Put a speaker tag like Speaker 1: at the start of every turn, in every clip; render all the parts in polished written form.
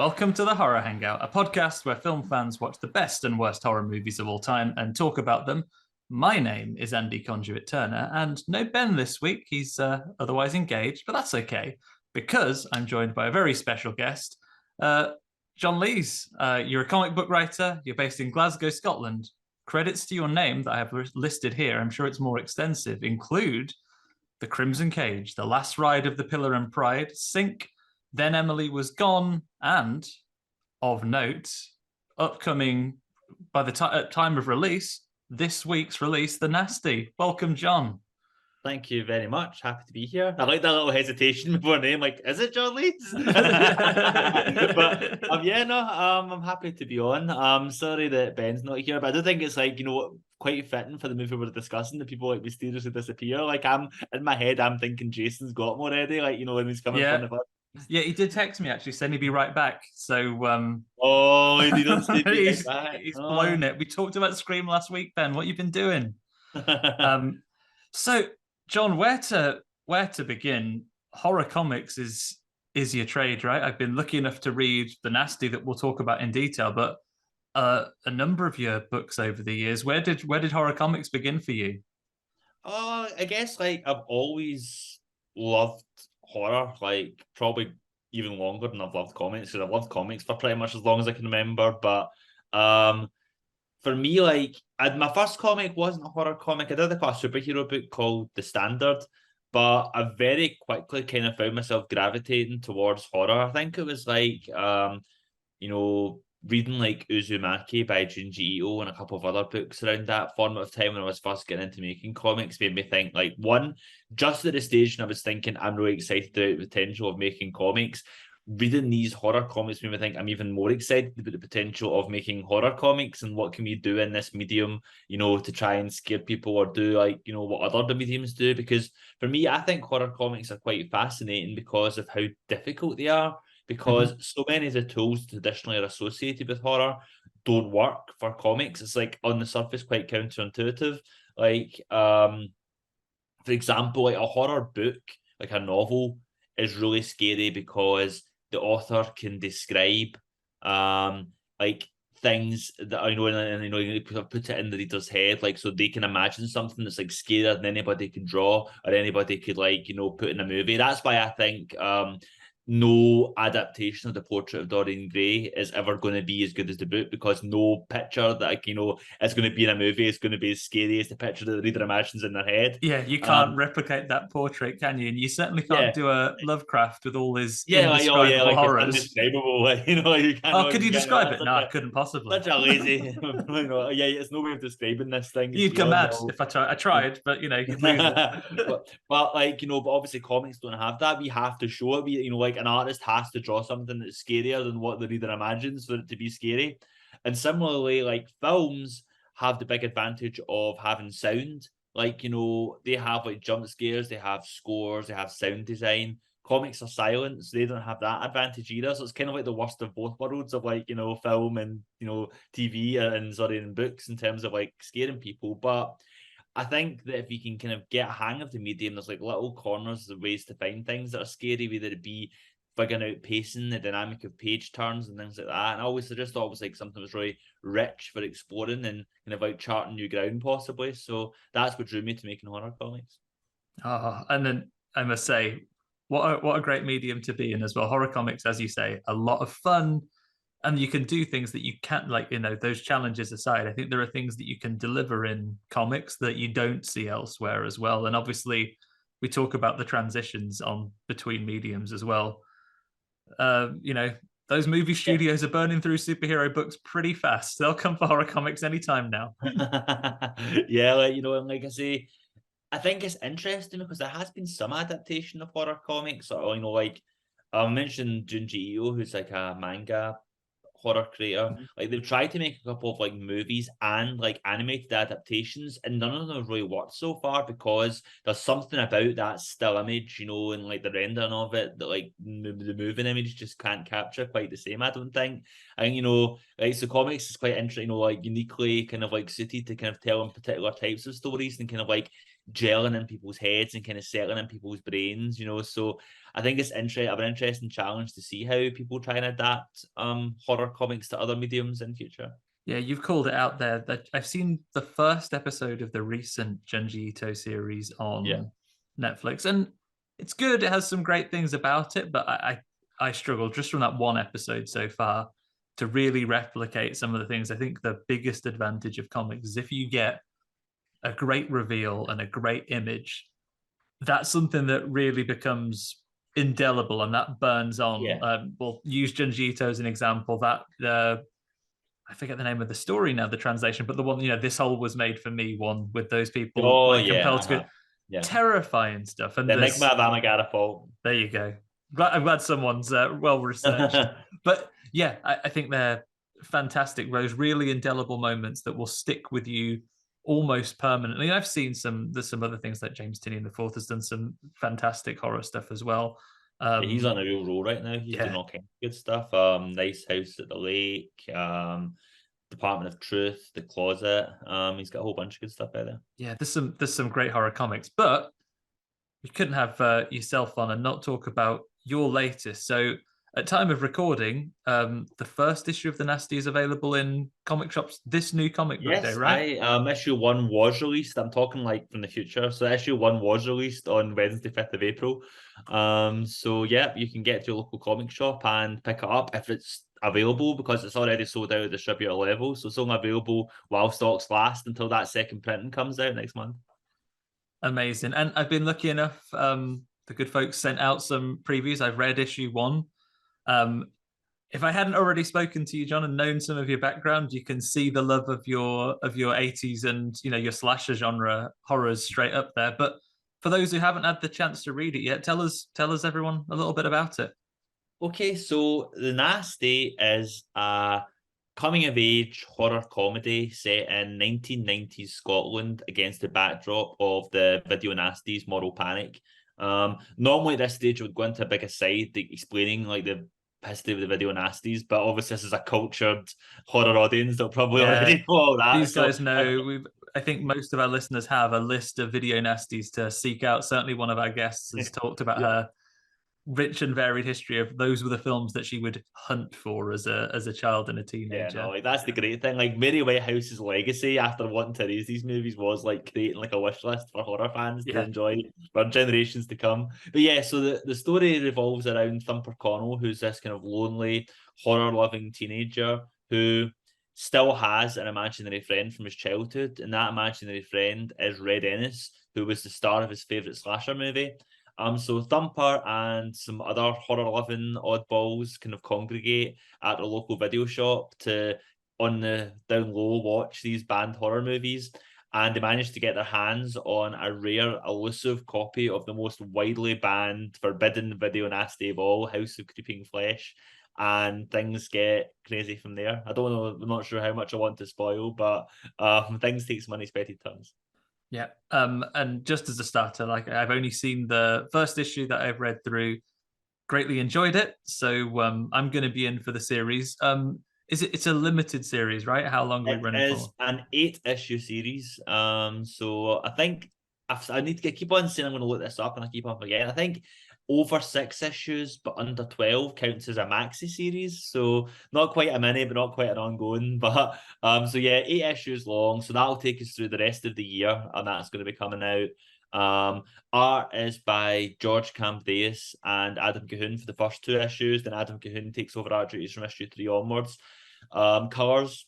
Speaker 1: Welcome to the Horror Hangout, a podcast where film fans watch the best and worst horror movies of all time and talk about them. My name is Andy Conduit Turner, and no Ben this week. He's otherwise engaged, but that's okay because I'm joined by a very special guest, John Lees. You're a comic book writer. You're based in Glasgow, Scotland. Credits to your name that I have listed here, I'm sure it's more extensive, include The Crimson Cage, The Last Ride of the Pillar and Pride, Sink, Then Emily Was Gone, and, of note, upcoming by the time of release, this week's release, The Nasty. Welcome, John.
Speaker 2: Thank you very much. Happy to be here. I like that little hesitation before name, like, is it John Lees? But I'm happy to be on. I'm sorry that Ben's not here, but I do think it's quite fitting for the movie we're discussing. The people mysteriously disappear. Like, I'm in my head, I'm thinking Jason's got him already. When he's coming from the bus.
Speaker 1: Yeah, he did text me actually, saying he'd be right back. So,
Speaker 2: he doesn't say
Speaker 1: he's blown it. We talked about Scream last week, Ben. What you been doing? So, John, where to begin? Horror comics is your trade, right? I've been lucky enough to read The Nasty that we'll talk about in detail, but a number of your books over the years. Where did horror comics begin for you?
Speaker 2: I guess I've always loved horror, probably even longer than I've loved comics, because I've loved comics for pretty much as long as I can remember. But for me, my first comic wasn't a horror comic. I did a superhero book called The Standard, but I very quickly kind of found myself gravitating towards horror. I think it was reading Uzumaki by Junji Ito and a couple of other books around that formative time when I was first getting into making comics made me think, one, just at the stage when I was thinking I'm really excited about the potential of making comics, reading these horror comics made me think I'm even more excited about the potential of making horror comics and what can we do in this medium, to try and scare people or do what other mediums do. Because for me, I think horror comics are quite fascinating because of how difficult they are. Because so many of the tools traditionally are associated with horror don't work for comics. It's on the surface quite counterintuitive. For example, a horror book, a novel, is really scary because the author can describe things that and put it in the reader's head, so they can imagine something that's scarier than anybody can draw or anybody could put in a movie. That's why I think no adaptation of The Portrait of Dorian Gray is ever going to be as good as the book, because no picture that is going to be in a movie is going to be as scary as the picture that the reader imagines in their head.
Speaker 1: Yeah, you can't replicate that portrait, can you? And you certainly can't do a Lovecraft with all his indescribable horrors.
Speaker 2: Indescribable,
Speaker 1: could you describe it? No, I couldn't possibly.
Speaker 2: Such a lazy. It's no way of describing this thing.
Speaker 1: You'd go mad if I tried, but you'd lose
Speaker 2: it. but obviously comics don't have that. We have to show it. An artist has to draw something that's scarier than what the reader imagines for it to be scary. And similarly, films have the big advantage of having sound. They have jump scares, they have scores, they have sound design. Comics are silent, so they don't have that advantage either. So it's kind of the worst of both worlds of film and TV and books in terms of scaring people. But I think that if you can kind of get a hang of the medium, there's little corners of ways to find things that are scary, whether it be figuring out pacing, the dynamic of page turns and things like that. And I always just thought it was something that was really rich for exploring and kind of charting new ground possibly. So that's what drew me to making horror comics.
Speaker 1: And then I must say, what a great medium to be in as well. Horror comics, as you say, a lot of fun. And you can do things that you can't, those challenges aside, I think there are things that you can deliver in comics that you don't see elsewhere as well. And obviously, we talk about the transitions on between mediums as well. Those movie studios are burning through superhero books pretty fast. They'll come for horror comics anytime now.
Speaker 2: Yeah, and like I say, I think it's interesting because there has been some adaptation of horror comics. I mentioned Junji Ito, who's a manga horror creator. They've tried to make a couple of movies and animated adaptations, and none of them have really worked so far because there's something about that still image, and the rendering of it that the moving image just can't capture quite the same, I don't think. And so comics is quite interesting, uniquely kind of suited to kind of telling particular types of stories and kind of gelling in people's heads and kind of settling in people's brains, you know. So I think it's an interesting challenge to see how people try and adapt horror comics to other mediums in future.
Speaker 1: Yeah, you've called it out there. That I've seen the first episode of the recent Junji Ito series on Netflix, and it's good. It has some great things about it, but I struggled just from that one episode so far to really replicate some of the things. I think the biggest advantage of comics is if you get a great reveal and a great image, that's something that really becomes indelible and that burns on. We'll use Junji Ito as an example. That I forget the name of the story now, the translation, but the one, this hole was made for me one with those people compelled to go. Terrifying stuff. And
Speaker 2: the Enigma of Amagata Fault.
Speaker 1: There you go. I'm glad someone's well researched. But yeah, I think they're fantastic. Those really indelible moments that will stick with you almost permanently. I've seen there's some other things like James Tynion IV has done some fantastic horror stuff as well.
Speaker 2: He's on a real roll right now. He's doing all kinds of good stuff. Nice House at the Lake, Department of Truth, The Closet. He's got a whole bunch of good stuff out there. Yeah,
Speaker 1: there's some great horror comics, but you couldn't have yourself on and not talk about your latest. So at time of recording, the first issue of The Nasty is available in comic shops this new comic book day, right?
Speaker 2: Issue 1 was released. I'm talking like from the future. So issue 1 was released on Wednesday, 5th of April. So yeah, you can get to your local comic shop and pick it up if it's available, because it's already sold out at distributor level. So it's only available while stocks last until that second printing comes out next month.
Speaker 1: Amazing. And I've been lucky enough, the good folks sent out some previews. I've read issue 1. If I hadn't already spoken to you, John, and known some of your background, you can see the love of your 80s and your slasher genre horrors straight up there. But for those who haven't had the chance to read it yet, tell us everyone a little bit about it.
Speaker 2: Okay, so The Nasty is a coming of age horror comedy set in 1990s Scotland against the backdrop of the video nasties moral panic. Normally at this stage, I would go into a big aside explaining like the history of the video nasties, but obviously this is a cultured horror audience. They'll probably already know all that.
Speaker 1: These guys know. I think most of our listeners have a list of video nasties to seek out. Certainly one of our guests has talked about her rich and varied history of those were the films that she would hunt for as a child and a teenager.
Speaker 2: Yeah, no, like that's the great thing. Like Mary Whitehouse's legacy after wanting to raise these movies was like creating like a wish list for horror fans to enjoy for generations to come. But yeah, so the story revolves around Thumper Connell, who's this kind of lonely, horror-loving teenager who still has an imaginary friend from his childhood, and that imaginary friend is Red Ennis, who was the star of his favourite slasher movie. So Thumper and some other horror-loving oddballs kind of congregate at a local video shop to, on the down low, watch these banned horror movies, and they manage to get their hands on a rare, elusive copy of the most widely banned, forbidden video nasty of all, House of Creeping Flesh, and things get crazy from there. I don't know, I'm not sure how much I want to spoil, but things take some unexpected turns.
Speaker 1: Yeah. And just as a starter, like I've only seen the first issue that I've read through, greatly enjoyed it. So I'm going to be in for the series. It's a limited series, right? How long are we running for?
Speaker 2: It is an 8-issue series. So I think I need to keep on saying I'm going to look this up and I keep on forgetting. I think over 6 issues, but under 12 counts as a maxi series. So not quite a mini, but not quite an ongoing. But so yeah, 8 issues long. So that'll take us through the rest of the year, and that's going to be coming out. Art is by George Campdeas and Adam Cahoon for the first 2 issues. Then Adam Cahoon takes over art duties from issue 3 onwards. Colours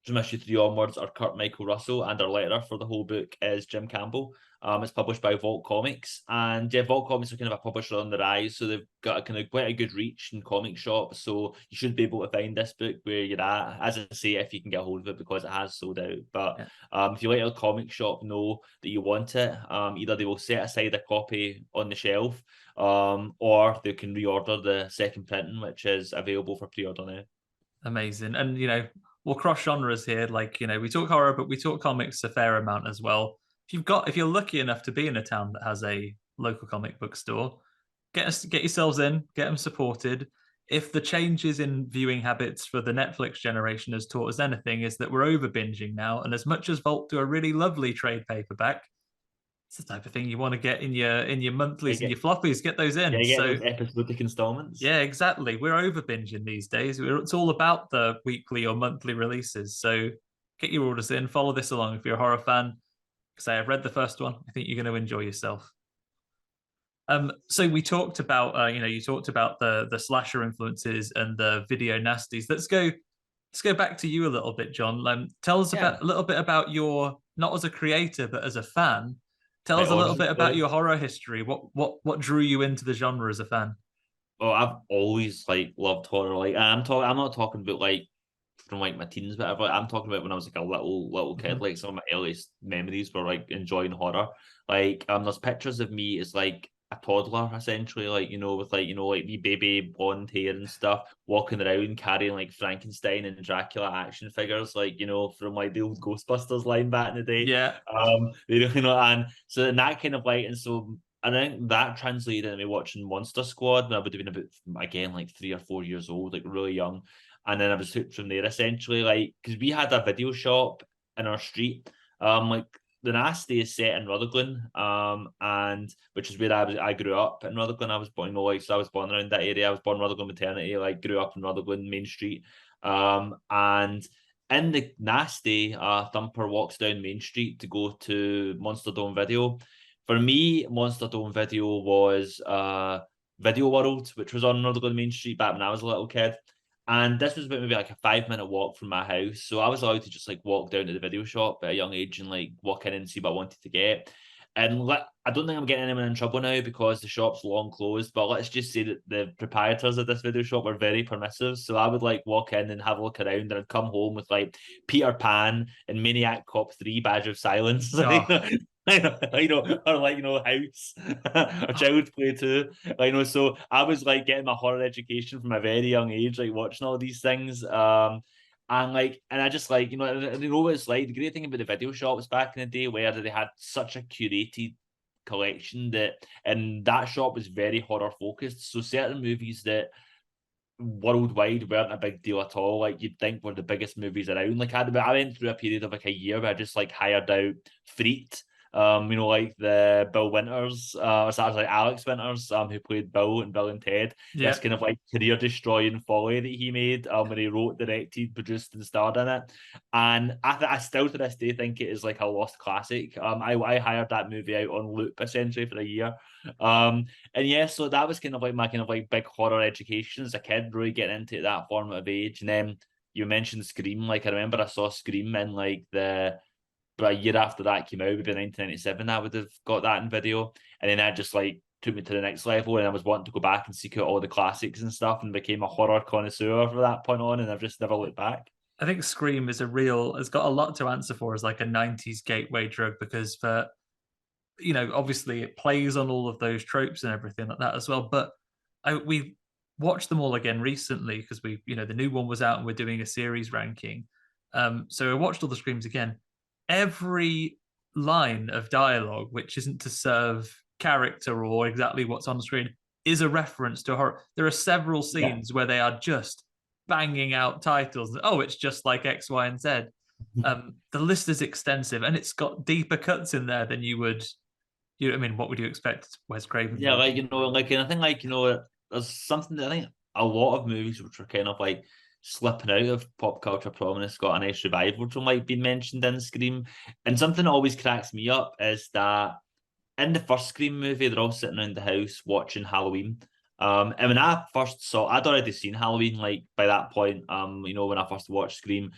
Speaker 2: from issue 3 onwards are Kurt Michael Russell, and our letterer for the whole book is Jim Campbell. It's published by Vault Comics, and yeah, Vault Comics are kind of a publisher on the rise, so they've got a kind of quite a good reach in comic shops, so you should be able to find this book where you're at, as I say, if you can get a hold of it, because it has sold out. But if you let your comic shop know that you want it, either they will set aside a copy on the shelf, or they can reorder the second printing, which is available for pre-order now.
Speaker 1: Amazing. And we'll cross genres here, like we talk horror, but we talk comics a fair amount as well. If you're lucky enough to be in a town that has a local comic book store, get yourselves in, get them supported. If the changes in viewing habits for the Netflix generation has taught us anything, is that we're over binging now. And as much as Vault do a really lovely trade paperback, It's the type of thing you want to get in your monthlies and
Speaker 2: Get,
Speaker 1: your floppies. Get those in.
Speaker 2: get
Speaker 1: So
Speaker 2: those episodic installments.
Speaker 1: yeah, exactly. We're over binging these days. It's all about the weekly or monthly releases. So get your orders in. Follow this along if you're a horror fan. Say I've read the first one. I think you're going to enjoy yourself. So we talked about, you talked about the slasher influences and the video nasties. Let's go back to you a little bit, John. Tell us
Speaker 2: Yeah.
Speaker 1: about a little bit about your, not as a creator but as a fan. Tell
Speaker 2: My
Speaker 1: us a little
Speaker 2: origin
Speaker 1: bit about
Speaker 2: story.
Speaker 1: your horror history. What drew you into the genre as a fan?
Speaker 2: Oh, I've always like loved horror. Like I'm not talking about like from like my teens, whatever. I'm talking about when I was like a little kid.
Speaker 1: Mhm.
Speaker 2: Like some of my earliest memories were like enjoying horror. Like there's pictures of me as like a toddler essentially, like with like like the baby blonde hair and stuff, walking around carrying like Frankenstein and Dracula action figures, like from like the old Ghostbusters line back in the day.
Speaker 1: Yeah,
Speaker 2: They really know, and so in that kind of light, and so I think that translated into me watching Monster Squad when I would have been about again like 3 or 4 years old, like really young. And then I was hooked from there essentially, like because we had a video shop in our street. Like the Nasty is set in Rutherglen, and which is where I grew up in Rutherglen. I was born, like so I was born around that area. I was born Rutherglen maternity, like grew up in Rutherglen Main Street. And in the Nasty, Thumper walks down Main Street to go to Monster Dome Video. For me, Monster Dome Video was Video World, which was on Rutherglen Main Street back when I was a little kid. And this was about maybe like a 5 minute walk from my house. So I was allowed to just like walk down to the video shop at a young age and like walk in and see what I wanted to get. And I don't think I'm getting anyone in trouble now because the shop's long closed, but let's just say that the proprietors of this video shop were very permissive. So I would like walk in and have a look around, and I'd come home with like Peter Pan and Maniac Cop 3 Badge of Silence.
Speaker 1: oh,
Speaker 2: Or like House or Child's Play too. So I was like getting my horror education from a very young age, like watching all these things. And I just like what it's like. The great thing about the video shops back in the day, where they had such a curated collection and that shop was very horror focused. So certain movies that worldwide weren't a big deal at all, like you'd think were the biggest movies around. Like I went through a period of like a year where I just like hired out Freet, like the Bill Winters, or so like Alex Winters, who played Bill and Bill and Ted.
Speaker 1: yeah.
Speaker 2: This kind of like career destroying folly that he made, when he wrote, directed, produced, and starred in it. And I still to this day think it is like a lost classic. I hired that movie out on loop essentially for a year. And yeah, so that was kind of like my kind of like big horror education as a kid, really getting into that formative age. And then you mentioned Scream. Like I remember I saw Scream in like but a year after that came out, maybe 1997, I would have got that in video. And then that just like took me to the next level, and I was wanting to go back and seek out all the classics and stuff, and became a horror connoisseur from that point on, and I've just never looked back.
Speaker 1: I think Scream is has got a lot to answer for as like a 90s gateway drug because for obviously it plays on all of those tropes and everything like that as well. But we watched them all again recently because the new one was out and we're doing a series ranking. So I watched all the Screams again. Every line of dialogue, which isn't to serve character or exactly what's on screen, is a reference to horror. There are several
Speaker 2: Yeah.
Speaker 1: scenes where they are just banging out titles. Oh, it's just like X, Y, and Z. The list is extensive and it's got deeper cuts in there than you would I mean, what would you expect Wes Craven
Speaker 2: Yeah,
Speaker 1: for?
Speaker 2: like like and I think like there's something that I think a lot of movies which are kind of like slipping out of pop culture prominence got a nice revival from like being mentioned in Scream. And something that always cracks me up is that in the first Scream movie, they're all sitting around the house watching Halloween. And when I first saw, I'd already seen Halloween like by that point. When I first watched Scream,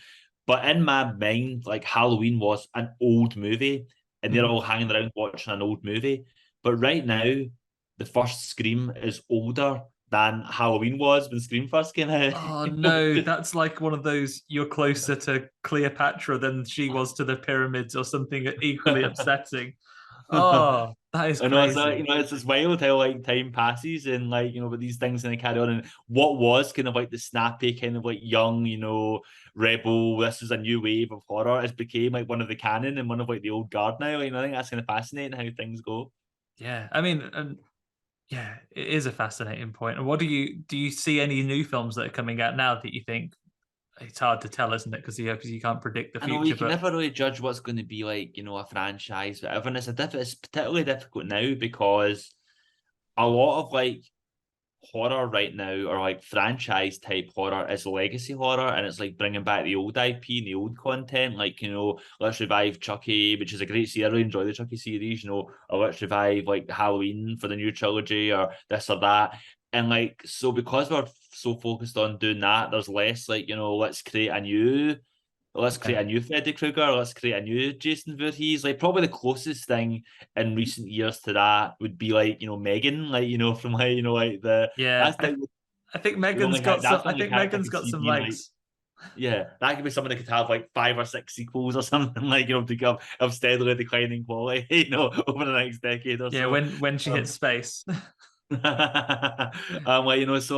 Speaker 2: but in my mind, like Halloween was an old movie, and they're all hanging around watching an old movie. But right now, the first Scream is older than Halloween was when Scream first came out.
Speaker 1: Oh no, that's like one of those you're closer to Cleopatra than she was to the pyramids or something equally upsetting. Oh, that is
Speaker 2: I know it's like,
Speaker 1: crazy.
Speaker 2: it's just wild how like time passes and like but these things kind of carry on, and what was kind of like the snappy kind of like young rebel, this is a new wave of horror, has became like one of the canon and one of like the old guard now. I think that's kind of fascinating how things go.
Speaker 1: Yeah, I mean, and yeah, it is a fascinating point. And what do you see any new films that are coming out now that you think it's hard to tell, isn't it? Because you can't predict the
Speaker 2: I
Speaker 1: future.
Speaker 2: know you can
Speaker 1: but
Speaker 2: never really judge what's going to be like, a franchise, whatever. And it's particularly difficult now because a lot of like horror right now, or like franchise type horror, is legacy horror, and it's like bringing back the old IP and the old content. Like, let's revive Chucky, which is a great series. I really enjoy the Chucky series, or let's revive like Halloween for the new trilogy, or this or that. And like, so because we're so focused on doing that, there's less like, let's create a new Freddy Krueger, let's create a new Jason Voorhees. Like, probably the closest thing in recent years to that would be like, Megan, like, from like, like
Speaker 1: yeah,
Speaker 2: that's like
Speaker 1: I think
Speaker 2: the only
Speaker 1: Megan's got
Speaker 2: that's
Speaker 1: some.
Speaker 2: the
Speaker 1: I
Speaker 2: only
Speaker 1: think
Speaker 2: character I
Speaker 1: Megan's
Speaker 2: could
Speaker 1: got
Speaker 2: see
Speaker 1: some
Speaker 2: being like,
Speaker 1: legs.
Speaker 2: yeah, that could be someone that could have like 5 or 6 sequels or something, like, to come of steadily declining quality, over the next decade or
Speaker 1: Yeah,
Speaker 2: so.
Speaker 1: when she hits space.
Speaker 2: So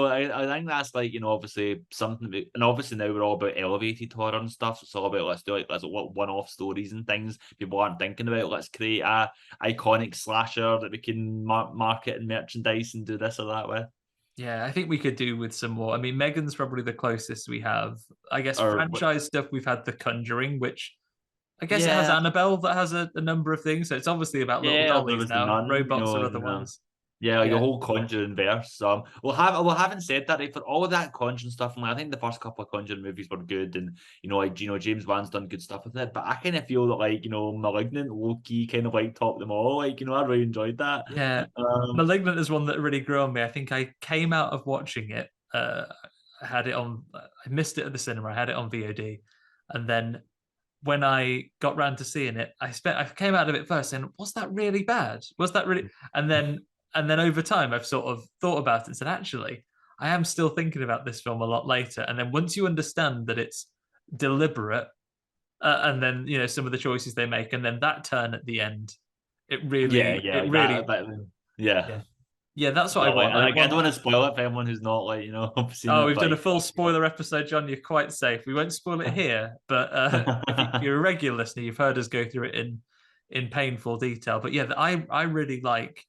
Speaker 2: I think that's like, obviously something and obviously now we're all about elevated horror and stuff. So it's all about let's do like one-off stories and things people aren't thinking about. Let's create a iconic slasher that we can market and merchandise and do this or that with.
Speaker 1: Yeah, I think we could do with some more. I mean, Megan's probably the closest we have. I guess
Speaker 2: Or
Speaker 1: franchise stuff, we've had The Conjuring, which I guess it has
Speaker 2: yeah,
Speaker 1: Annabelle that has a number of things. So it's obviously about little
Speaker 2: yeah, there
Speaker 1: dollies
Speaker 2: was the
Speaker 1: now.
Speaker 2: nun,
Speaker 1: Robots are other
Speaker 2: and
Speaker 1: ones.
Speaker 2: yeah, like the
Speaker 1: Yeah.
Speaker 2: whole Conjuring verse. Having said that, right, for all of that Conjuring stuff, and I think the first couple of Conjuring movies were good, and James Wan's done good stuff with it. But I kind of feel that like Malignant, Loki, kind of like topped them all. Like I really enjoyed that.
Speaker 1: Yeah.
Speaker 2: Um,
Speaker 1: Malignant is one that really grew on me. I think I came out of watching it. I had it on. I missed it at the cinema. I had it on VOD, and then when I got round to seeing it, I came out of it first saying, "Was that really bad? Was that really?" And then over time, I've sort of thought about it and said, "Actually, I am still thinking about this film a lot later." And then once you understand that it's deliberate, and then some of the choices they make, and then that turn at the end,
Speaker 2: yeah,
Speaker 1: it
Speaker 2: like
Speaker 1: really,
Speaker 2: yeah.
Speaker 1: yeah, yeah. That's what I
Speaker 2: But like,
Speaker 1: want. I
Speaker 2: I don't
Speaker 1: want.
Speaker 2: want to spoil it for anyone who's not like seen
Speaker 1: Oh,
Speaker 2: it.
Speaker 1: we've done a
Speaker 2: But
Speaker 1: full spoiler episode, John. You're quite safe. We won't spoil it here, but if you're a regular listener, you've heard us go through it in painful detail. But yeah, I really like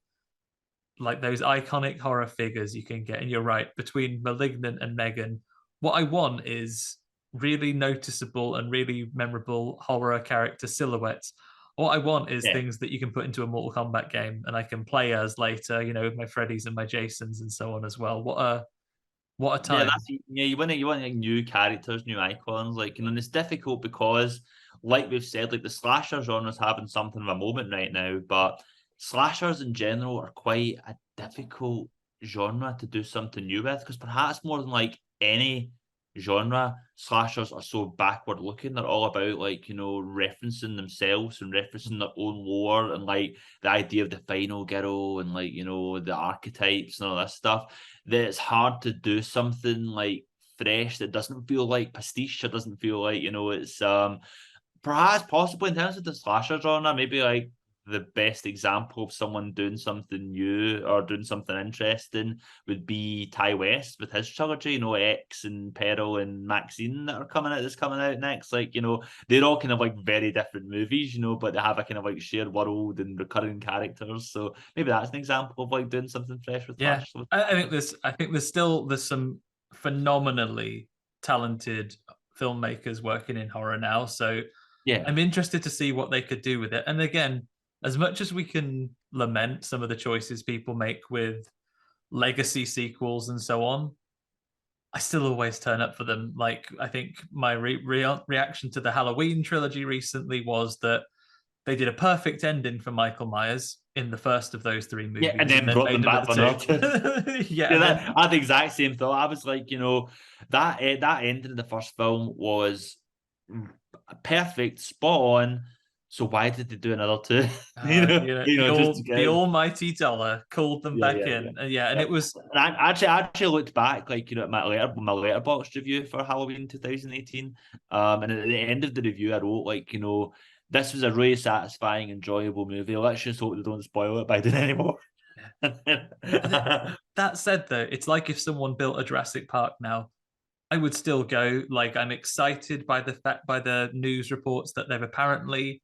Speaker 1: those iconic horror figures you can get. And you're right, between Malignant and Megan, what I want is really noticeable and really memorable horror character silhouettes. What I want is
Speaker 2: yeah.
Speaker 1: things that you can put into a Mortal Kombat game and I can play as later, with my Freddys and my Jasons and so on as well. What a
Speaker 2: Yeah,
Speaker 1: time.
Speaker 2: you want like new characters, new icons, like and it's difficult because, like we've said, like the slasher genre is having something of a moment right now, but slashers in general are quite a difficult genre to do something new with because perhaps more than like any genre, slashers are so backward looking. They're all about like referencing themselves and referencing their own lore and like the idea of the final girl and like the archetypes and all this stuff that it's hard to do something like fresh that doesn't feel like pastiche or doesn't feel like it's perhaps possibly in terms of the slasher genre maybe like the best example of someone doing something new or doing something interesting would be Ty West with his trilogy, X and Peril and Maxine that's coming out next. Like, they're all kind of like very different movies, but they have a kind of like shared world and recurring characters. So maybe that's an example of like doing something fresh with
Speaker 1: Yeah,
Speaker 2: Flash.
Speaker 1: I think there's some phenomenally talented filmmakers working in horror now. So
Speaker 2: Yeah.
Speaker 1: I'm interested to see what they could do with it. And again, as much as we can lament some of the choices people make with legacy sequels and so on, I still always turn up for them. Like I think my reaction to the Halloween trilogy recently was that they did a perfect ending for Michael Myers in the first of those three
Speaker 2: Yeah, and
Speaker 1: movies, and
Speaker 2: then
Speaker 1: then
Speaker 2: brought them
Speaker 1: made
Speaker 2: back
Speaker 1: another
Speaker 2: for
Speaker 1: two.
Speaker 2: another two.
Speaker 1: Yeah,
Speaker 2: Yeah,
Speaker 1: and then
Speaker 2: I had the exact same thought. I was like, that ending of the first film was perfect, spot on. So why did they do another two? Just to
Speaker 1: the
Speaker 2: get
Speaker 1: almighty dollar called them
Speaker 2: yeah,
Speaker 1: back
Speaker 2: yeah,
Speaker 1: in. Yeah, and
Speaker 2: yeah.
Speaker 1: it was
Speaker 2: And I actually looked back, like at my letterboxd review for Halloween 2018. And at the end of the review, I wrote like, this was a really satisfying, enjoyable movie. Let's just hope they don't spoil it by doing anymore.
Speaker 1: that said, though, it's like if someone built a Jurassic Park now, I would still go. Like I'm excited by the news reports that they've apparently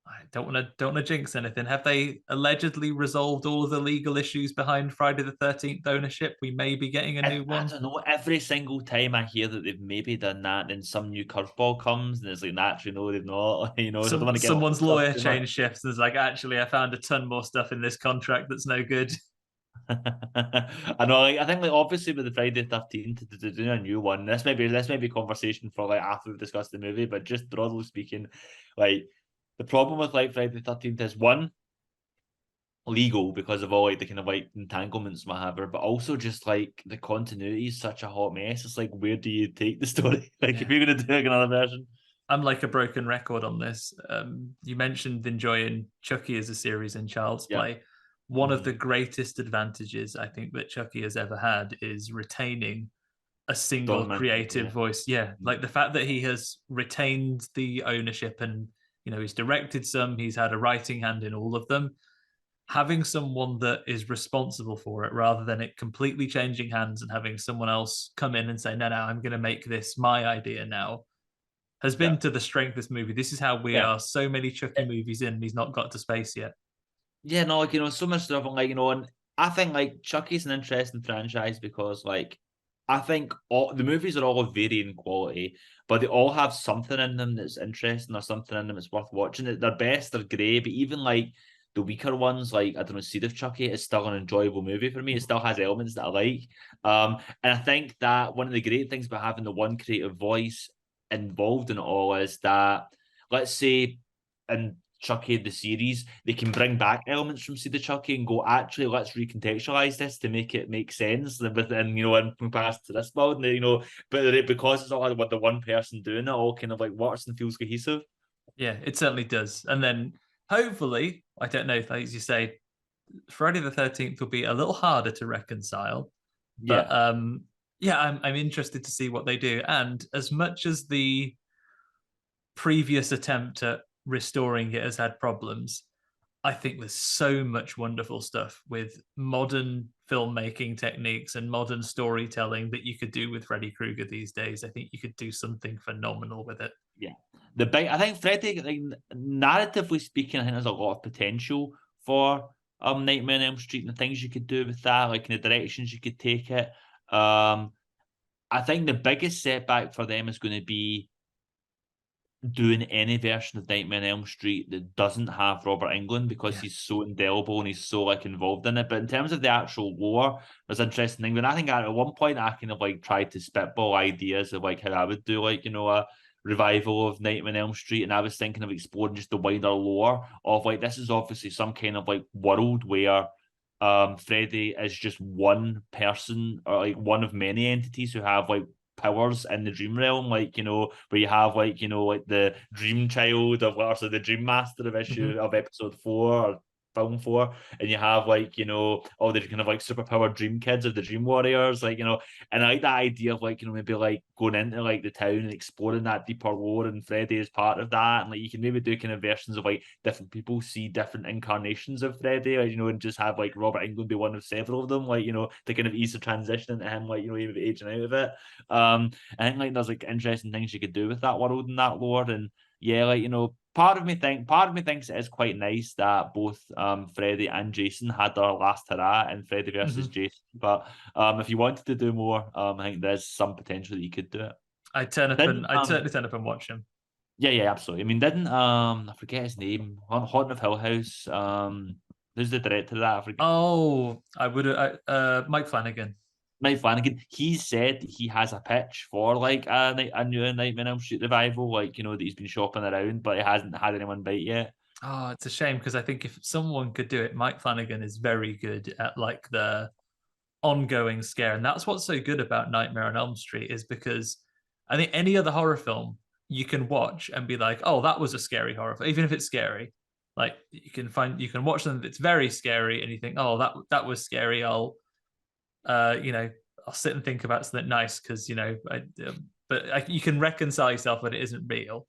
Speaker 1: I don't want to jinx anything. Have they allegedly resolved all of the legal issues behind Friday the 13th ownership? We may be getting a new
Speaker 2: I
Speaker 1: one.
Speaker 2: don't know. Every single time I hear that they've maybe done that, then some new curveball comes, and it's like, naturally, no, they've not. So I don't want to get
Speaker 1: Someone's
Speaker 2: hopes up
Speaker 1: lawyer
Speaker 2: too much.
Speaker 1: changed shifts and is like, actually, I found a ton more stuff in this contract that's no good.
Speaker 2: I know. Like, I think, like, obviously with the Friday 13th, to do a new one. This may be conversation for like after we've discussed the movie, but just broadly speaking, like the problem with like Friday the 13th is one, legal because of all like the kind of like entanglements whatever, but also just like the continuity is such a hot mess. It's like, where do you take the story? Like,
Speaker 1: Yeah.
Speaker 2: if you're gonna do like another version.
Speaker 1: I'm like a broken record on this. You mentioned enjoying Chucky as a series in Child's
Speaker 2: Yeah.
Speaker 1: Play. One of the greatest advantages I think that Chucky has ever had is retaining a single
Speaker 2: Dominant,
Speaker 1: creative
Speaker 2: yeah.
Speaker 1: voice. Yeah, like the fact that he has retained the ownership and he's directed some, he's had a writing hand in all of them. Having someone that is responsible for it rather than it completely changing hands and having someone else come in and say, no, I'm going to make this my idea now has
Speaker 2: Yeah.
Speaker 1: been to the strength of this movie. This is how we
Speaker 2: Yeah.
Speaker 1: are so many Chucky movies in, and he's not got to space yet.
Speaker 2: Yeah, no, like, so much stuff. And like, and I think like Chucky's an interesting franchise because like I think all the movies are all of varying quality, but they all have something in them that's interesting or something in them that's worth watching. They're best, they're great, but even like the weaker ones, like I don't know, Seed of Chucky is still an enjoyable movie for me. It still has elements that I like. And I think that one of the great things about having the one creative voice involved in it all is that, let's say, in Chucky the series, they can bring back elements from Seed of Chucky and go, actually, let's recontextualize this to make it make sense within, in comparison to this world. And, but because it's all like the one person doing it, all kind of like works and feels cohesive.
Speaker 1: Yeah, it certainly does. And then hopefully, I don't know if, as you say, Friday the 13th will be a little harder to reconcile. But
Speaker 2: Yeah.
Speaker 1: yeah, I'm interested to see what they do. And as much as the previous attempt at restoring it has had problems, I think there's so much wonderful stuff with modern filmmaking techniques and modern storytelling that you could do with Freddy Krueger these days. I think you could do something phenomenal with it.
Speaker 2: Yeah. I think Freddy, like, narratively speaking, I think there's a lot of potential for Nightmare on Elm Street and the things you could do with that, like in the directions you could take it. I think the biggest setback for them is going to be doing any version of Nightmare on Elm Street that doesn't have Robert Englund because he's so indelible and he's so like involved in it. But in terms of the actual lore, there's interesting thing. But I think at one point I kind of like tried to spitball ideas of like how I would do like, a revival of Nightmare on Elm Street, and I was thinking of exploring just the wider lore of like, this is obviously some kind of like world where Freddy is just one person or like one of many entities who have like powers in the dream realm, like, where you have like, like the dream child of, or so the dream master of of episode 4 or film 4, and you have like, all the kind of like superpowered dream kids of the dream warriors, like, and I like that idea of like, maybe like going into like the town and exploring that deeper lore, and Freddy is part of that, and like you can maybe do kind of versions of like different people see different incarnations of Freddy, like, and just have like Robert Englund be one of several of them, like, to kind of ease the transition into him, like, maybe aging out of it. I think like there's like interesting things you could do with that world and that lore, and yeah, like, part of me thinks it is quite nice that both Freddy and Jason had their last hurrah in Freddy versus Jason. But if you wanted to do more, I think there's some potential that you could do it.
Speaker 1: I'd certainly turn up and watch him.
Speaker 2: Yeah, absolutely. I mean, didn't I forget his name? Haunting of Hill House. Who's the director of that? I forget.
Speaker 1: Oh, I would Mike Flanagan.
Speaker 2: Mike Flanagan, he said he has a pitch for like a new Nightmare on Elm Street revival, like, that he's been shopping around, but he hasn't had anyone bite yet.
Speaker 1: Oh, it's a shame because I think if someone could do it, Mike Flanagan is very good at like the ongoing scare. And that's what's so good about Nightmare on Elm Street is because I think any other horror film you can watch and be like, oh, that was a scary horror film, even if it's scary. Like you can watch them, it's very scary, and you think, oh, that was scary. I'll sit and think about something nice because you can reconcile yourself that it isn't real,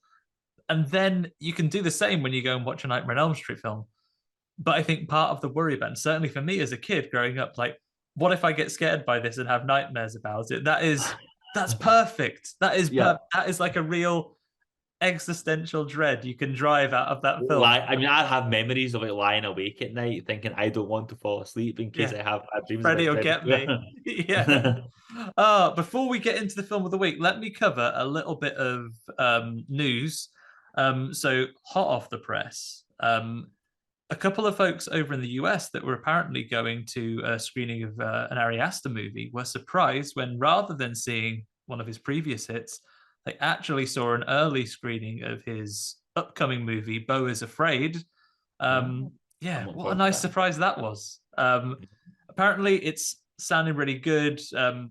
Speaker 1: and then you can do the same when you go and watch a Nightmare on Elm Street film. But I think part of the worry about, certainly for me as a kid growing up, like, what if I get scared by this and have nightmares about it? That's perfect. That is
Speaker 2: Yeah.
Speaker 1: that is like a real. existential dread you can drive out of that film.
Speaker 2: Like, I mean, I have memories of it lying awake at night, thinking I don't want to fall asleep in case
Speaker 1: Yeah,
Speaker 2: I have bad dreams
Speaker 1: Freddie
Speaker 2: about
Speaker 1: will
Speaker 2: Freddy
Speaker 1: get me.
Speaker 2: Krueger.
Speaker 1: Yeah. Before we get into the film of the week, let me cover a little bit of news. So hot off the press, a couple of folks over in the US that were apparently going to a screening of an Ari Aster movie were surprised when, rather than seeing one of his previous hits, they actually saw an early screening of his upcoming movie, Beau is Afraid.
Speaker 2: I'm
Speaker 1: Yeah,
Speaker 2: looking
Speaker 1: what a
Speaker 2: forward to
Speaker 1: nice
Speaker 2: that.
Speaker 1: surprise that was. Apparently, it's sounding really good.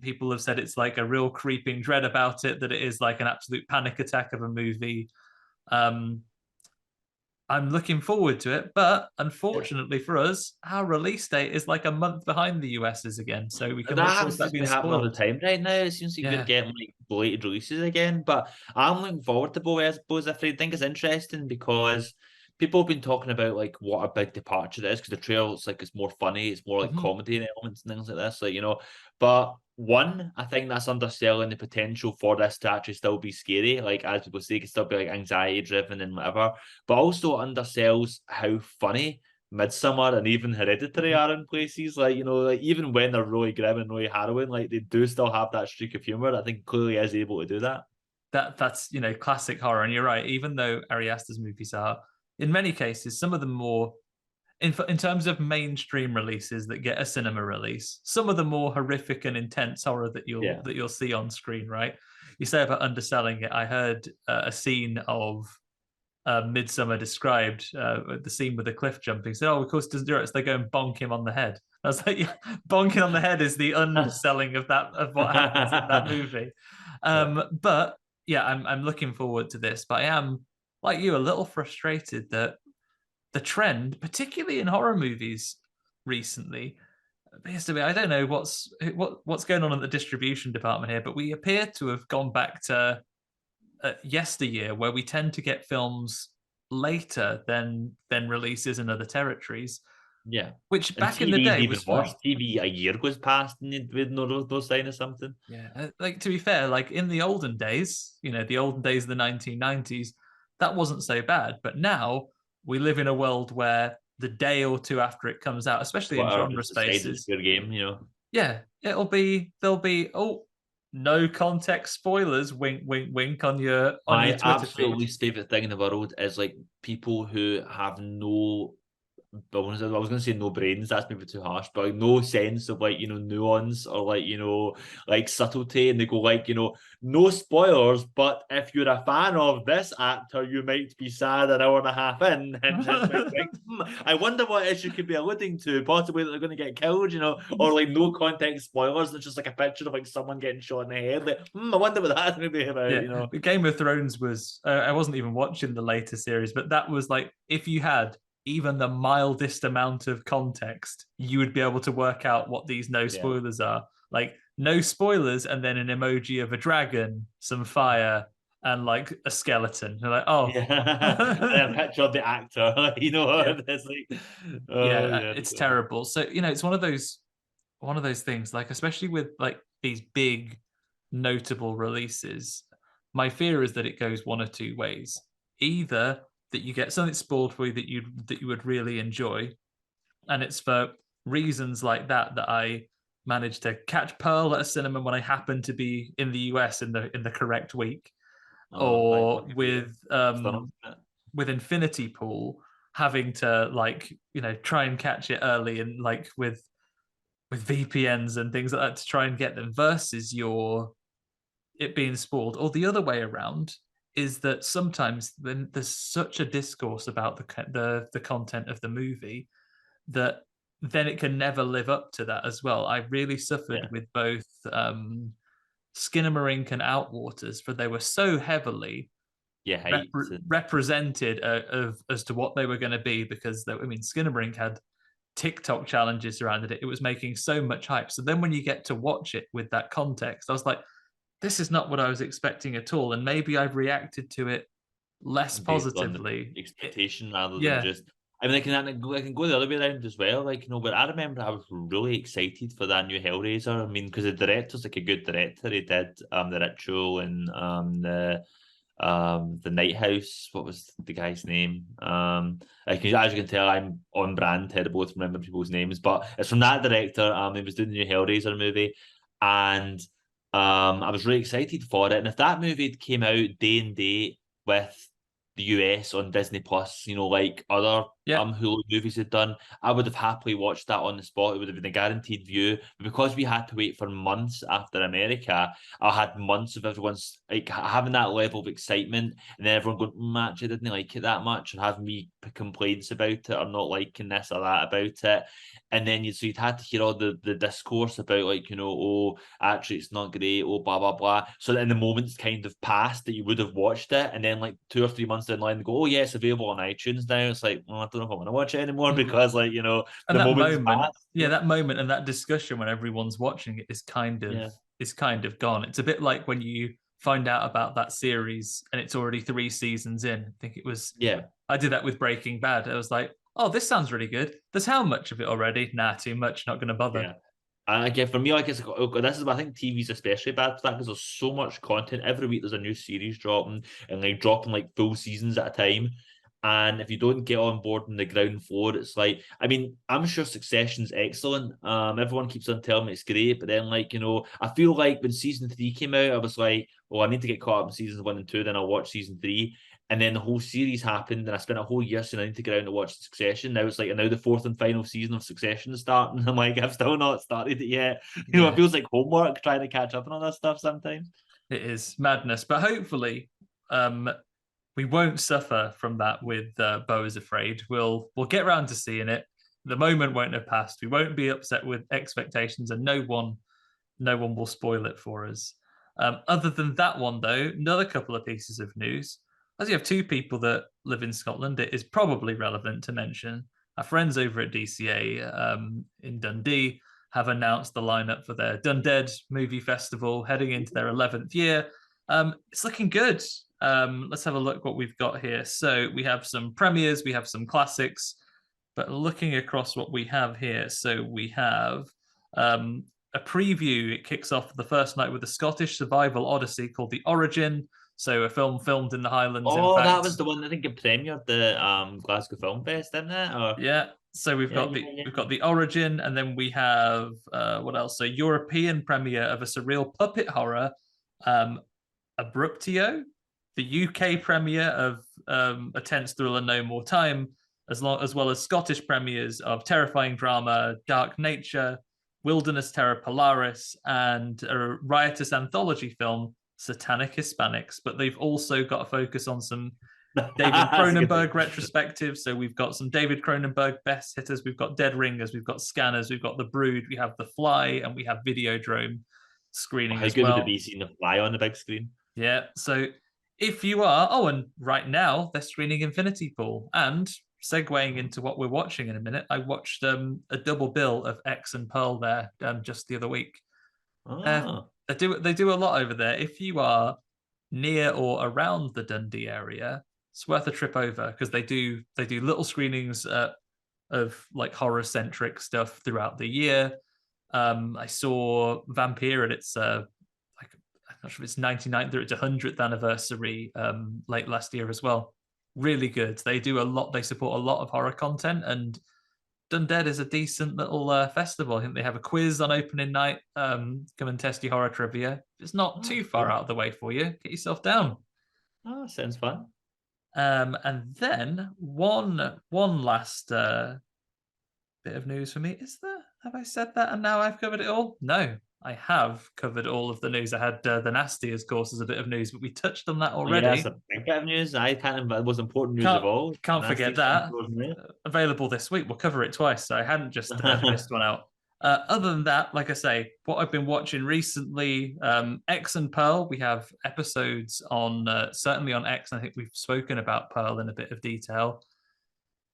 Speaker 1: People have said it's like a real creeping dread about it, that it is like an absolute panic attack of a movie. Um, I'm looking forward to it, but
Speaker 2: Yeah.
Speaker 1: unfortunately for us, our release date is like a month behind the US's again, so we can look
Speaker 2: That
Speaker 1: forward to that
Speaker 2: seems to
Speaker 1: being
Speaker 2: be happening all the
Speaker 1: spoiled.
Speaker 2: time right now. It seems like we're
Speaker 1: Yeah.
Speaker 2: getting like belated releases again. But I'm looking forward to Bo's Afraid. I think it's interesting because people have been talking about like what a big departure it is because the trailer looks like it's more funny, it's more like
Speaker 1: Mhm.
Speaker 2: comedy and elements and things like this. Like, but one, I think that's underselling the potential for this to actually still be scary. Like as people say, it can still be like anxiety driven and whatever, but also undersells how funny Midsummer and even Hereditary are in places. Like, like even when they're really grim and really harrowing, like they do still have that streak of humor. I think clearly is able to do that.
Speaker 1: That's classic horror, and you're right. Even though Ari Aster's movies are, in many cases, some of them more in terms of mainstream releases that get a cinema release, some of the more horrific and intense horror that you'll
Speaker 2: Yeah.
Speaker 1: that you'll see on screen, right? You say about underselling it. I heard a scene of Midsummer described, the scene with the cliff jumping. Said, "Oh, of course, doesn't do it. So they go and bonk him on the head." I was like, yeah, "Bonking on the head is the underselling of that of what happens in that movie."
Speaker 2: Yeah.
Speaker 1: But yeah, I'm looking forward to this. But I am, like you, a little frustrated that the trend, particularly in horror movies recently, appears to be, I don't know what's going on at the distribution department here, but we appear to have gone back to yesteryear, where we tend to get films later than releases in other territories,
Speaker 2: Yeah.
Speaker 1: which
Speaker 2: And
Speaker 1: back in the
Speaker 2: TV is
Speaker 1: day
Speaker 2: even
Speaker 1: was
Speaker 2: worse.
Speaker 1: fine.
Speaker 2: TV a year goes past and with no sign of something.
Speaker 1: Yeah, like to be fair, like in the olden days, the olden days of the 1990s, that wasn't so bad. But now we live in a world where the day or two after it comes out, especially in
Speaker 2: Twitter
Speaker 1: genre
Speaker 2: just decides it's
Speaker 1: spaces,
Speaker 2: fair game.
Speaker 1: yeah, there'll be no context spoilers, wink, wink, wink on your
Speaker 2: My
Speaker 1: Twitter
Speaker 2: absolute
Speaker 1: feed.
Speaker 2: least favorite thing in the world is like people who have no I was going to say no brains. That's maybe too harsh, but like no sense of like nuance or like like subtlety, and they go like no spoilers. But if you're a fan of this actor, you might be sad an hour and a half in, and I wonder what issue could be alluding to. Possibly that they're going to get killed, or like no context spoilers. It's just like a picture of like someone getting shot in the head. Like, I wonder what that's maybe about.
Speaker 1: Yeah, Game of Thrones was. I wasn't even watching the later series, but that was like if you had even the mildest amount of context, you would be able to work out what these no
Speaker 2: Yeah.
Speaker 1: spoilers are. Like no spoilers, and then an emoji of a dragon, some fire, and like a skeleton. You're like, oh,
Speaker 2: Yeah, and a picture of the actor,
Speaker 1: yeah,
Speaker 2: it's like,
Speaker 1: yeah,
Speaker 2: oh yeah,
Speaker 1: it's terrible. So it's one of those things. Like especially with like these big notable releases, my fear is that it goes one or two ways. Either that you get something spoiled for you that you would really enjoy, and it's for reasons like that I managed to catch Pearl at a cinema when I happened to be in the US in the correct week,
Speaker 2: oh, like
Speaker 1: or
Speaker 2: lucky for you.
Speaker 1: with Infinity Pool having to like try and catch it early and like with VPNs and things like that to try and get them versus it being spoiled, or the other way around is that sometimes then there's such a discourse about the content of the movie that then it can never live up to that as well. I really suffered
Speaker 2: Yeah,
Speaker 1: with both Skinamarink and Outwaters, for they were so heavily
Speaker 2: yeah, height.
Speaker 1: represented of as to what they were going to be, because Skinamarink had TikTok challenges around it. It was making so much hype. So then when you get to watch it with that context, I was like, this is not what I was expecting at all. And maybe I've reacted to it less
Speaker 2: Based on the
Speaker 1: positively.
Speaker 2: expectation rather than
Speaker 1: Yeah.
Speaker 2: just. I mean, I can go the other way around as well. Like, but I remember I was really excited for that new Hellraiser. I mean, because the director's like a good director. He did The Ritual and the The Night House. What was the guy's name? As you can tell, I'm on brand, terrible with remembering people's names, but it's from that director. He was doing the new Hellraiser movie, and I was really excited for it. And if that movie came out day and date with the US on Disney Plus, like other Hulu movies had done, I would have happily watched that on the spot. It would have been a guaranteed view. But because we had to wait for months after America, I had months of everyone's like having that level of excitement, and then everyone going, actually didn't like it that much, and having me complaints about it or not liking this or that about it. And then you'd had to hear all the discourse about oh, actually it's not great, oh, blah, blah, blah. So that in the moments kind of passed that you would have watched it, and then like 2 or 3 months down the line, they go, oh yeah, it's available on iTunes now. It's like, well, I don't know if I want to watch it anymore because
Speaker 1: and
Speaker 2: the
Speaker 1: that
Speaker 2: moment,
Speaker 1: that moment and that discussion when everyone's watching it is kind of gone. It's a bit like when you find out about that series and it's already 3 seasons in. I think it was I did that with Breaking Bad. I was like, oh, this sounds really good. There's how much of it already? Nah, too much, not gonna bother.
Speaker 2: Yeah. And again, for me, like this is, I think TV's especially bad for that because there's so much content every week. There's a new series dropping and dropping like full seasons at a time. And if you don't get on board on the ground floor, it's like, I mean, I'm sure Succession's excellent. Everyone keeps on telling me it's great, but then I feel like when season 3 came out, I was like, oh, I need to get caught up in seasons 1 and 2, then I'll watch season 3. And then the whole series happened, and I spent a whole year saying I need to get around to watch Succession. Now it's like, and now the 4th and final season of Succession is starting. I'm like, I've still not started it yet. It feels like homework trying to catch up on all that stuff sometimes.
Speaker 1: It is madness, but hopefully, we won't suffer from that with Beau is Afraid. We'll get around to seeing it. The moment won't have passed. We won't be upset with expectations, and no one will spoil it for us. Other than that one, though, another couple of pieces of news. As you have 2 people that live in Scotland, it is probably relevant to mention our friends over at DCA in Dundee have announced the lineup for their Dunded Movie Festival heading into their 11th year. It's looking good. Let's have a look what we've got here. So we have some premieres, we have some classics, but looking across what we have here, so we have a preview. It kicks off the first night with a Scottish survival odyssey called The Origin. So a film filmed in the Highlands.
Speaker 2: Oh, that was the one I think it premiered the Glasgow Film Fest, didn't it? Or...
Speaker 1: Yeah. So we've got The Origin, and then we have what else? So European premiere of a surreal puppet horror, Abruptio. The UK premiere of a tense thriller, No More Time, as well as Scottish premieres of terrifying drama, Dark Nature, Wilderness Terror Polaris, and a riotous anthology film, Satanic Hispanics. But they've also got a focus on some David Cronenberg retrospective. So we've got some David Cronenberg best hitters. We've got Dead Ringers, we've got Scanners, we've got The Brood, we have The Fly, and we have Videodrome screening as well. How good
Speaker 2: would it be seeing The Fly on the big screen?
Speaker 1: Yeah, so if you are, and right now they're screening Infinity Pool. And segueing into what we're watching in a minute, I watched a double bill of X and Pearl there just the other week. They do a lot over there. If you are near or around the Dundee area, it's worth a trip over because they do little screenings of like horror centric stuff throughout the year. I saw Vampire at its I'm not sure if it's 99th or its 100th anniversary late last year as well. Really good. They do a lot. They support a lot of horror content, and Dunded is a decent little festival. I think they have a quiz on opening night. Come and test your horror trivia. It's not too far out of the way for you. Get yourself down.
Speaker 2: Oh, sounds fun.
Speaker 1: And then one last bit of news for me. Is there? Have I said that and now I've covered it all? No, I have covered all of the news. I had the Nasty, of course, as a bit of news, but we touched on that already.
Speaker 2: Yeah, that's a big bit of news. I can't. It was important news of all.
Speaker 1: Can't forget that. Available this week. We'll cover it twice, so I hadn't just missed one out. Other than that, like I say, what I've been watching recently, X and Pearl. We have episodes on certainly on X. And I think we've spoken about Pearl in a bit of detail.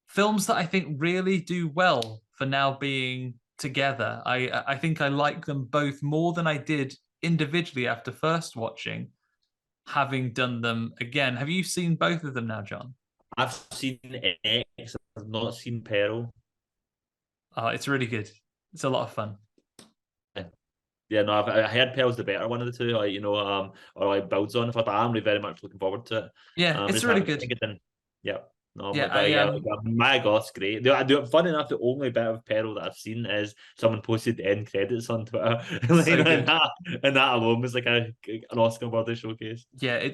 Speaker 1: Films that I think really do well for now being together. I think I like them both more than I did individually after first watching, having done them again. Have you seen both of them now, John?
Speaker 2: I've seen X. I've not seen Pearl.
Speaker 1: Oh, it's really good. It's a lot of fun.
Speaker 2: Yeah, no, I heard Pearl's the better one of the two, like, or like builds on. But I'm really very much looking forward to it.
Speaker 1: Yeah, it's
Speaker 2: Just
Speaker 1: really
Speaker 2: haven't
Speaker 1: good.
Speaker 2: think it in. Yeah, no,
Speaker 1: Yeah,
Speaker 2: but yeah, like, my Goth's great. Funny enough, the only bit of Pearl that I've seen is someone posted the end credits on Twitter,
Speaker 1: So good.
Speaker 2: and that alone was like an Oscar-worthy showcase.
Speaker 1: Yeah,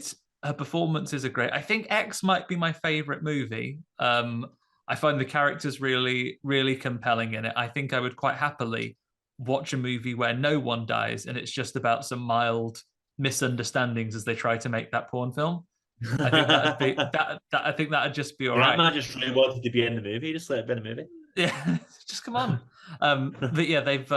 Speaker 1: her performances are great. I think X might be my favorite movie. I find the characters really, really compelling in it. I think I would quite happily watch a movie where no one dies and it's just about some mild misunderstandings as they try to make that porn film. I think that'd be that. I think that'd just be all right.
Speaker 2: Man just really wanted to be in the movie. Just let it be in the movie.
Speaker 1: Yeah, just come on. But yeah, they've.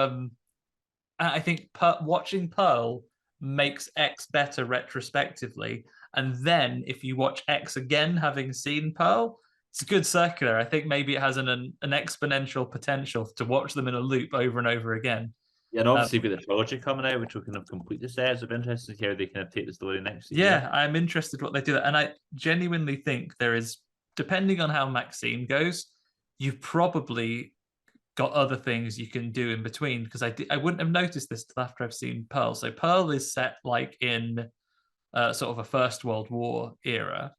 Speaker 1: I think watching Pearl makes X better retrospectively, and then if you watch X again, having seen Pearl, it's a good circular. I think maybe it has an exponential potential to watch them in a loop over and over again.
Speaker 2: Yeah, and obviously with the trilogy coming out, which will kind of complete the set, so it'll be interesting to hear how they kind of take the story next year.
Speaker 1: Yeah, I'm interested what they do. And I genuinely think there is, depending on how Maxine goes, you've probably got other things you can do in between, because I wouldn't have noticed this till after I've seen Pearl. So Pearl is set like in sort of a First World War era.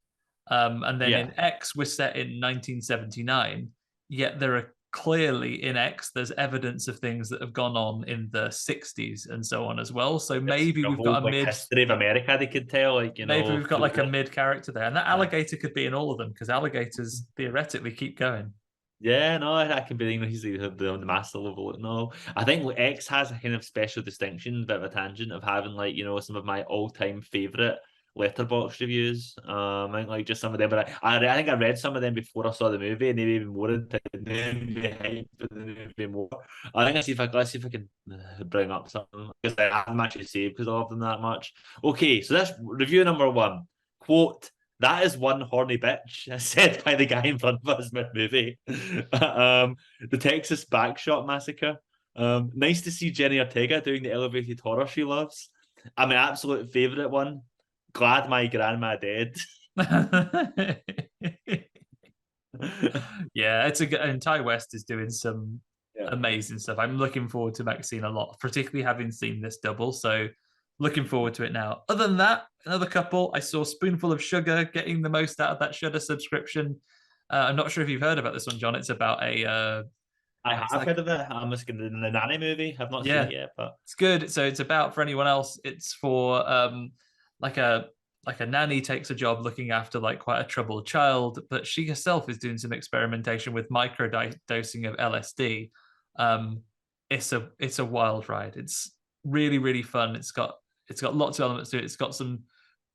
Speaker 1: And then in X, we're set in 1979, yet there are clearly in X, there's evidence of things that have gone on in the 60s and so on as well. So maybe we've got a mid
Speaker 2: history of America they could tell, like,
Speaker 1: maybe we've got like a mid character there, and that alligator could be in all of them because alligators theoretically keep going.
Speaker 2: Yeah, no, that can be, he's the master level. No, I think X has a kind of special distinction, bit of a tangent of having, like, some of my all-time favorite Letterboxd reviews. I think, like, just some of them, but I think I read some of them before I saw the movie, and maybe even more more. I think let's see if I can bring up something, because I haven't actually saved because I love them that much. Okay, so that's review number one. Quote: "That is one horny bitch," said by the guy in front of us mid-movie. The Texas Backshot Massacre. Nice to see Jenny Ortega doing the elevated horror she loves. My absolute favourite one. Glad my grandma dead.
Speaker 1: Yeah, it's a good. And Ty West is doing some amazing stuff. I'm looking forward to Maxine a lot, particularly having seen this double. So looking forward to it now. Other than that, another couple. I saw Spoonful of Sugar getting the most out of that Shudder subscription. I'm not sure if you've heard about this one, John. It's about a.
Speaker 2: I have heard of it. I'm just going to the nanny movie. I've not seen it yet, but
Speaker 1: it's good. So it's about, for anyone else, it's for like a nanny takes a job looking after like quite a troubled child, but she herself is doing some experimentation with micro dosing of LSD. It's a wild ride. It's really, really fun. It's got lots of elements to it. It's got some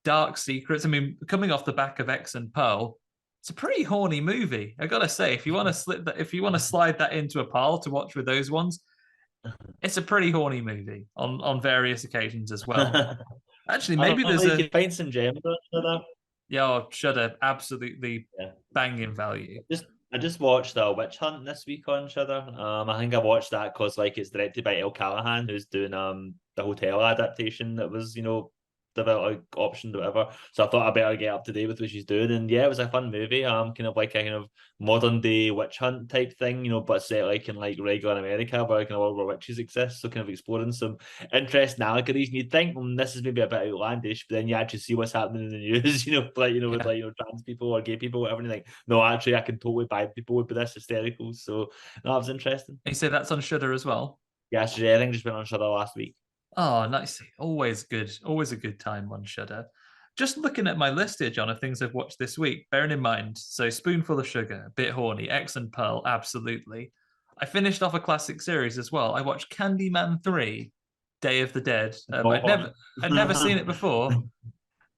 Speaker 1: dark secrets. I mean, coming off the back of X and Pearl, it's a pretty horny movie. I gotta say, if you want to slide that into a pile to watch with those ones, it's a pretty horny movie on various occasions as well. Actually, maybe there's
Speaker 2: you can find some gems on Shudder.
Speaker 1: Yeah, Shudder, absolutely banging value.
Speaker 2: I just watched Witch Hunt this week on Shudder. I think I watched that because, like, it's directed by El Callahan, who's doing the Hotel adaptation that was, developed, optioned, whatever. So I thought I better get up to date with what she's doing. And yeah, it was a fun movie. Kind of like a kind of modern day witch hunt type thing, but set like in like regular America, where kind of all where witches exist. So kind of exploring some interesting allegories. And you'd think, this is maybe a bit outlandish, but then you actually see what's happening in the news, with trans people or gay people, whatever. And you think, no, actually, I can totally buy people would be this hysterical. So that was interesting.
Speaker 1: And you say that's on Shudder as well?
Speaker 2: Yeah, so I think just went on Shudder last week.
Speaker 1: Oh, nice. Always good. Always a good time on Shudder. Just looking at my list here, John, of things I've watched this week, bearing in mind, so Spoonful of Sugar, a bit horny, X and Pearl, absolutely. I finished off a classic series as well. I watched Candyman 3, Day of the Dead. I'd never seen it before.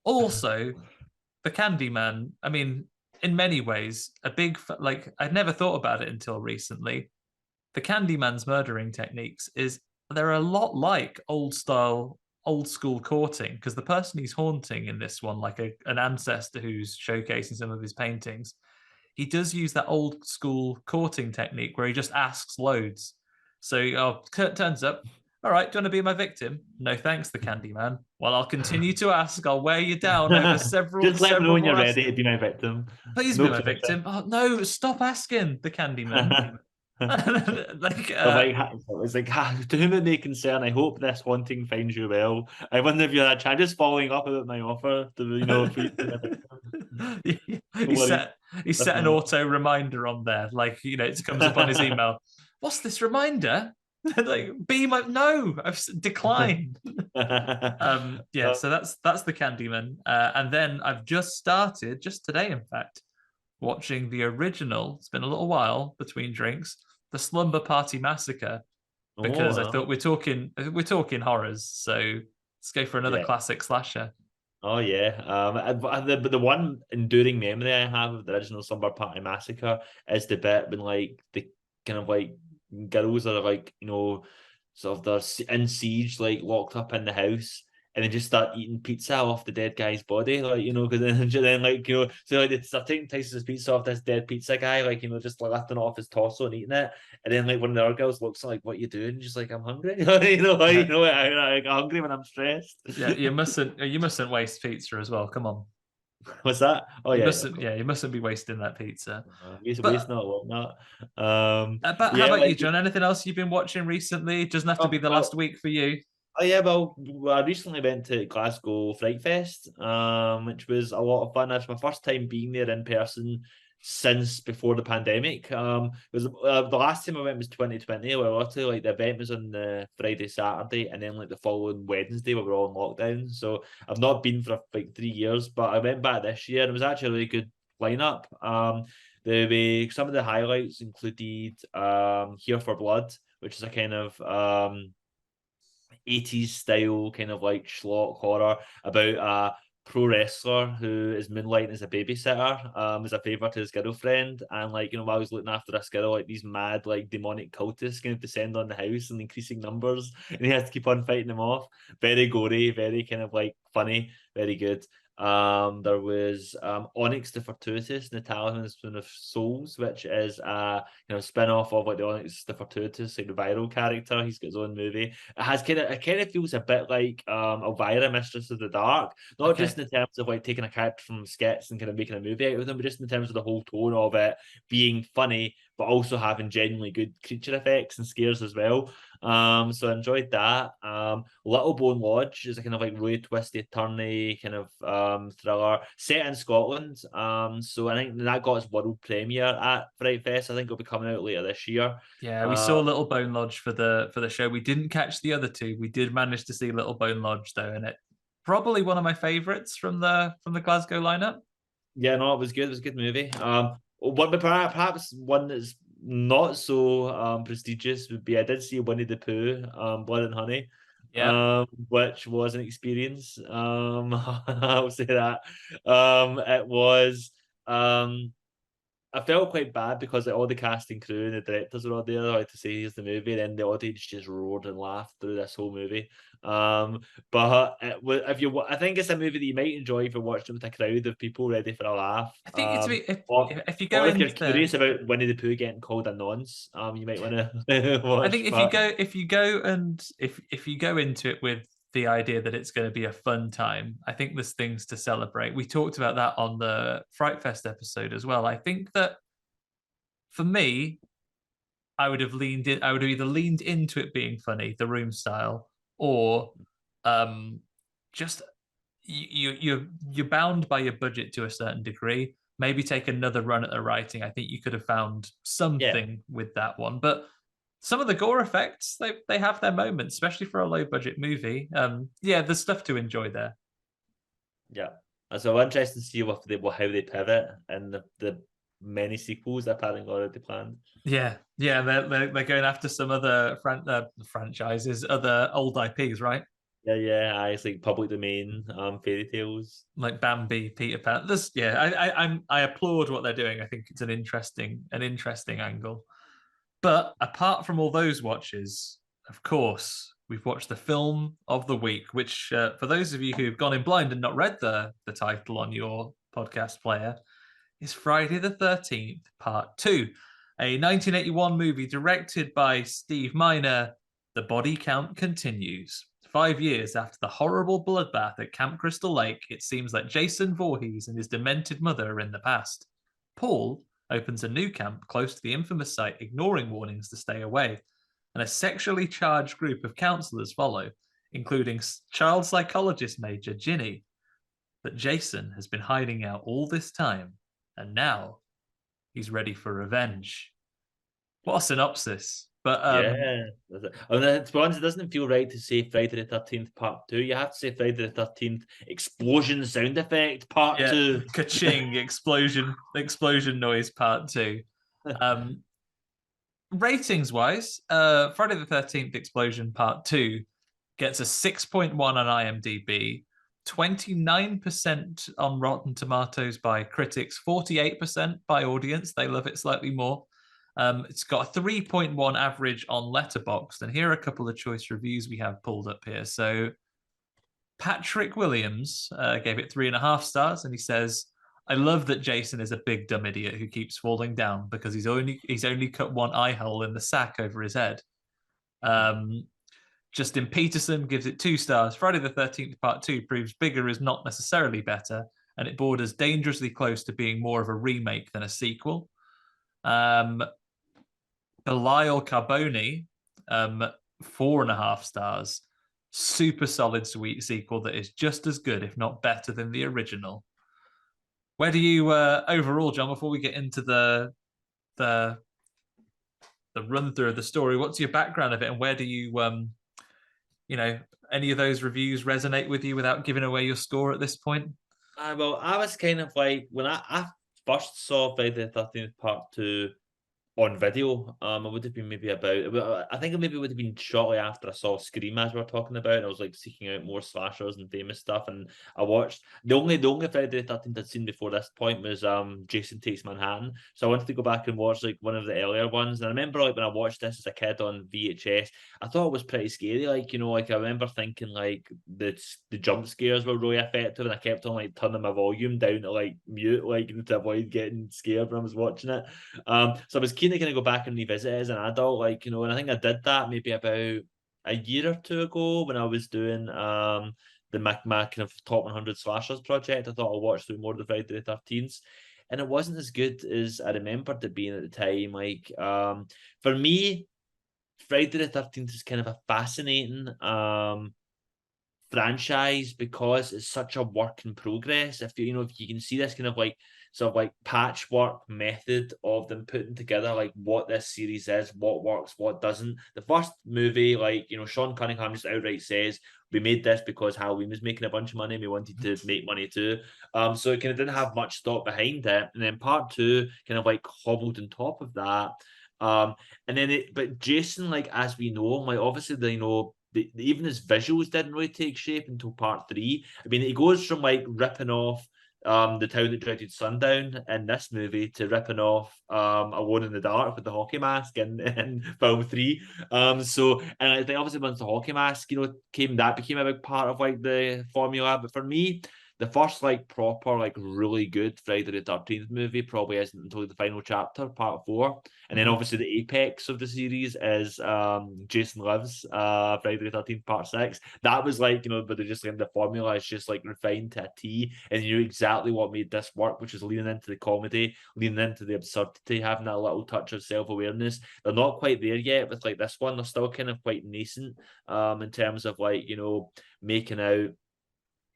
Speaker 1: Also, the Candyman, I mean, in many ways, a big, I'd never thought about it until recently. The Candyman's murdering techniques they're a lot like old school courting, because the person he's haunting in this one, like an ancestor who's showcasing some of his paintings, he does use that old school courting technique where he just asks loads. So Kurt turns up. All right, do you want to be my victim? No, thanks, the Candyman. Well, I'll continue to ask. I'll wear you down over several.
Speaker 2: Just let me know when you're ready to be my victim.
Speaker 1: Please be my victim. Oh no, stop asking, the Candyman. like,
Speaker 2: It's like, to whom it may concern, I hope this haunting finds you well. I wonder if you're just following up about my offer to,
Speaker 1: he
Speaker 2: worry.
Speaker 1: set an auto reminder on there, like, it comes up on his email. What's this reminder? Like, no, I've declined. So that's the Candyman, and then I've just started, just today, in fact, watching the original. It's been a little while between drinks. The Slumber Party Massacre, because I thought we're talking horrors, so let's go for another classic slasher.
Speaker 2: Oh yeah, but the one enduring memory I have of the original Slumber Party Massacre is the bit when like the kind of like girls are like sort of they're in siege, like locked up in the house, and they just start eating pizza off the dead guy's body, like because then like so like they're taking Tyson's pizza off this dead pizza guy, like just like lifting it off his torso and eating it, and then like one of the other girls looks like, "What you doing?" Just like, "I'm hungry," I'm hungry when I'm stressed.
Speaker 1: Yeah, you mustn't waste pizza as well. Come on.
Speaker 2: What's that? Oh
Speaker 1: you
Speaker 2: yeah,
Speaker 1: mustn't, you mustn't be wasting that pizza.
Speaker 2: Waste not, whatnot.
Speaker 1: But how about you, John? Anything else you've been watching recently? It doesn't have to be the last week for you.
Speaker 2: Oh yeah, well, I recently went to Glasgow Fright Fest, which was a lot of fun. That's my first time being there in person since before the pandemic. It was the last time I went was 2020. Where luckily, like the event was on the Friday, Saturday, and then like the following Wednesday, we were all in lockdown. So I've not been for like 3 years, but I went back this year, and it was actually a really good lineup. Some of the highlights included Here for Blood, which is a kind of 80s style kind of like schlock horror about a pro wrestler who is moonlighting as a babysitter, as a favor to his girlfriend, and like while he's looking after this girl, like these mad like demonic cultists kind of descend on the house in increasing numbers, and he has to keep on fighting them off. Very gory, very kind of like funny, very good. There was Onyx the Fortuitous, Natalia Spoon of Souls, which is a spin-off of like the Onyx the Fortuitous, like the viral character. He's got his own movie. It kind of feels a bit like Elvira, Mistress of the Dark, not just in terms of like taking a character from skits and kind of making a movie out of them, but just in terms of the whole tone of it being funny, but also having genuinely good creature effects and scares as well. So I enjoyed that. Little Bone Lodge is a kind of like really twisty, turny kind of thriller set in Scotland. So I think that got its world premiere at Fright Fest. I think it'll be coming out later this year.
Speaker 1: Yeah, we saw Little Bone Lodge for the show. We didn't catch the other two. We did manage to see Little Bone Lodge though, and it probably one of my favorites from the Glasgow lineup.
Speaker 2: Yeah, no, it was good. It was a good movie. But perhaps one that's not so prestigious would be, I did see Winnie the Pooh, Blood and Honey, which was an experience. I'll say that. It was. I felt quite bad because like, all the cast and crew and the directors were all there like to say here's the movie, and then the audience just roared and laughed through this whole movie. But I think it's a movie that you might enjoy if you're watching it with a crowd of people ready for a laugh.
Speaker 1: I think if you go
Speaker 2: if you're curious about Winnie the Pooh getting called a nonce, you might want to watch.
Speaker 1: I think if you go into it with the idea that it's going to be a fun time, I think there's things to celebrate. We talked about that on the Fright Fest episode as well. I think that for me, I would have either leaned into it being funny, The Room style, or just you're bound by your budget to a certain degree. Maybe take another run at the writing. I think you could have found something with that one, but some of the gore effects, they have their moments, especially for a low budget movie. There's stuff to enjoy there.
Speaker 2: Yeah, so interesting to see how they pivot and the many sequels that apparently already planned.
Speaker 1: Yeah, they're going after some other franchises, other old IPs, right?
Speaker 2: Yeah, it's like public domain fairy tales
Speaker 1: like Bambi, Peter Pan. I applaud what they're doing. I think it's an interesting angle. But apart from all those watches, of course, we've watched the film of the week, which for those of you who've gone in blind and not read the title on your podcast player, is Friday the 13th, Part 2, a 1981 movie directed by Steve Miner. The body count continues. 5 years after the horrible bloodbath at Camp Crystal Lake, it seems that Jason Voorhees and his demented mother are in the past. Paul opens a new camp close to the infamous site, ignoring warnings to stay away. And a sexually charged group of counselors follow, including child psychologist Major Ginny. But Jason has been hiding out all this time, and now he's ready for revenge. What a synopsis. But
Speaker 2: Yeah. I mean, to be honest, it doesn't feel right to say Friday the 13th Part 2. You have to say Friday the 13th Explosion Sound Effect Part
Speaker 1: yeah,
Speaker 2: 2.
Speaker 1: ka-ching, explosion noise part 2. Ratings wise, Friday the 13th Explosion Part 2 gets a 6.1 on IMDb, 29% on Rotten Tomatoes by critics, 48% by audience. They love it slightly more. It's got a 3.1 average on Letterboxd. And here are a couple of choice reviews we have pulled up here. So Patrick Williams gave it 3.5 stars, and he says, I love that Jason is a big dumb idiot who keeps falling down because he's only cut one eye hole in the sack over his head. Justin Peterson gives it 2 stars. Friday the 13th Part 2 proves bigger is not necessarily better, and it borders dangerously close to being more of a remake than a sequel. Belial Carboni, 4.5 stars. Super solid sweet sequel that is just as good, if not better, than the original. Where do you overall, John, before we get into the run through of the story, what's your background of it, and where do you any of those reviews resonate with you without giving away your score at this point?
Speaker 2: Well, I was kind of like, when I first saw Friday the 13th Part 2 on video, I would have been maybe about, I think it maybe would have been shortly after I saw Scream, as we were talking about, and I was like seeking out more slashers and famous stuff, and I watched the only Friday the 13th I'd seen before this point was Jason Takes Manhattan, so I wanted to go back and watch like one of the earlier ones. And I remember like when I watched this as a kid on VHS, I thought it was pretty scary, like, you know, like I remember thinking like the jump scares were really effective, and I kept on like turning my volume down to like mute, like to avoid getting scared when I was watching it. So I was keen to kind of go back and revisit it as an adult, like, you know, and I think I did that maybe about a year or two ago when I was doing the my kind of top 100 slashers project. I thought I'll watch through more of the Friday the 13th, and it wasn't as good as I remembered it being at the time. Like, for me, Friday the 13th is kind of a fascinating franchise because it's such a work in progress. If you can see this kind of like sort of like patchwork method of them putting together like what this series is, what works, what doesn't. The first movie, like, you know, Sean Cunningham just outright says we made this because Halloween was making a bunch of money and we wanted to make money too. So it kind of didn't have much thought behind it. And then part 2 kind of like hobbled on top of that. And then but Jason, like, as we know, like obviously they know even his visuals didn't really take shape until part 3. I mean, he goes from like ripping off the town that dreaded sundown in this movie to ripping off Alone in the Dark with the hockey mask in film 3. So, and I think obviously once the hockey mask, you know, became a big part of like the formula. But for me, the first like proper like really good Friday the 13th movie probably isn't until the final chapter, part 4. And then obviously the apex of the series is Jason Lives, Friday the 13th Part 6. That was like, you know, but they're just like the formula is just like refined to a T, and you knew exactly what made this work, which is leaning into the comedy, leaning into the absurdity, having that little touch of self-awareness. They're not quite there yet with like this one. They're still kind of quite nascent in terms of like, you know, making out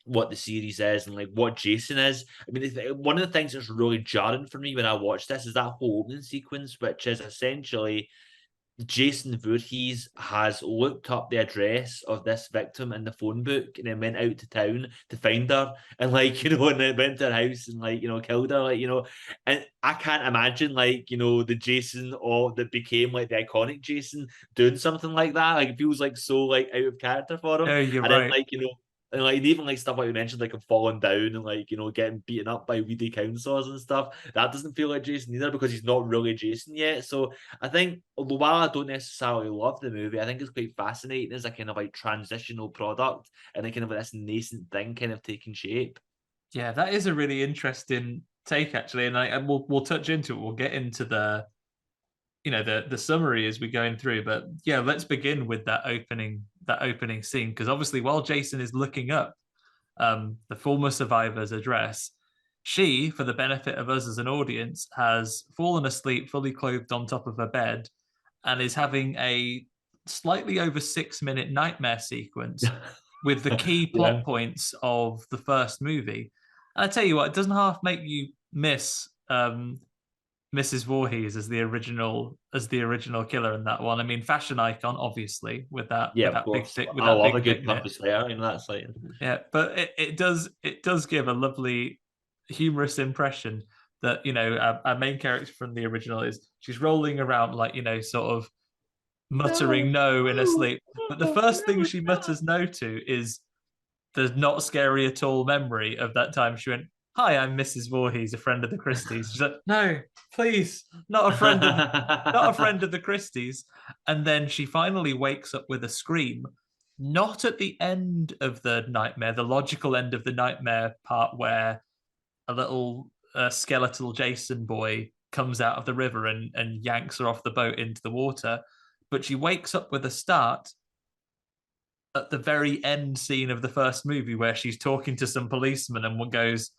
Speaker 2: what the series is and like what Jason is. I mean, one of the things that's really jarring for me when I watch this is that whole opening sequence, which is essentially Jason Voorhees has looked up the address of this victim in the phone book and then went out to town to find her, and like, you know, and then went to her house and like, you know, killed her, like, you know. And I can't imagine like, you know, the Jason or that became like the iconic Jason doing something like that. Like, it feels like so like out of character for him.
Speaker 1: Oh, you're
Speaker 2: And then
Speaker 1: right.
Speaker 2: like, you know, and like even like stuff like we mentioned, like him falling down and like, you know, getting beaten up by weedy counselors and stuff. That doesn't feel like Jason either because he's not really Jason yet. So I think, although while I don't necessarily love the movie, I think it's quite fascinating as a kind of like transitional product and a kind of this nascent thing kind of taking shape.
Speaker 1: Yeah, that is a really interesting take, actually, and we'll touch into it. We'll get into the summary as we're going through, but yeah, let's begin with that opening scene, because obviously while Jason is looking up the former survivor's address, She, for the benefit of us as an audience, has fallen asleep fully clothed on top of her bed and is having a slightly over 6 minute nightmare sequence with the key plot points of the first movie. And I tell you what, it doesn't half make you miss Mrs. Voorhees as the original killer in that one. I mean, fashion icon, obviously, with that big thick with
Speaker 2: I
Speaker 1: that
Speaker 2: love
Speaker 1: big
Speaker 2: a good
Speaker 1: thick
Speaker 2: purpose there. You know, that's like
Speaker 1: but it does give a lovely humorous impression that our main character from the original is she's rolling around like sort of muttering no in her sleep, but the first thing she mutters no to is the not scary at all memory of that time she went, "Hi, I'm Mrs. Voorhees, a friend of the Christies." She's like, "No, please, not a friend of the Christies." And then she finally wakes up with a scream, not at the end of the nightmare, the logical end of the nightmare part where a little skeletal Jason boy comes out of the river and yanks her off the boat into the water, but she wakes up with a start at the very end scene of the first movie where she's talking to some policeman and one goes,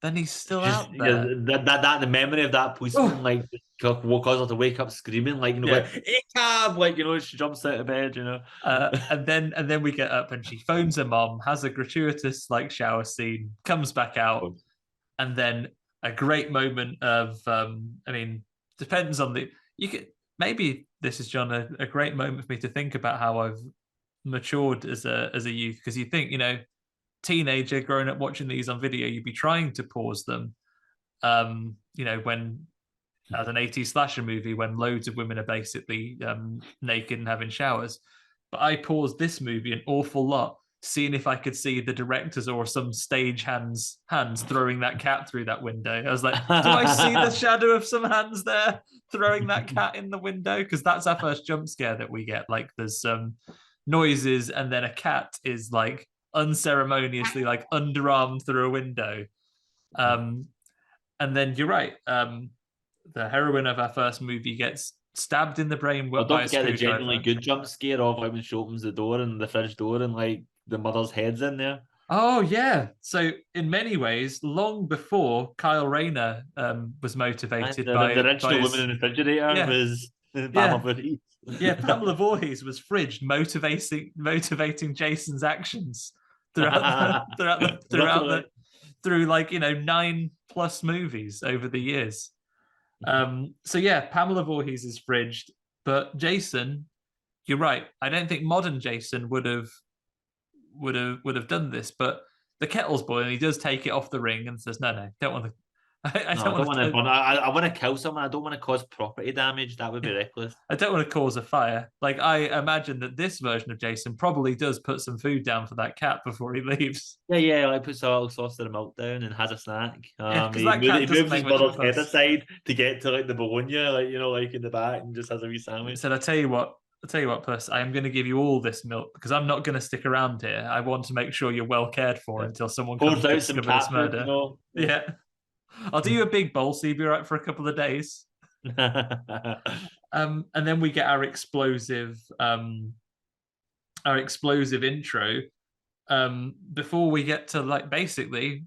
Speaker 1: "Then he's still out there."
Speaker 2: That the memory of that policeman like will cause her to wake up screaming like like, "Hey cab!" Like she jumps out of bed,
Speaker 1: and then we get up and she phones her mom, has a gratuitous like shower scene, comes back out, and then a great moment of I mean, depends on you could maybe this is John a great moment for me to think about how I've matured as a youth, because you think teenager growing up watching these on video, you'd be trying to pause them when as an 80s slasher movie when loads of women are basically naked and having showers, but I paused this movie an awful lot seeing if I could see the directors or some stage hands throwing that cat through that window. I was like, do I see the shadow of some hands there throwing that cat in the window? Because that's our first jump scare that we get. Like there's some noises and then a cat is like unceremoniously like underarmed through a window. And then you're right. The heroine of our first movie gets stabbed in the brain by
Speaker 2: don't
Speaker 1: a
Speaker 2: forget the
Speaker 1: screwdriver.
Speaker 2: genuinely good jump scare of like when she opens the door and the fridge door and like the mother's head's in there.
Speaker 1: Oh yeah. So in many ways, long before Kyle Rayner was motivated by
Speaker 2: the original woman in the refrigerator was Pamela Voorhees.
Speaker 1: Pamela Voorhees was fridged, motivating Jason's actions through like 9+ movies over the years. So Pamela Voorhees is fridged, but Jason, you're right. I don't think modern Jason would have done this, but the kettle's boiling. He does take it off the ring and says, "No, don't want to." I
Speaker 2: want to kill someone. I don't want to cause property damage. That would be reckless.
Speaker 1: I don't want to cause a fire. Like I imagine that this version of Jason probably does put some food down for that cat before he leaves.
Speaker 2: Yeah, like puts a little sauce of milk down and has a snack.
Speaker 1: He moves
Speaker 2: his mother's head aside to get to like the bologna, like in the back, and just has a wee sandwich.
Speaker 1: So I tell you what, Puss, I am going to give you all this milk because I'm not going to stick around here. I want to make sure you're well cared for until someone comes to discover this murder. Yeah. I'll do you a big bowl so you'll be all right for a couple of days. And then we get our explosive intro. Before we get to like basically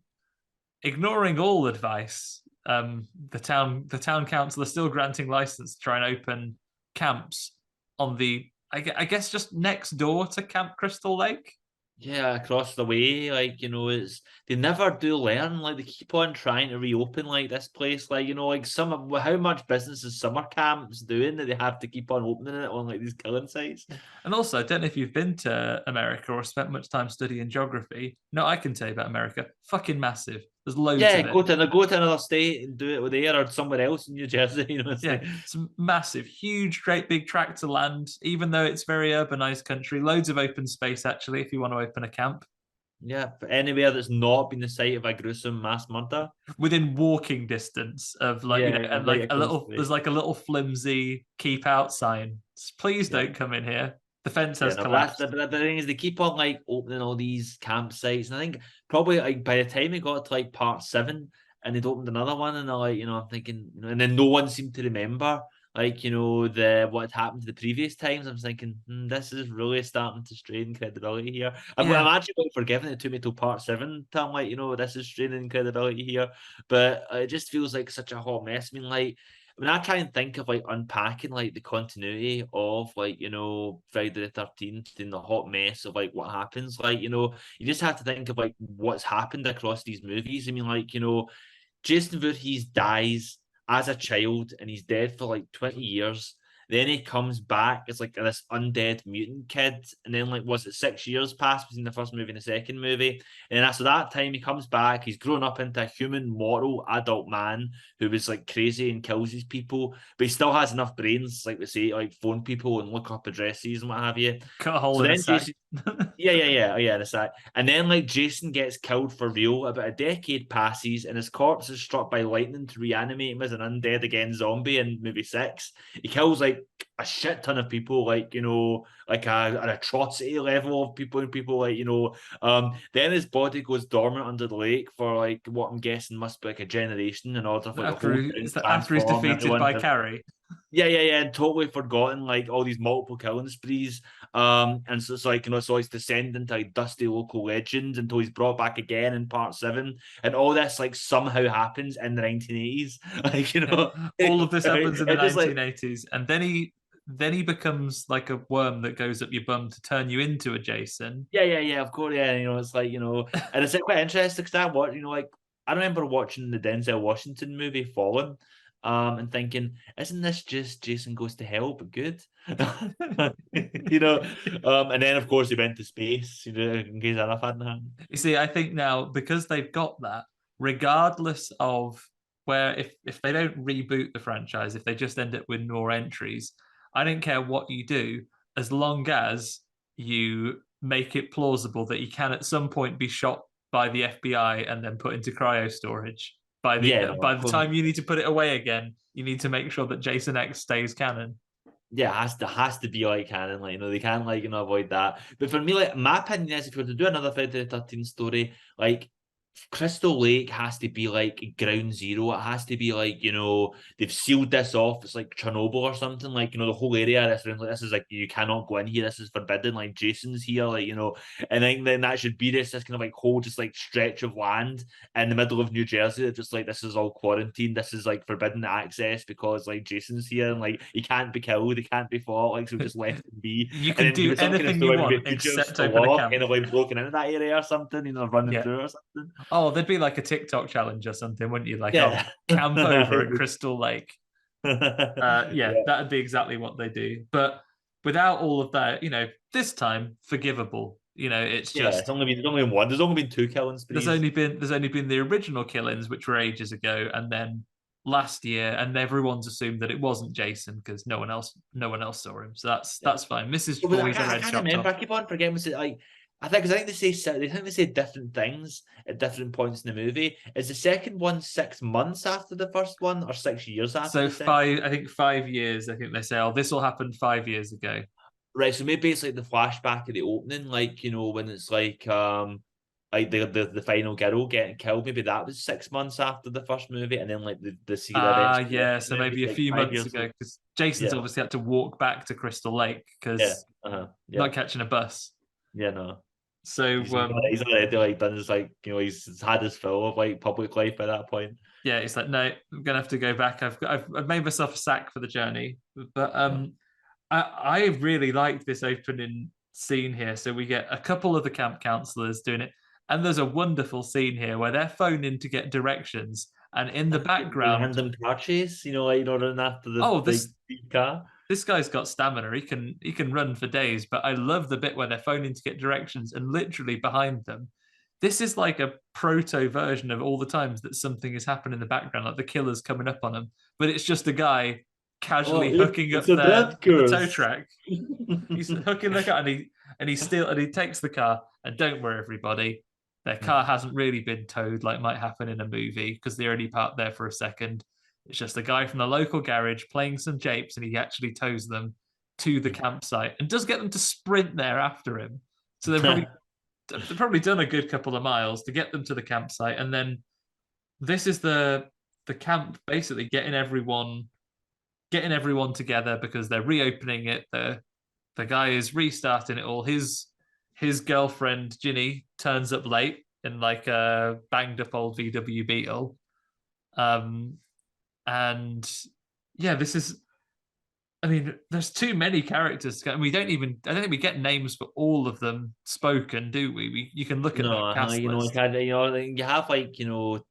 Speaker 1: ignoring all advice, the town council are still granting license to try and open camps on the I guess just next door to Camp Crystal Lake.
Speaker 2: Yeah, across the way, it's they never do learn. Like they keep on trying to reopen like this place. Like how much business is summer camps doing that they have to keep on opening it on like these killing sites.
Speaker 1: And also, I don't know if you've been to America or spent much time studying geography. No, I can tell you about America. Fucking massive. There's loads.
Speaker 2: Yeah, go to another state and do it there or somewhere else in New Jersey.
Speaker 1: It's massive, huge, great big tract of land. Even though it's very urbanized country, loads of open space actually. If you want to open a camp.
Speaker 2: Yeah, but anywhere that's not been the site of a gruesome mass murder,
Speaker 1: within walking distance of there's like a little flimsy keep out sign. Please don't come in here. The fence has collapsed.
Speaker 2: The thing is, they keep on like opening all these campsites, and I think probably like by the time we got to like part 7, and they'd opened another one, and they're like, I'm thinking, and then no one seemed to remember like, you know, the what had happened to the previous times. I'm thinking, this is really starting to strain credibility here. I'm actually quite forgiving. It took me till part 7 to, I'm like, you know, this is straining credibility here. But it just feels like such a hot mess. I mean, like, when I try and think of like unpacking like the continuity of like, you know, Friday the 13th and the hot mess of like what happens, like, you know, you just have to think of like what's happened across these movies. I mean, like, you know, Jason Voorhees dies as a child and he's dead for like 20 years. Then he comes back as like this undead mutant kid. And then, like, was it 6 years passed between the first movie and the second movie? And after that time, he comes back. He's grown up into a human, mortal, adult man who was like crazy and kills these people, but he still has enough brains, like we say, like phone people and look up addresses and what have you.
Speaker 1: Cut a hole
Speaker 2: So
Speaker 1: in a
Speaker 2: then
Speaker 1: sack.
Speaker 2: Jason, yeah, in a sec. And then like Jason gets killed for real. About a decade passes, and his corpse is struck by lightning to reanimate him as an undead again zombie in movie 6. He kills like a shit ton of people, like, you know, like an atrocity level of people, and people like, you know. Then his body goes dormant under the lake for like what I'm guessing must be like a generation in order for like the whole town to
Speaker 1: After he's
Speaker 2: transform into
Speaker 1: defeated by
Speaker 2: one.
Speaker 1: Carrie.
Speaker 2: Yeah, and totally forgotten like all these multiple killing sprees. And so it's like, you know, so he's descending to like dusty local legends until he's brought back again in part 7, and all this like somehow happens in the 1980s. Like, you know,
Speaker 1: all of this happens in the
Speaker 2: it's just like
Speaker 1: 1980s, and then he becomes like a worm that goes up your bum to turn you into a Jason.
Speaker 2: yeah, of course, yeah. You know, it's like, you know, and it's like quite interesting because I watch, you know, like I remember watching the Denzel Washington movie Fallen, and thinking, isn't this just Jason Goes to Hell but good? You know, and then of course he went to space, you know, in case that hadn't happened.
Speaker 1: You see, I think now because they've got that, regardless of where, if they don't reboot the franchise, if they just end up with more entries, I don't care what you do, as long as you make it plausible that he can at some point be shot by the FBI and then put into cryo storage. By the
Speaker 2: Yeah, no,
Speaker 1: by
Speaker 2: of
Speaker 1: the
Speaker 2: course.
Speaker 1: time you need to put it away again, you need to make sure that Jason X stays canon.
Speaker 2: Yeah, it has to be like canon, like, you know, they can't, like, you know, avoid that. But for me, like, my opinion is if you were to do another Friday the 13th story, like Crystal Lake has to be like ground zero. It has to be like, you know, they've sealed this off. It's like Chernobyl or something. Like, you know, the whole area this is like, you cannot go in here. This is forbidden. Like Jason's here, like, you know, and then that should be this kind of like whole just like stretch of land in the middle of New Jersey. It's just like, this is all quarantined. This is like forbidden access because like Jason's here and like he can't be killed, he can't be fought. Like, so just left him be.
Speaker 1: You
Speaker 2: And
Speaker 1: can
Speaker 2: then give
Speaker 1: do
Speaker 2: it some kind of
Speaker 1: anything you
Speaker 2: story,
Speaker 1: want
Speaker 2: maybe fugitives
Speaker 1: except
Speaker 2: the
Speaker 1: open a
Speaker 2: law,
Speaker 1: camp.
Speaker 2: kind of like broken into that area or something, you know, running
Speaker 1: Yeah.
Speaker 2: through or something.
Speaker 1: Oh, there'd be like a TikTok challenge or something, wouldn't you? Like,
Speaker 2: Yeah.
Speaker 1: camp over at Crystal Lake.
Speaker 2: Yeah.
Speaker 1: That'd be exactly what they do. But without all of that, you know, this time forgivable. You know, it's
Speaker 2: Yeah,
Speaker 1: just
Speaker 2: there's only been one. There's only been 2 killing sprees.
Speaker 1: there's only been the original killings, which were ages ago, and then last year, and everyone's assumed that it wasn't Jason because no one else saw him. So that's fine. Mrs.
Speaker 2: But
Speaker 1: Voorhees, I read
Speaker 2: can't
Speaker 1: chopped
Speaker 2: remember.
Speaker 1: off.
Speaker 2: I keep on forgetting. Was it like I think they say different things at different points in the movie. Is the second one 6 months after the first one, or 6 years after
Speaker 1: So
Speaker 2: the second?
Speaker 1: I think 5 years. I think they say, oh, this all happened 5 years ago.
Speaker 2: Right, so maybe it's like the flashback of the opening, like, you know, when it's like the final girl getting killed. Maybe that was 6 months after the first movie, and then like the scene events.
Speaker 1: Yeah. So maybe a
Speaker 2: Like
Speaker 1: few
Speaker 2: five
Speaker 1: months
Speaker 2: years
Speaker 1: ago,
Speaker 2: ago.
Speaker 1: because Jason's
Speaker 2: Yeah,
Speaker 1: obviously had to walk back to Crystal Lake
Speaker 2: yeah,
Speaker 1: because
Speaker 2: yeah,
Speaker 1: not catching a bus.
Speaker 2: yeah. No,
Speaker 1: So
Speaker 2: he's already like done his, like, you know, he's had his fill of like public life by that point.
Speaker 1: yeah, it's like, no, I'm gonna have to go back. I've made myself a sack for the journey. But I really liked this opening scene here. So we get a couple of the camp counselors doing it, and there's a wonderful scene here where they're phoning to get directions, and in the background,
Speaker 2: Random car chase, you know, like, you know, running after the
Speaker 1: oh,
Speaker 2: big car.
Speaker 1: this guy's got stamina. He can run for days. But I love the bit where they're phoning to get directions, and literally behind them, this is like a proto version of all the times that something has happened in the background, like the killer's coming up on them. But it's just a guy
Speaker 2: Oh,
Speaker 1: casually
Speaker 2: look,
Speaker 1: hooking up
Speaker 2: it's a death
Speaker 1: the tow
Speaker 2: curse.
Speaker 1: track. He's hooking the car, and he takes the car. And don't worry, everybody, their car hasn't really been towed like might happen in a movie because they only parked there for a second. It's just a guy from the local garage playing some japes, and he actually tows them to the campsite and does get them to sprint there after him. So they've probably done a good couple of miles to get them to the campsite, and then this is the camp basically getting everyone getting everyone together because they're reopening it. The guy is restarting it all. His girlfriend Ginny turns up late in like a banged up old VW Beetle, and yeah, this is. I mean, there's too many characters. I don't think we get names for all of them spoken, do we? You can look at
Speaker 2: No,
Speaker 1: that cast list.
Speaker 2: you have like the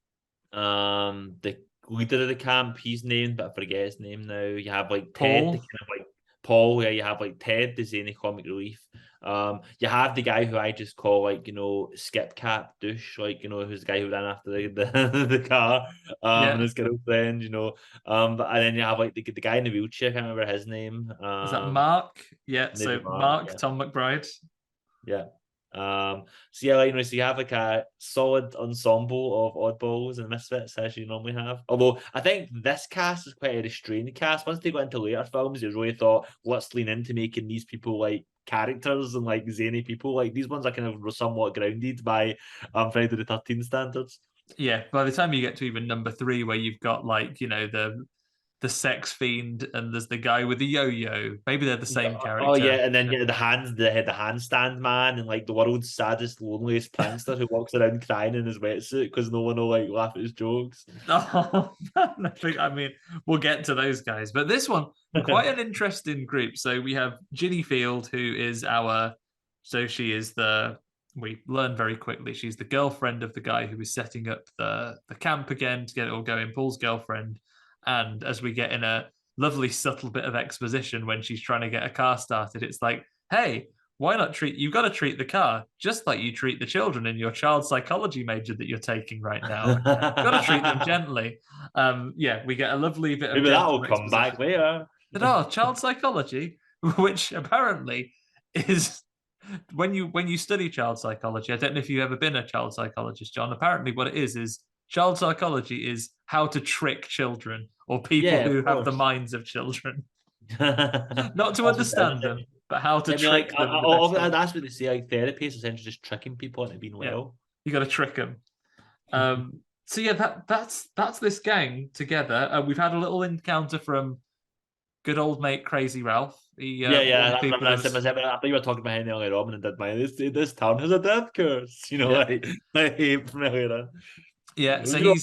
Speaker 2: leader of the camp. He's named, but I forget his name now. You have like Ted,
Speaker 1: Paul.
Speaker 2: the kind of like Paul. Yeah, you have like Ted, the zany comic relief. You have the guy who I just call like Skip Cap Douche, like who's the guy who ran after the car, and his girlfriend, but and then you have like the guy in the wheelchair. I can't remember his name.
Speaker 1: Is that Mark? Yeah,
Speaker 2: Maybe
Speaker 1: so
Speaker 2: Mark.
Speaker 1: Mark,
Speaker 2: Yeah.
Speaker 1: Tom McBride.
Speaker 2: Yeah. So yeah, like so you have like a solid ensemble of oddballs and misfits as you normally have. Although I think this cast is quite a restrained cast. Once they got into later films, they really thought, let's lean into making these people like characters and like zany people. Like these ones are kind of somewhat grounded by Friday the 13th standards.
Speaker 1: Yeah, by the time you get to even number 3, where you've got like the sex fiend and there's the guy with the yo-yo. Maybe they're the same character.
Speaker 2: Oh yeah, and then the handstand man and like the world's saddest, loneliest prankster who walks around crying in his wetsuit because no one will like laugh at his jokes.
Speaker 1: Oh, I mean, we'll get to those guys, but this one quite an interesting group. So we have Ginny Field, who is she is we learn very quickly she's the girlfriend of the guy who is setting up the camp again to get it all going. Paul's girlfriend. And as we get in a lovely subtle bit of exposition when she's trying to get a car started, it's like, hey, why not you've got to treat the car just like you treat the children in your child psychology major that you're taking right now. You've got to treat them gently. Yeah, we get a lovely bit of
Speaker 2: maybe that will come back later.
Speaker 1: Child psychology, which apparently is when you study child psychology. I don't know if you've ever been a child psychologist, John. Apparently, what it is child psychology is how to trick children or people who have the minds of children. Not to understand them, but how to trick them.
Speaker 2: That's what they say. Like therapy is essentially just tricking people into being well.
Speaker 1: You got to trick them. So yeah, that's this gang together. We've had a little encounter from good old mate Crazy Ralph.
Speaker 2: I thought you were talking about him earlier on, and did my this town has a death curse. Like familiar.
Speaker 1: Yeah, so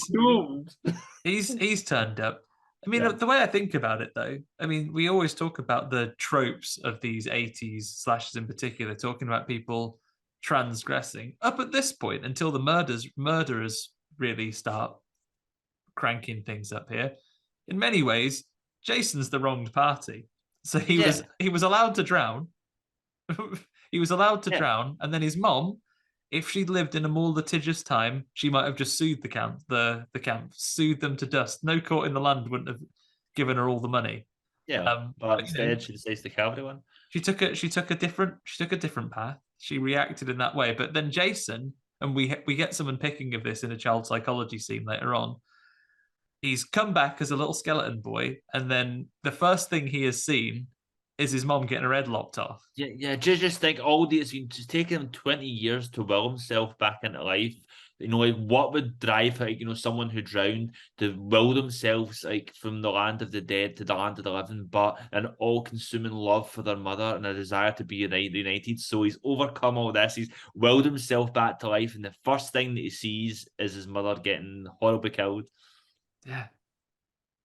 Speaker 1: he's turned up. I mean, the way I think about it, though, I mean, we always talk about the tropes of these 80s slashers in particular, talking about people transgressing. Up at this point, until the murderers really start cranking things up here, in many ways, Jason's the wronged party. So he was allowed to drown. He was allowed to drown, and then his mom, if she'd lived in a more litigious time, she might have just sued the camp, sued them to dust. No court in the land wouldn't have given her all the money.
Speaker 2: Yeah, but instead she decides to kill everyone. She took
Speaker 1: a different path. She reacted in that way. But then Jason, and we get some unpicking of this in a child psychology scene later on. He's come back as a little skeleton boy, and then the first thing he has seen is his mom getting her head lopped off.
Speaker 2: Yeah. Just think it's been just taking him 20 years to will himself back into life. Like what would drive someone who drowned to will themselves like from the land of the dead to the land of the living, but an all-consuming love for their mother and a desire to be united. So he's overcome all this. He's willed himself back to life, and the first thing that he sees is his mother getting horribly killed.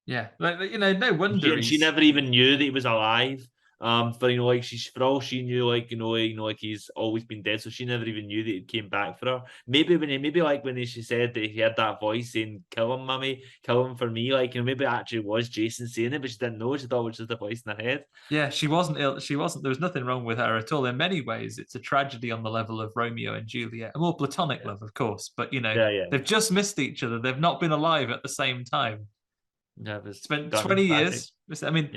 Speaker 1: Yeah. Like, no wonder
Speaker 2: she never even knew that he was alive. For all she knew, like he's always been dead, so she never even knew that he came back for her. Maybe when she said that he heard that voice saying, "Kill him, mummy, kill him for me," maybe it actually was Jason saying it, but she didn't know. She thought it was just a voice in her head.
Speaker 1: Yeah, she wasn't ill. There was nothing wrong with her at all. In many ways, it's a tragedy on the level of Romeo and Juliet, a more platonic love, of course. But they've just missed each other. They've not been alive at the same time.
Speaker 2: Yeah, it's
Speaker 1: spent 20 years. I mean,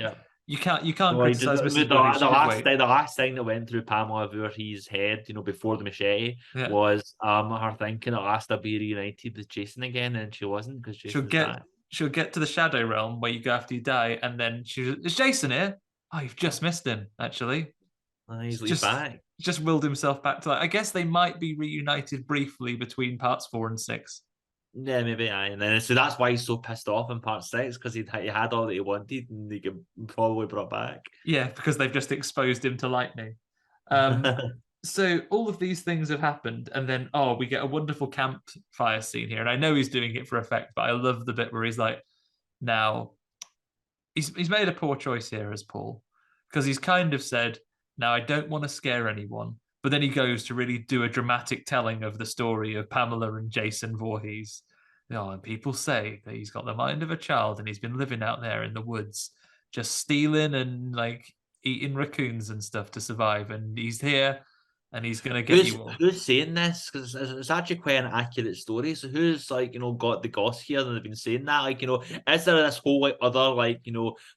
Speaker 1: you can't criticize Mrs.
Speaker 2: The last thing that went through Pamela Voorhees' head, before the machete, was her thinking at last I'll be reunited with Jason again, and she wasn't because
Speaker 1: she'll get to the shadow realm where you go after you die, and then is Jason here? Oh, you've just missed him, actually.
Speaker 2: He's back.
Speaker 1: Just willed himself back to life. I guess they might be reunited briefly between parts 4 and 6.
Speaker 2: Yeah, maybe. Aye. And then so that's why he's so pissed off in part 6, because he had all that he wanted and he could probably brought back.
Speaker 1: Yeah, because they've just exposed him to lightning. So all of these things have happened, and then we get a wonderful campfire scene here. And I know he's doing it for effect, but I love the bit where he's like, now he's made a poor choice here as Paul, because he's kind of said, now I don't want to scare anyone. But then he goes to really do a dramatic telling of the story of Pamela and Jason Voorhees. And people say that he's got the mind of a child and he's been living out there in the woods, just stealing and like eating raccoons and stuff to survive. And he's here and he's going to get you all.
Speaker 2: Who's saying this? Because it's actually quite an accurate story. So who's like, got the goss here and they've been saying that? Like, is there this whole like other like,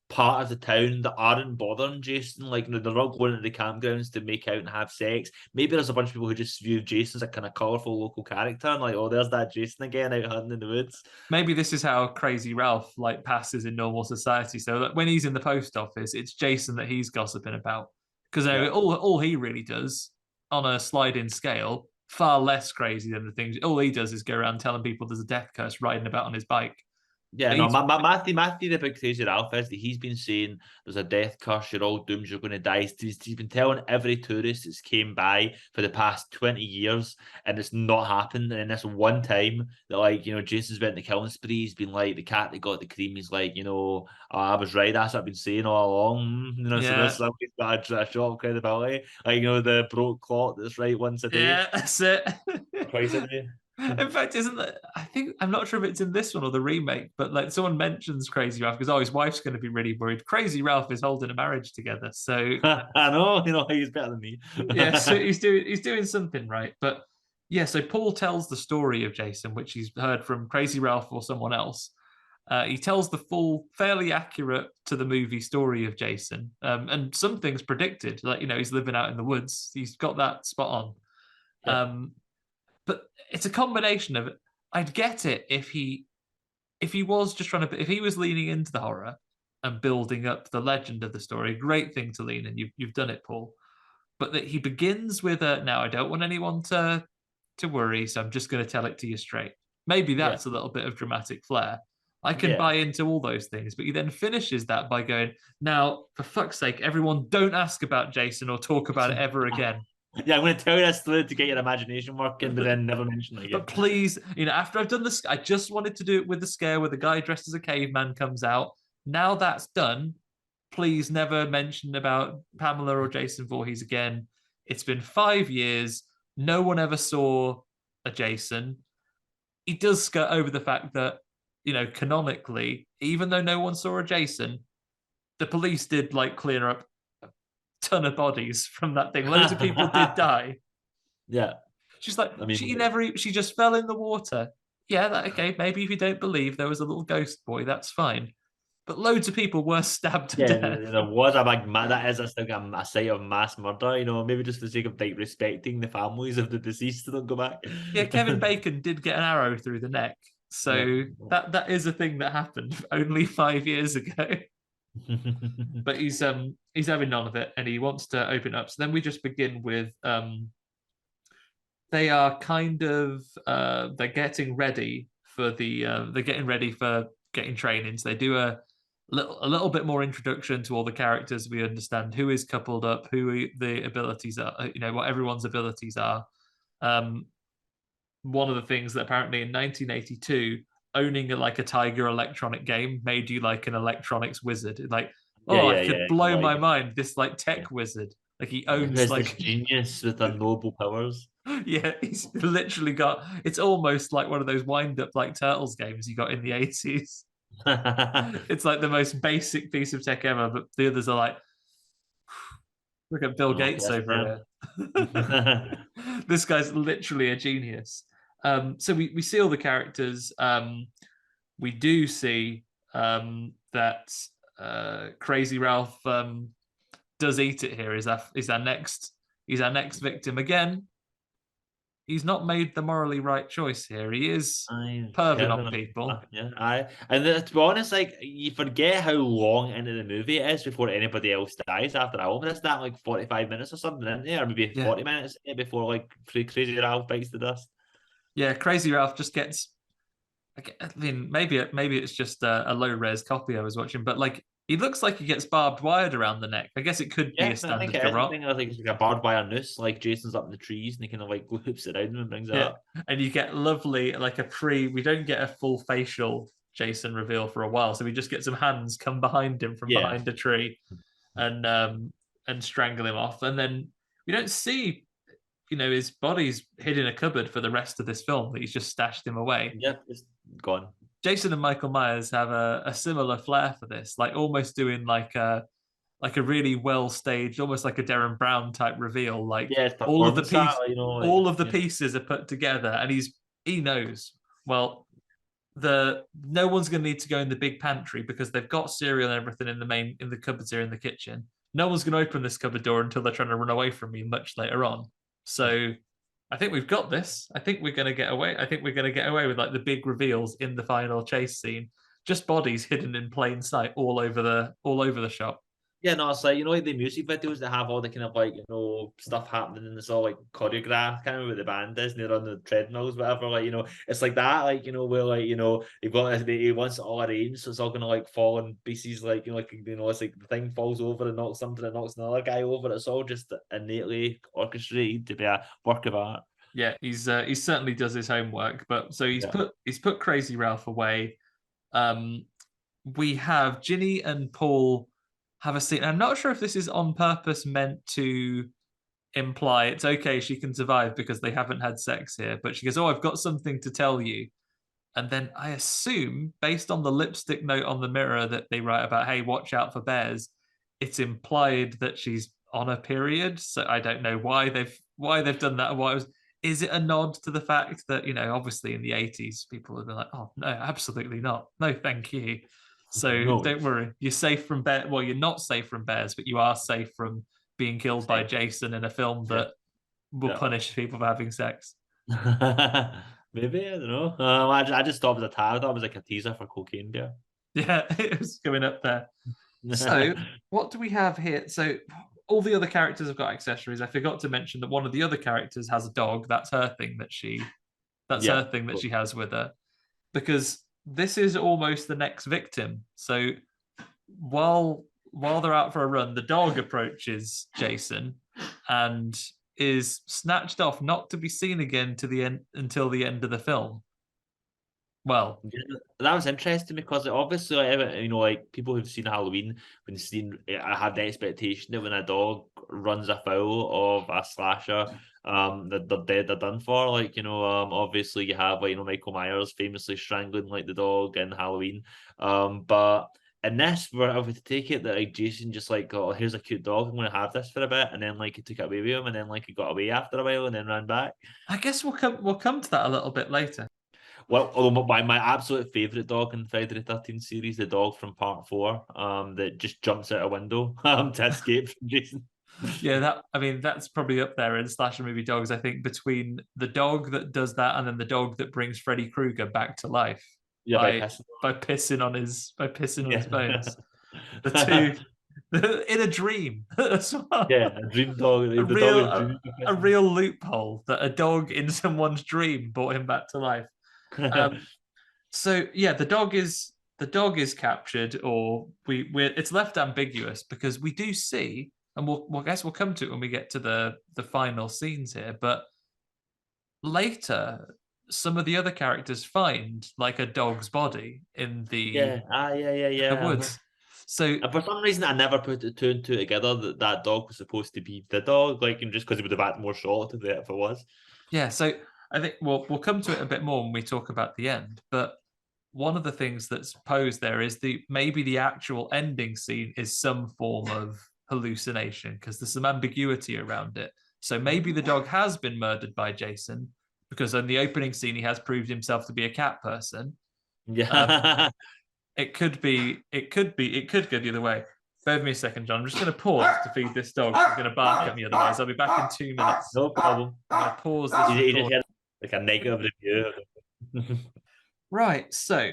Speaker 2: part of the town that aren't bothering Jason? Like, they're not going to the campgrounds to make out and have sex. Maybe there's a bunch of people who just view Jason as a kind of colourful local character and like, oh, there's that Jason again out hunting in the woods.
Speaker 1: Maybe this is how Crazy Ralph like passes in normal society. So that when he's in the post office, it's Jason that he's gossiping about. Because all he really does on a sliding scale, far less crazy than the things. All he does is go around telling people there's a death curse riding about on his bike.
Speaker 2: Yeah, no, my theory about Crazy Ralph is that he's been saying there's a death curse, you're all doomed, you're going to die. He's been telling every tourist that's came by for the past 20 years, and it's not happened. And this one time that, like, Jason's been the killing spree, he's been like, the cat that got the cream, he's like, I was right, that's what I've been saying all along.
Speaker 1: Yeah.
Speaker 2: So this got a shot of credibility. Like, the broke clock that's right once a day.
Speaker 1: Yeah, that's it.
Speaker 2: Twice a day.
Speaker 1: In fact, isn't that? I'm not sure if it's in this one or the remake, but like someone mentions Crazy Ralph because his wife's going to be really worried. Crazy Ralph is holding a marriage together, so
Speaker 2: I know, he's better than me.
Speaker 1: Yeah, so he's doing something right. But yeah, so Paul tells the story of Jason, which he's heard from Crazy Ralph or someone else. He tells the full, fairly accurate to the movie story of Jason, and some things predicted, like he's living out in the woods. He's got that spot on. Yeah. But it's a combination of. I'd get it if he was just trying to. If he was leaning into the horror and building up the legend of the story, great thing to lean in. You've done it, Paul. But that he begins with now I don't want anyone to worry, so I'm just going to tell it to you straight. Maybe that's a little bit of dramatic flair. I can buy into all those things, but he then finishes that by going, now, for fuck's sake, everyone don't ask about Jason or talk about it ever again.
Speaker 2: Yeah, I'm going to tell you this story to get your imagination working, but then never mention it again.
Speaker 1: But please, after I've done this, I just wanted to do it with the scare where the guy dressed as a caveman comes out. Now that's done, please never mention about Pamela or Jason Voorhees again. It's been 5 years. No one ever saw a Jason. He does skirt over the fact that, canonically, even though no one saw a Jason, the police did clear up a ton of bodies from that thing. Loads of people did die.
Speaker 2: Yeah.
Speaker 1: She's like, she just fell in the water. Yeah, okay, maybe if you don't believe there was a little ghost boy, that's fine. But loads of people were stabbed to death.
Speaker 2: There was a big that is a site of mass murder, maybe just for the sake of respecting the families of the deceased to don't go back.
Speaker 1: Yeah, Kevin Bacon did get an arrow through the neck. So that is a thing that happened only 5 years ago. But he's having none of it and he wants to open up. So then we just begin with they are kind of they're getting ready for getting training. So they do a little bit more introduction to all the characters. We understand who is coupled up, who the abilities are, what everyone's abilities are. One of the things that apparently in 1982, owning a Tiger electronic game made you like an electronics wizard. I could blow my mind. This tech wizard, he owns
Speaker 2: this genius with noble powers.
Speaker 1: Yeah, he's literally got. It's almost like one of those wind-up Turtles games you got in the 80s. It's the most basic piece of tech ever, but the others are look at Bill Gates over here. This guy's literally a genius. So we see all the characters. We do see that Crazy Ralph does eat it here. Is our next victim again? He's not made the morally right choice here. He is perving on people.
Speaker 2: And to be honest, you forget how long into the movie it is before anybody else dies after all. It's that 45 minutes or something in there, or maybe 40 minutes before Crazy Ralph bites the dust.
Speaker 1: Yeah, Crazy Ralph just gets I mean, maybe it's just a low res copy I was watching, but like he looks like he gets barbed wired around the neck. I guess it could be
Speaker 2: Yeah,
Speaker 1: a
Speaker 2: I think
Speaker 1: standard
Speaker 2: it is. I
Speaker 1: garrote.
Speaker 2: think it's like a barbed wire noose, like Jason's up in the trees and he kind of like loops it around and brings it
Speaker 1: Yeah,
Speaker 2: up.
Speaker 1: and you get lovely like a pre. We don't get a full facial Jason reveal for a while, so we just get some hands come behind him from
Speaker 2: Yeah.
Speaker 1: behind a tree, and strangle him off, and then we don't see his body's hid in a cupboard for the rest of this film. That he's just stashed him away.
Speaker 2: Yeah, it's gone.
Speaker 1: Jason and Michael Myers have a similar flair for this, like almost doing like a really well staged, almost like a Darren Brown type reveal. Like
Speaker 2: Yeah, it's
Speaker 1: all of the
Speaker 2: performance art,
Speaker 1: piece,
Speaker 2: like,
Speaker 1: all of the
Speaker 2: yeah.
Speaker 1: pieces are put together, and he knows well. No one's going to need to go in the big pantry because they've got cereal and everything in the cupboards here in the kitchen. No one's going to open this cupboard door until they're trying to run away from me much later on. So I think we've got this. I think we're going to get away. I think we're going to get away with like the big reveals in the final chase scene. Just bodies hidden in plain sight all over the shop.
Speaker 2: Yeah, no, it's like, like the music videos that have all the kind of like, stuff happening and it's all like choreographed, kind of with the band is and they're on the treadmills, whatever. Like, it's like that, like, where like, you've got he wants it all arranged, so it's all gonna like fall in pieces, like, it's like the thing falls over and knocks something and knocks another guy over. It's all just innately orchestrated to be a work of art.
Speaker 1: Yeah, he certainly does his homework, but so he's put Crazy Ralph away. We have Ginny and Paul have a scene. I'm not sure if this is on purpose meant to imply it's okay she can survive because they haven't had sex here, but she goes, "Oh, I've got something to tell you." And then I assume, based on the lipstick note on the mirror that they write about, hey, watch out for bears, it's implied that she's on a period. So I don't know why they've done that. Is it a nod to the fact that, obviously in the 80s, people have been like, oh, no, absolutely not. No, thank you. So
Speaker 2: No.
Speaker 1: don't worry. You're safe from bears. Well, you're not safe from bears, but you are safe from being killed by Jason in a film that will punish people for having sex.
Speaker 2: Maybe, I don't know. I just thought it was a tag. I thought it was like a teaser for Cocaine Bear.
Speaker 1: Yeah, it was going up there. So what do we have here? So all the other characters have got accessories. I forgot to mention that one of the other characters has a dog. That's her thing that she has with her. Because this is almost the next victim. So while they're out for a run, the dog approaches Jason and is snatched off, not to be seen again until the end of the film. Well,
Speaker 2: that was interesting because obviously, like people who've seen Halloween, I have the expectation that when a dog runs afoul of a slasher, that they're dead, they're done for. Like, obviously you have like Michael Myers famously strangling like the dog in Halloween, but in this, if we take it that like Jason just like, oh, here's a cute dog, I'm gonna have this for a bit, and then like he took it away with him, and then like he got away after a while, and then ran back.
Speaker 1: I guess we'll come to that a little bit later.
Speaker 2: Well, although my absolute favorite dog in Friday the 13th series, the dog from part 4, that just jumps out a window to escape from Jason.
Speaker 1: Yeah, that's probably up there in slasher movie dogs. I think between the dog that does that and then the dog that brings Freddy Krueger back to life.
Speaker 2: Yeah,
Speaker 1: by pissing on his bones. The two in a dream as well.
Speaker 2: Yeah, a dream dog.
Speaker 1: A real loophole that a dog in someone's dream brought him back to life. So yeah, the dog is captured, or it's left ambiguous because we do see, and we'll come to it when we get to the final scenes here. But later, some of the other characters find like a dog's body in the the woods. So
Speaker 2: for some reason, I never put the 2 and 2 together that dog was supposed to be the dog, like, just because it would have had more shot to it if it was.
Speaker 1: Yeah, so I think we'll come to it a bit more when we talk about the end. But one of the things that's posed there is maybe the actual ending scene is some form of hallucination because there's some ambiguity around it. So maybe the dog has been murdered by Jason because in the opening scene he has proved himself to be a cat person.
Speaker 2: Yeah.
Speaker 1: It could go the other way. Bear with me a second, John. I'm just going to pause to feed this dog. He's going to bark at me otherwise. I'll be back in 2 minutes.
Speaker 2: No problem.
Speaker 1: I'm going to pause this.
Speaker 2: You just had like a negative review.
Speaker 1: Right. So,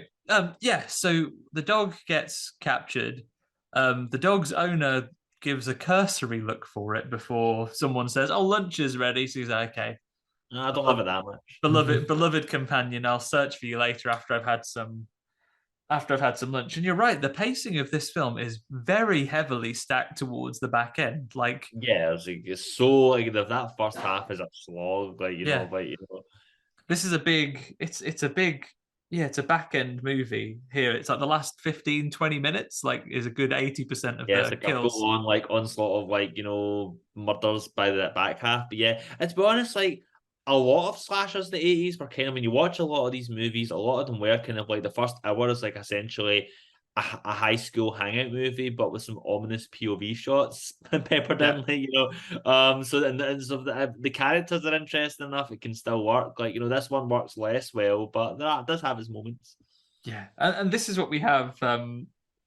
Speaker 1: so the dog gets captured. The dog's owner gives a cursory look for it before someone says, "Oh, lunch is ready." So he's like, "Okay."
Speaker 2: No, I don't love it that much.
Speaker 1: Beloved companion. I'll search for you later after I've had some lunch. And you're right, the pacing of this film is very heavily stacked towards the back end. Like,
Speaker 2: yeah, it's so like that first half is a slog, like
Speaker 1: yeah,
Speaker 2: but you know,
Speaker 1: this is a big. It's a big. Yeah, it's a back end movie here. It's like the last 15, 20 minutes, like, is a good 80% of
Speaker 2: yeah, it's
Speaker 1: the
Speaker 2: like a
Speaker 1: kills.
Speaker 2: full on like onslaught of like murders by the back half. But yeah, and to be honest, like a lot of slashers in the 80s were kind of when you watch a lot of these movies, a lot of them were kind of like the first hour is like essentially a high school hangout movie, but with some ominous POV shots peppered
Speaker 1: Yeah.
Speaker 2: in, like so so the characters are interesting enough, it can still work. Like this one works less well, but that does have its moments.
Speaker 1: Yeah, and this is what we have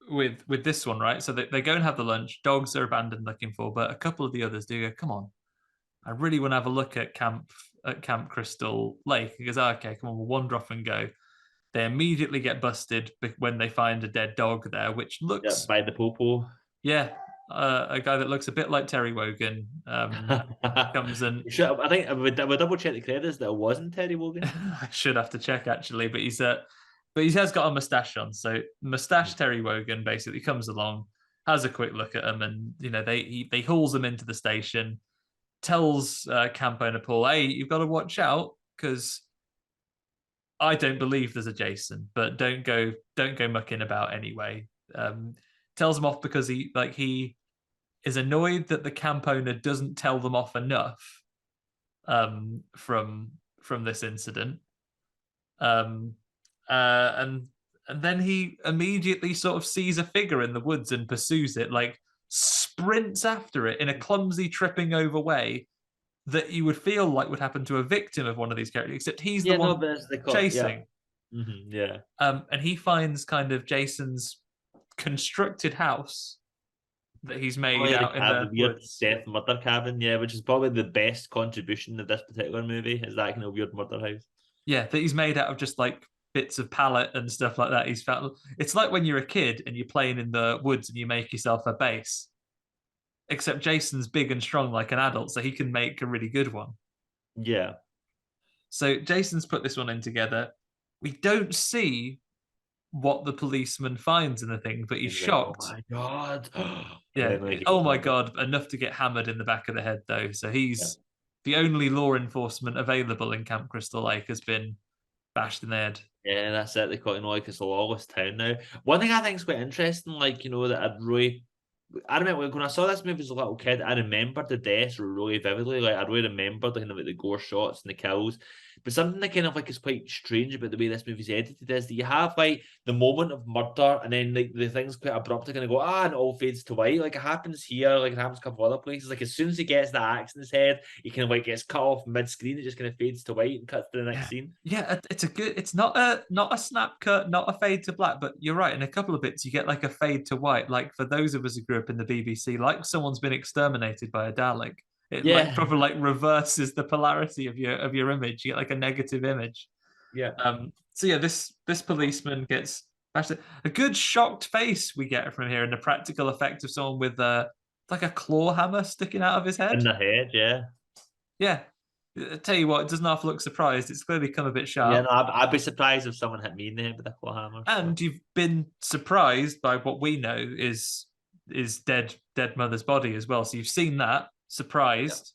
Speaker 1: with this one, right? So they go and have the lunch. Dogs are abandoned looking for, but a couple of the others do go, come on, I really want to have a look at Camp Crystal Lake. He goes, okay, come on, we'll wander off and go. They immediately get busted when they find a dead dog there, which
Speaker 2: Yeah,
Speaker 1: looks,
Speaker 2: by the popo.
Speaker 1: yeah, a guy that looks a bit like Terry Wogan comes and
Speaker 2: I think I would double check the credits that it wasn't Teddy Wogan.
Speaker 1: I should have to check actually, but he has got a mustache on. So mustache Terry Wogan basically comes along, has a quick look at him, and they hauls him into the station, tells camp owner Paul, hey, you've got to watch out because I don't believe there's a Jason, but don't go mucking about anyway. Tells him off because he is annoyed that the camp owner doesn't tell them off enough from this incident. Um, and then he immediately sort of sees a figure in the woods and pursues it, like sprints after it in a clumsy, tripping over way that you would feel like would happen to a victim of one of these characters, except he's the
Speaker 2: Yeah, no,
Speaker 1: one
Speaker 2: but it's the
Speaker 1: chasing.
Speaker 2: Yeah.
Speaker 1: And he finds kind of Jason's constructed house that he's made out in the
Speaker 2: weird
Speaker 1: woods.
Speaker 2: death murder cabin, yeah, which is probably the best contribution of this particular movie, is that kind of weird murder house.
Speaker 1: Yeah, that he's made out of just like bits of pallet and stuff like that. He's found it's like when you're a kid and you're playing in the woods and you make yourself a base. Except Jason's big and strong like an adult, so he can make a really good one.
Speaker 2: Yeah.
Speaker 1: So Jason's put this one in together. We don't see what the policeman finds in the thing, but he's shocked.
Speaker 2: Oh my god.
Speaker 1: Yeah. Oh my god, enough to get hammered in the back of the head though. So he's the only law enforcement available in Camp Crystal Lake has been bashed in the head.
Speaker 2: Yeah, that's it. They call it, like it's a lawless town now. One thing I think is quite interesting, like, that I remember when I saw this movie as a little kid, I remember the deaths really vividly. Like I really remember the gore shots and the kills. But something that kind of like is quite strange about the way this movie's edited is that you have like the moment of murder and then like the things quite abruptly kind of go, and it all fades to white. Like it happens here, like it happens a couple of other places. Like as soon as he gets the axe in his head, he kind of like gets cut off mid-screen, it just kind of fades to white and cuts to the next scene.
Speaker 1: Yeah, it's not a snap cut, not a fade to black, but you're right. In a couple of bits, you get like a fade to white. Like for those of us who grew up in the BBC, like someone's been exterminated by a Dalek. It like probably like reverses the polarity of your image. You get like a negative image.
Speaker 2: Yeah.
Speaker 1: So yeah, this policeman gets actually a good shocked face we get from here, and the practical effect of someone with like a claw hammer sticking out of his head.
Speaker 2: In the head, yeah.
Speaker 1: Yeah. I tell you what, it doesn't half look surprised. It's clearly come a bit sharp.
Speaker 2: Yeah, no, I'd be surprised if someone hit me in the head with a claw hammer.
Speaker 1: And you've been surprised by what we know is dead mother's body as well. So you've seen that, surprised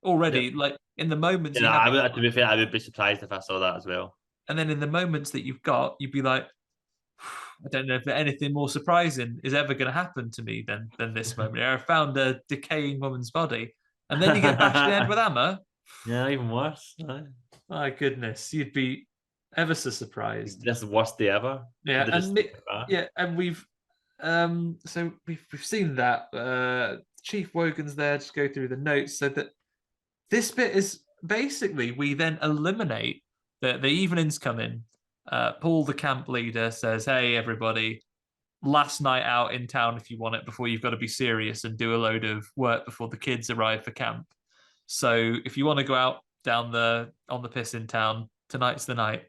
Speaker 1: already. Like in the moments,
Speaker 2: to be fair, I would be surprised if I saw that as well.
Speaker 1: And then in the moments that you've got, you'd be like, I don't know if anything more surprising is ever going to happen to me than this moment. I found a decaying woman's body, and then you get bashed in the head with hammer.
Speaker 2: Yeah, even worse.
Speaker 1: My goodness, you'd be ever so surprised.
Speaker 2: That's the worst day ever.
Speaker 1: Yeah, and we've seen that. Chief Wogan's there to go through the notes, so that this bit is basically we then eliminate the evening's coming. Paul, the camp leader, says, "Hey, everybody, last night out in town if you want it before you've got to be serious and do a load of work before the kids arrive for camp. So if you want to go out on the piss in town, tonight's the night."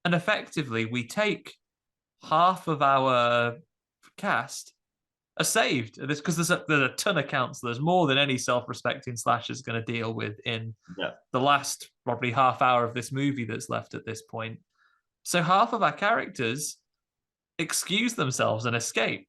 Speaker 1: And effectively, we take half of our cast are saved. This because there's a ton of counsel. There's more than any self-respecting slasher is going to deal with in the last probably half hour of this movie that's left at this point. So half of our characters excuse themselves and escape.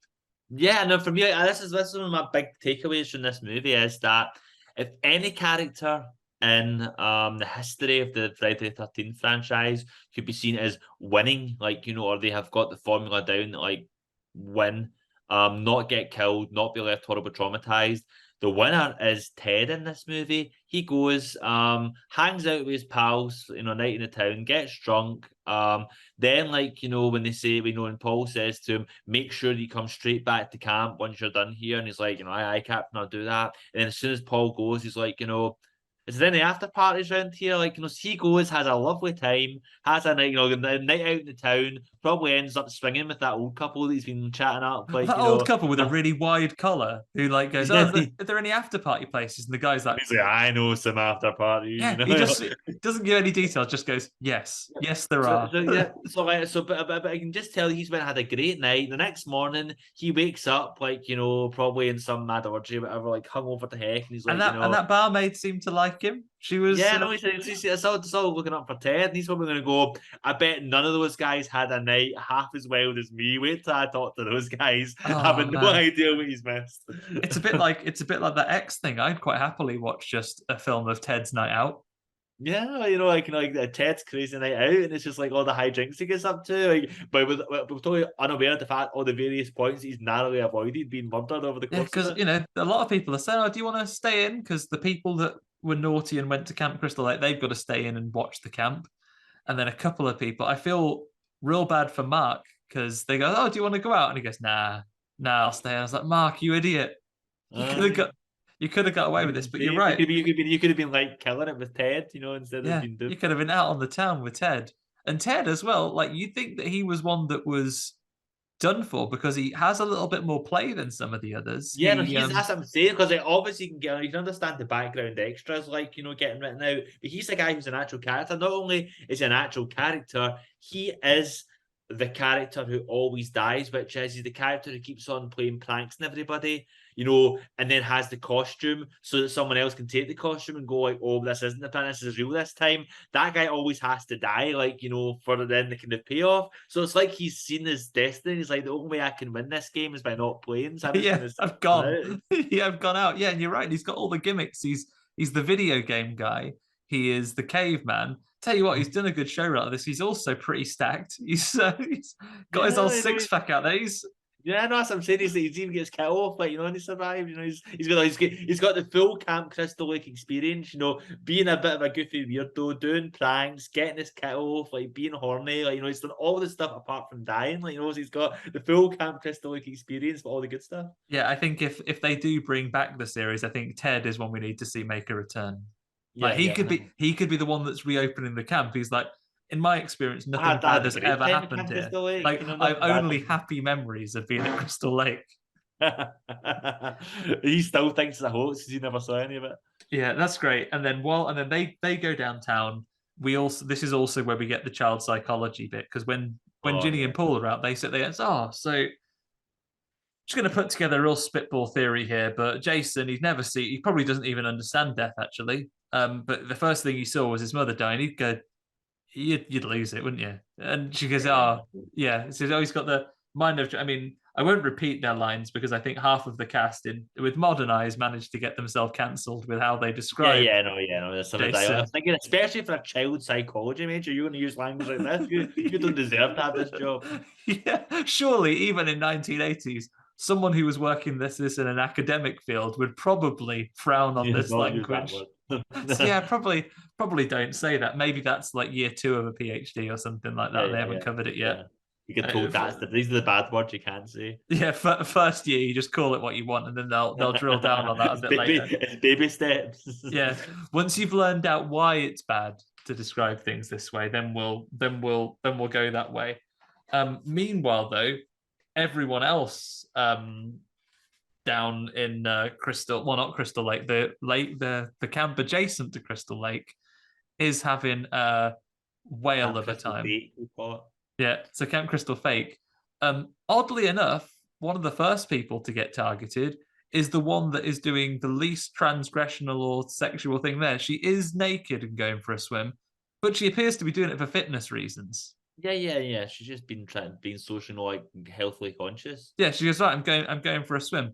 Speaker 2: Yeah, no, for me, this is one of my big takeaways from this movie is that if any character in the history of the Friday the 13th franchise could be seen as winning, like, you know, or they have got the formula down, like win, not get killed, not be left horribly traumatized. The winner is Ted in this movie. He goes, hangs out with his pals, you know, night in the town, gets drunk. Then, like, you know, when they say, we know, and Paul says to him, make sure you come straight back to camp once you're done here. And he's like, you know, aye, Captain, I'll do that. And then as soon as Paul goes, he's like, you know, is there any after parties around here? Like, you know, so he goes, has a lovely time, has a night, you know, a night out in the town, probably ends up swinging with that old couple that he's been chatting up. Like,
Speaker 1: that
Speaker 2: you
Speaker 1: old
Speaker 2: know,
Speaker 1: couple with a really wide collar who like goes, "Oh, are there any after party places?" And the guy's like,
Speaker 2: he's like, I know some after parties.
Speaker 1: "Yeah."
Speaker 2: You know?
Speaker 1: He just doesn't give any details. Just goes, "Yes, there are."
Speaker 2: But I can just tell he's been had a great night. The next morning, he wakes up like, you know, probably in some mad orgy, or whatever, like hung over to heck, and he's like,
Speaker 1: and that barmaid seemed to like him. She was,
Speaker 2: yeah, no, he's all looking up for Ted, and he's probably going to go, I bet none of those guys had a night half as wild as me. Wait till I talk to those guys, having no idea what he's missed.
Speaker 1: It's a bit like that X thing. I'd quite happily watch just a film of Ted's night out.
Speaker 2: Yeah, you know, like Ted's crazy night out, and it's just like all the hijinks he gets up to. Like, but we're totally unaware of the fact all the various points he's narrowly avoided being murdered over the course.
Speaker 1: Because
Speaker 2: of it.
Speaker 1: you know, a lot of people are saying, "Oh, do you want to stay in?" Because the people that were naughty and went to Camp Crystal Lake, they've got to stay in and watch the camp. And then a couple of people, I feel real bad for Mark because they go, "Oh, do you want to go out?" And he goes, "Nah, I'll stay." And I was like, "Mark, you idiot! You could have got away with this, but you're right.
Speaker 2: You could have been like killing it with Ted, you know, instead of being.
Speaker 1: You could have been out on the town with Ted, and Ted as well. Like you'd think that he was one that was done for because he has a little bit more play than some of the others.
Speaker 2: Yeah, that's what I'm saying, because obviously you can understand the background extras, like, you know, getting written out, but he's a guy who's an actual character. Not only is he an actual character, he is the character who always dies, which is he's the character who keeps on playing pranks on everybody, you know, and then has the costume so that someone else can take the costume and go like, oh, this isn't the prank, this is real this time. That guy always has to die, like, you know, for then the kind of payoff. So it's like he's seen his destiny. He's like, the only way I can win this game is by not playing. So
Speaker 1: I've gone. Yeah, I've gone out. Yeah, and you're right. He's got all the gimmicks. He's the video game guy. He is the caveman. Tell you what, he's done a good show out of this. He's also pretty stacked. He's got his old six pack out there.
Speaker 2: Yeah, no, that's what I'm saying. He even gets cut off, like, you know, and he survived. You know, he's got the full Camp Crystal Lake experience. You know, being a bit of a goofy weirdo, doing pranks, getting his kit off, like being horny, like, you know, he's done all the stuff apart from dying. Like, you know, he's got the full Camp Crystal Lake experience for all the good stuff.
Speaker 1: Yeah, I think if they do bring back the series, I think Ted is one we need to see make a return. Like he could be the one that's reopening the camp. He's like, in my experience, nothing bad has ever happened here. Like, you know, I've only happy memories of being at Crystal Lake.
Speaker 2: He still thinks it's a hoax because he never saw any of it.
Speaker 1: Yeah, that's great. And then they go downtown. This is also where we get the child psychology bit, because when Ginny and Paul are out, they say, so just going to put together a real spitball theory here, but Jason, he probably doesn't even understand death, actually. But the first thing he saw was his mother dying. He'd go, you'd lose it, wouldn't you? And she goes, oh, yeah. She says, oh, he's got the mind of... I mean, I won't repeat their lines because I think half of the cast with modern eyes managed to get themselves cancelled with how they describe.
Speaker 2: There's some dialogue. I'm thinking, especially for a child psychology major, you're going to use language like this. You don't deserve to have this job.
Speaker 1: Yeah, surely, even in 1980s, someone who was working this in an academic field would probably frown on this language. So yeah, probably don't say that. Maybe that's like year 2 of a PhD or something like that. They haven't covered it yet.
Speaker 2: You get told these are the bad words you can't say.
Speaker 1: Yeah, first year you just call it what you want, and then they'll drill down on that a bit later.
Speaker 2: It's baby steps.
Speaker 1: Yeah, once you've learned out why it's bad to describe things this way, then we'll go that way. Meanwhile, though, everyone else down in not Crystal Lake, the camp adjacent to Crystal Lake is having a whale of a time.
Speaker 2: Fake, we call it.
Speaker 1: Yeah, so Camp Crystal Fake. Oddly enough, one of the first people to get targeted is the one that is doing the least transgressional or sexual thing there. She is naked and going for a swim, but she appears to be doing it for fitness reasons.
Speaker 2: Yeah. She's just being social, like healthily conscious.
Speaker 1: Yeah, she goes, right, I'm going for a swim.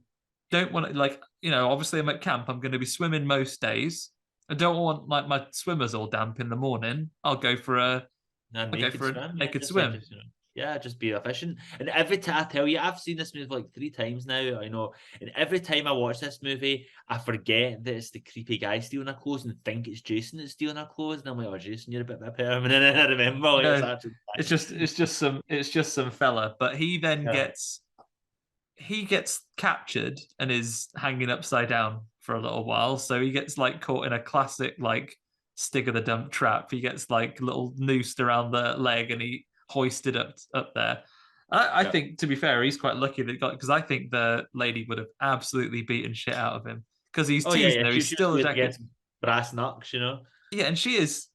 Speaker 1: Don't want to, like, obviously I'm at camp. I'm going to be swimming most days. I don't want like my swimmers all damp in the morning. I'll go for a
Speaker 2: Naked swim.
Speaker 1: naked
Speaker 2: Just,
Speaker 1: swim.
Speaker 2: just be efficient. And every time I tell you, I've seen this movie like 3 times now. I know, and every time I watch this movie, I forget that it's the creepy guy stealing her clothes and think it's Jason that's stealing her clothes. And I'm like, oh, Jason, you're a bit of a perm. And then I remember, like,
Speaker 1: No, it's just some fella. But he then gets captured and is hanging upside down for a little while. So he gets like caught in a classic like stick of the dump trap. He gets like little noosed around the leg and he hoisted up there. I think, to be fair, he's quite lucky that because I think the lady would have absolutely beaten shit out of him because he's teasing her. He's still a decade.
Speaker 2: Brass knucks,
Speaker 1: Yeah, and she is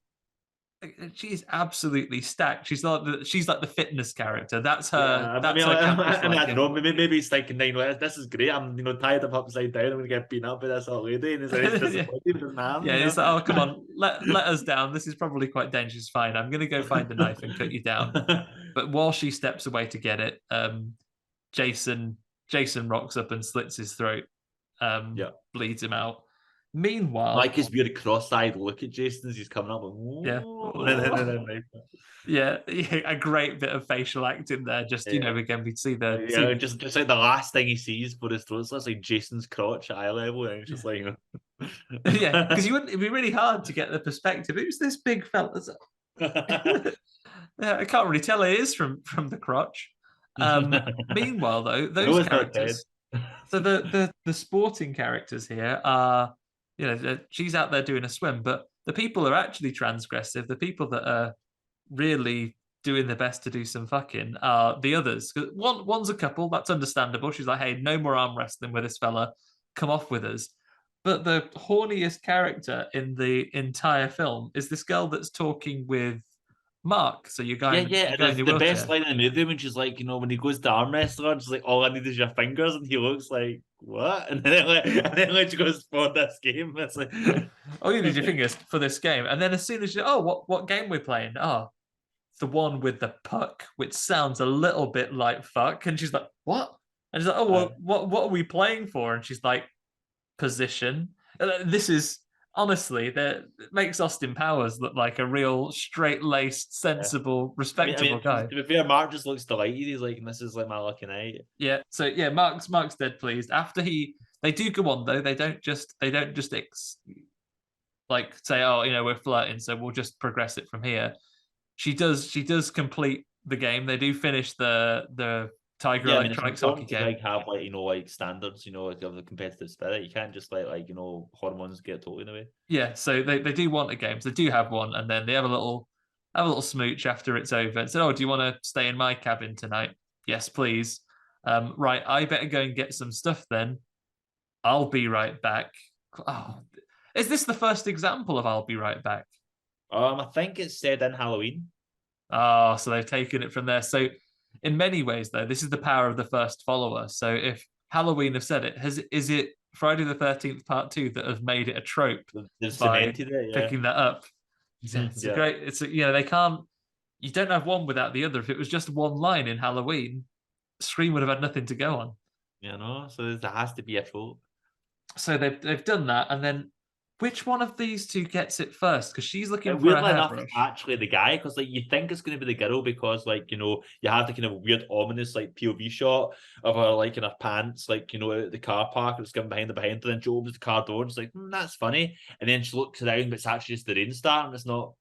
Speaker 1: absolutely stacked. She's like the fitness character. That's her.
Speaker 2: Yeah,
Speaker 1: that's her campus.
Speaker 2: I don't know. Maybe it's like 9 letters. This is great. I'm tied up upside down. I'm gonna get beaten up by this old lady, and it's disappointed.
Speaker 1: It's like, oh, come on, let us down. This is probably quite dangerous. Fine, I'm gonna go find a knife and cut you down. But while she steps away to get it, Jason rocks up and slits his throat. Bleeds him out. Meanwhile,
Speaker 2: like his weird cross-eyed look at Jason as he's coming up.
Speaker 1: Yeah, a great bit of facial acting there. Just again, we see
Speaker 2: just like the last thing he sees for his throat, so it's like Jason's crotch eye level, and it's just like
Speaker 1: yeah, because it'd be really hard to get the perspective. Who's this big fella? Yeah, I can't really tell it is from the crotch. Meanwhile, though, those characters. So the sporting characters here are, she's out there doing a swim, but the people are actually transgressive. The people that are really doing their best to do some fucking are the others. One's a couple, that's understandable. She's like, hey, no more arm wrestling with this fella. Come off with us. But the horniest character in the entire film is this girl that's talking with Mark. So you guys,
Speaker 2: the best line in the movie when she's like, when he goes to arm wrestler, she's like, all I need is your fingers, and he looks like, what? And then she goes, for this game, it's like,
Speaker 1: oh, you need your fingers for this game. And then as soon as she, what game we're playing? Oh, the one with the puck, which sounds a little bit like fuck. And she's like, what? And she's like, oh, what are we playing for? And she's like, position. This is honestly, that makes Austin Powers look like a real straight-laced, sensible, respectable guy.
Speaker 2: To be fair, Mark just looks delighted. He's like, "This is like my lucky night."
Speaker 1: Yeah. So yeah, Mark's dead pleased. After they do go on though. They don't just like say, oh, we're flirting, so we'll just progress it from here. She does complete the game. They do finish the Tiger Electronics hockey game.
Speaker 2: Like have like standards, like of the competitive spirit. You can't just let hormones get totally in the way.
Speaker 1: Yeah, so they do want a game. So they do have one, and then they have a little smooch after it's over. And said, "Oh, do you want to stay in my cabin tonight?" Yes, please. Right, I better go and get some stuff then. I'll be right back. Oh, is this the first example of "I'll be right back"?
Speaker 2: I think it's said in Halloween.
Speaker 1: Oh, so they've taken it from there. So in many ways, though, this is the power of the first follower. So if Halloween have said it, is it Friday the 13th Part 2 that have made it a trope?
Speaker 2: They've cemented it,
Speaker 1: picking that up. It's great. They can't. You don't have one without the other. If it was just one line in Halloween, Scream would have had nothing to go on.
Speaker 2: So there has to be a trope.
Speaker 1: So they've done that, and then which one of these two gets it first? Because she's looking for a hairbrush.
Speaker 2: Actually, the guy, because you think it's going to be the girl because you have the kind of weird ominous POV shot of her in her pants at the car park. It's going behind her, and then she opens the car door and it's like, that's funny. And then she looks around, but it's actually just the rain star and it's not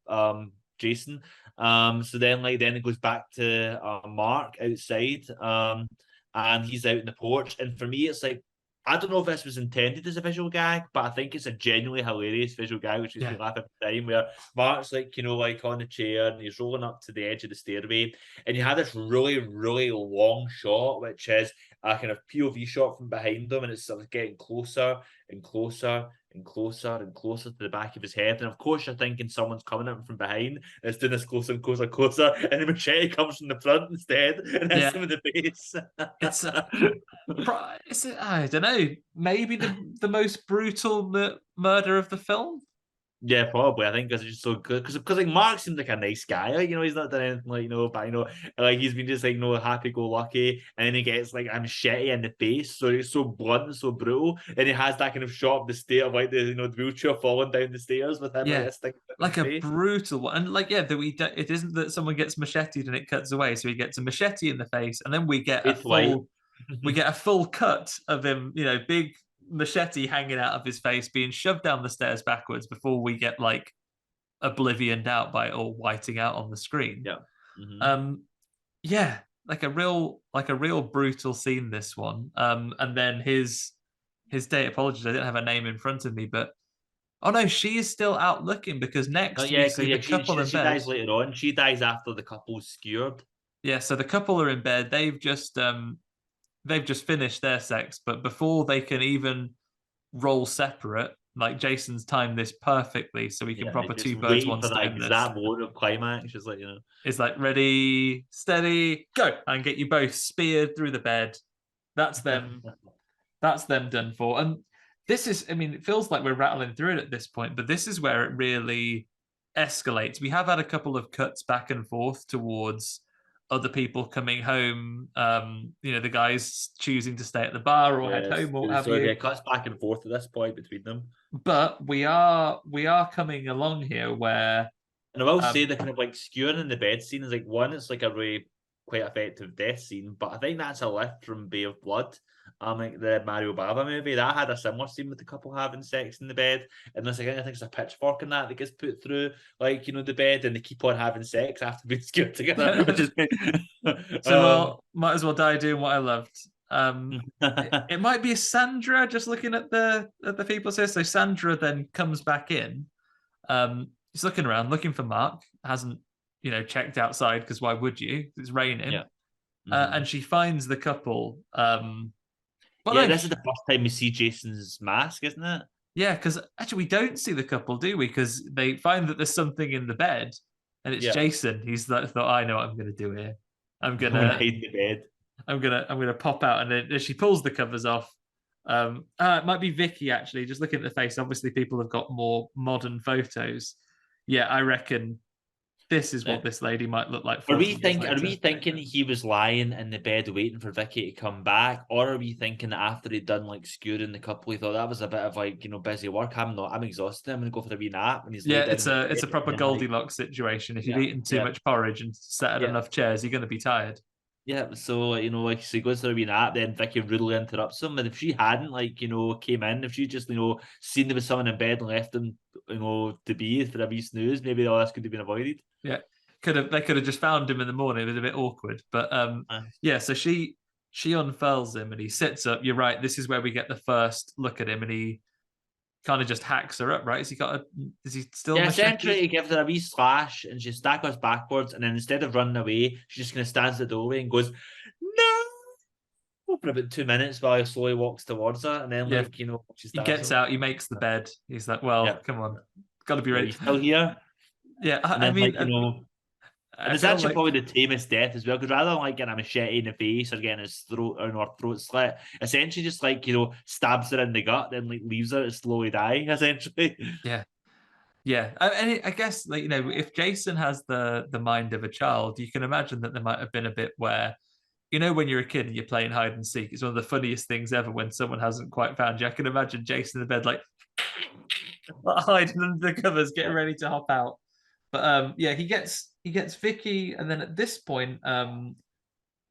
Speaker 2: Jason. So then it goes back to Mark outside, and he's out in the porch. And for me, it's like, I don't know if this was intended as a visual gag, but I think it's a genuinely hilarious visual gag, which makes me laugh every time, where Mark's on the chair and he's rolling up to the edge of the stairway, and you have this really, really long shot, which is a kind of POV shot from behind him, and it's sort of getting closer and closer and closer to the back of his head. And of course, you're thinking someone's coming at him from behind. And it's doing this closer and closer and closer. And the machete comes from the front instead and hits him in the face.
Speaker 1: It's I don't know, maybe the most brutal murder of the film.
Speaker 2: Yeah, probably. I think because it's just so good. Because like Mark seems like a nice guy. Like, he's not done anything like, but like he's been just like, happy go lucky. And then he gets like a machete in the face. So it's so blunt and so brutal. And he has that kind of shot of the state of like the the wheelchair falling down the stairs with him.
Speaker 1: Yeah, like a
Speaker 2: face.
Speaker 1: brutal one. And like, it isn't that someone gets macheted and it cuts away. So he gets a machete in the face, and then we get a full cut of him, big machete hanging out of his face, being shoved down the stairs backwards before we get like oblivioned out by it all whiting out on the screen.
Speaker 2: Yeah.
Speaker 1: Yeah, like a real brutal scene, this one. And then his date, apologies, I didn't have a name in front of me, but oh no, she is still out looking, because next we see the couple in bed.
Speaker 2: She dies later on. She dies after the couple's skewered.
Speaker 1: Yeah, so the couple are in bed. They've just finished their sex, but before they can even roll separate, like Jason's timed this perfectly, so we can proper two birds, one stone.
Speaker 2: That moment of climax, just like
Speaker 1: it's like ready, steady, go, and get you both speared through the bed. That's them. That's them done for. And this is, it feels like we're rattling through it at this point, but this is where it really escalates. We have had a couple of cuts back and forth towards other people coming home, the guys choosing to stay at the bar or head home or have you.
Speaker 2: Yeah, cuts back and forth at this point between them.
Speaker 1: But we are coming along here where,
Speaker 2: and I will say the kind of like skewering in the bed scene is like, one, it's like a really quite effective death scene, but I think that's a lift from Bay of Blood. Like the Mario Bava movie, that had a similar scene with the couple having sex in the bed, and there's I think there's a pitchfork in that gets put through the bed, and they keep on having sex after being skewered together. Which is
Speaker 1: so might as well die doing what I loved. It might be Sandra, just looking at the people here. So Sandra then comes back in. He's looking around, looking for Mark. Hasn't checked outside, because why would you? It's raining.
Speaker 2: Yeah.
Speaker 1: And she finds the couple.
Speaker 2: This is the first time we see Jason's mask, isn't it?
Speaker 1: Yeah, because actually we don't see the couple, do we? Because they find that there's something in the bed, and it's Jason. He's thought, I know what I'm going to do here. I'm gonna
Speaker 2: hide the bed.
Speaker 1: I'm gonna pop out, and then she pulls the covers off. It might be Vicky, actually. Just looking at the face, obviously people have got more modern photos. Yeah, I reckon this is what this lady might look like.
Speaker 2: Are we thinking he was lying in the bed waiting for Vicky to come back, or are we thinking that after he'd done like skewering the couple, he thought that was a bit of like busy work? I'm exhausted. I'm gonna go for a wee nap. And he's
Speaker 1: it's a proper Goldilocks situation. If you've eaten too much porridge and sat at enough chairs, you're gonna be tired.
Speaker 2: Yeah, so so he goes for a wee nap, then Vicky rudely interrupts him. And if she hadn't came in, if she just seen there was someone in bed and left him to be for a wee snooze, maybe all this could have been avoided.
Speaker 1: Yeah, they could have just found him in the morning. It was a bit awkward, but so she unfurls him and he sits up. You're right. This is where we get the first look at him, and he kind of just hacks her up, right? Is he still?
Speaker 2: Yeah, essentially he gives her a wee slash, and she staggers backwards, and then instead of running away, she just kind of stands at the doorway and goes, "No!" for about 2 minutes while he slowly walks towards her, and then
Speaker 1: he gets out, he makes the bed. He's like, "Well, come on, got to be ready."
Speaker 2: He's still here.
Speaker 1: Yeah,
Speaker 2: and it's actually probably the tamest death as well, because rather than getting a machete in the face or getting his throat slit, essentially just stabs her in the gut, then leaves her to slowly die, essentially.
Speaker 1: Yeah. I guess if Jason has the mind of a child, you can imagine that there might have been a bit where, when you're a kid and you're playing hide and seek, it's one of the funniest things ever when someone hasn't quite found you. I can imagine Jason in the bed hiding under the covers, getting ready to hop out. But he gets Vicky, and then at this point,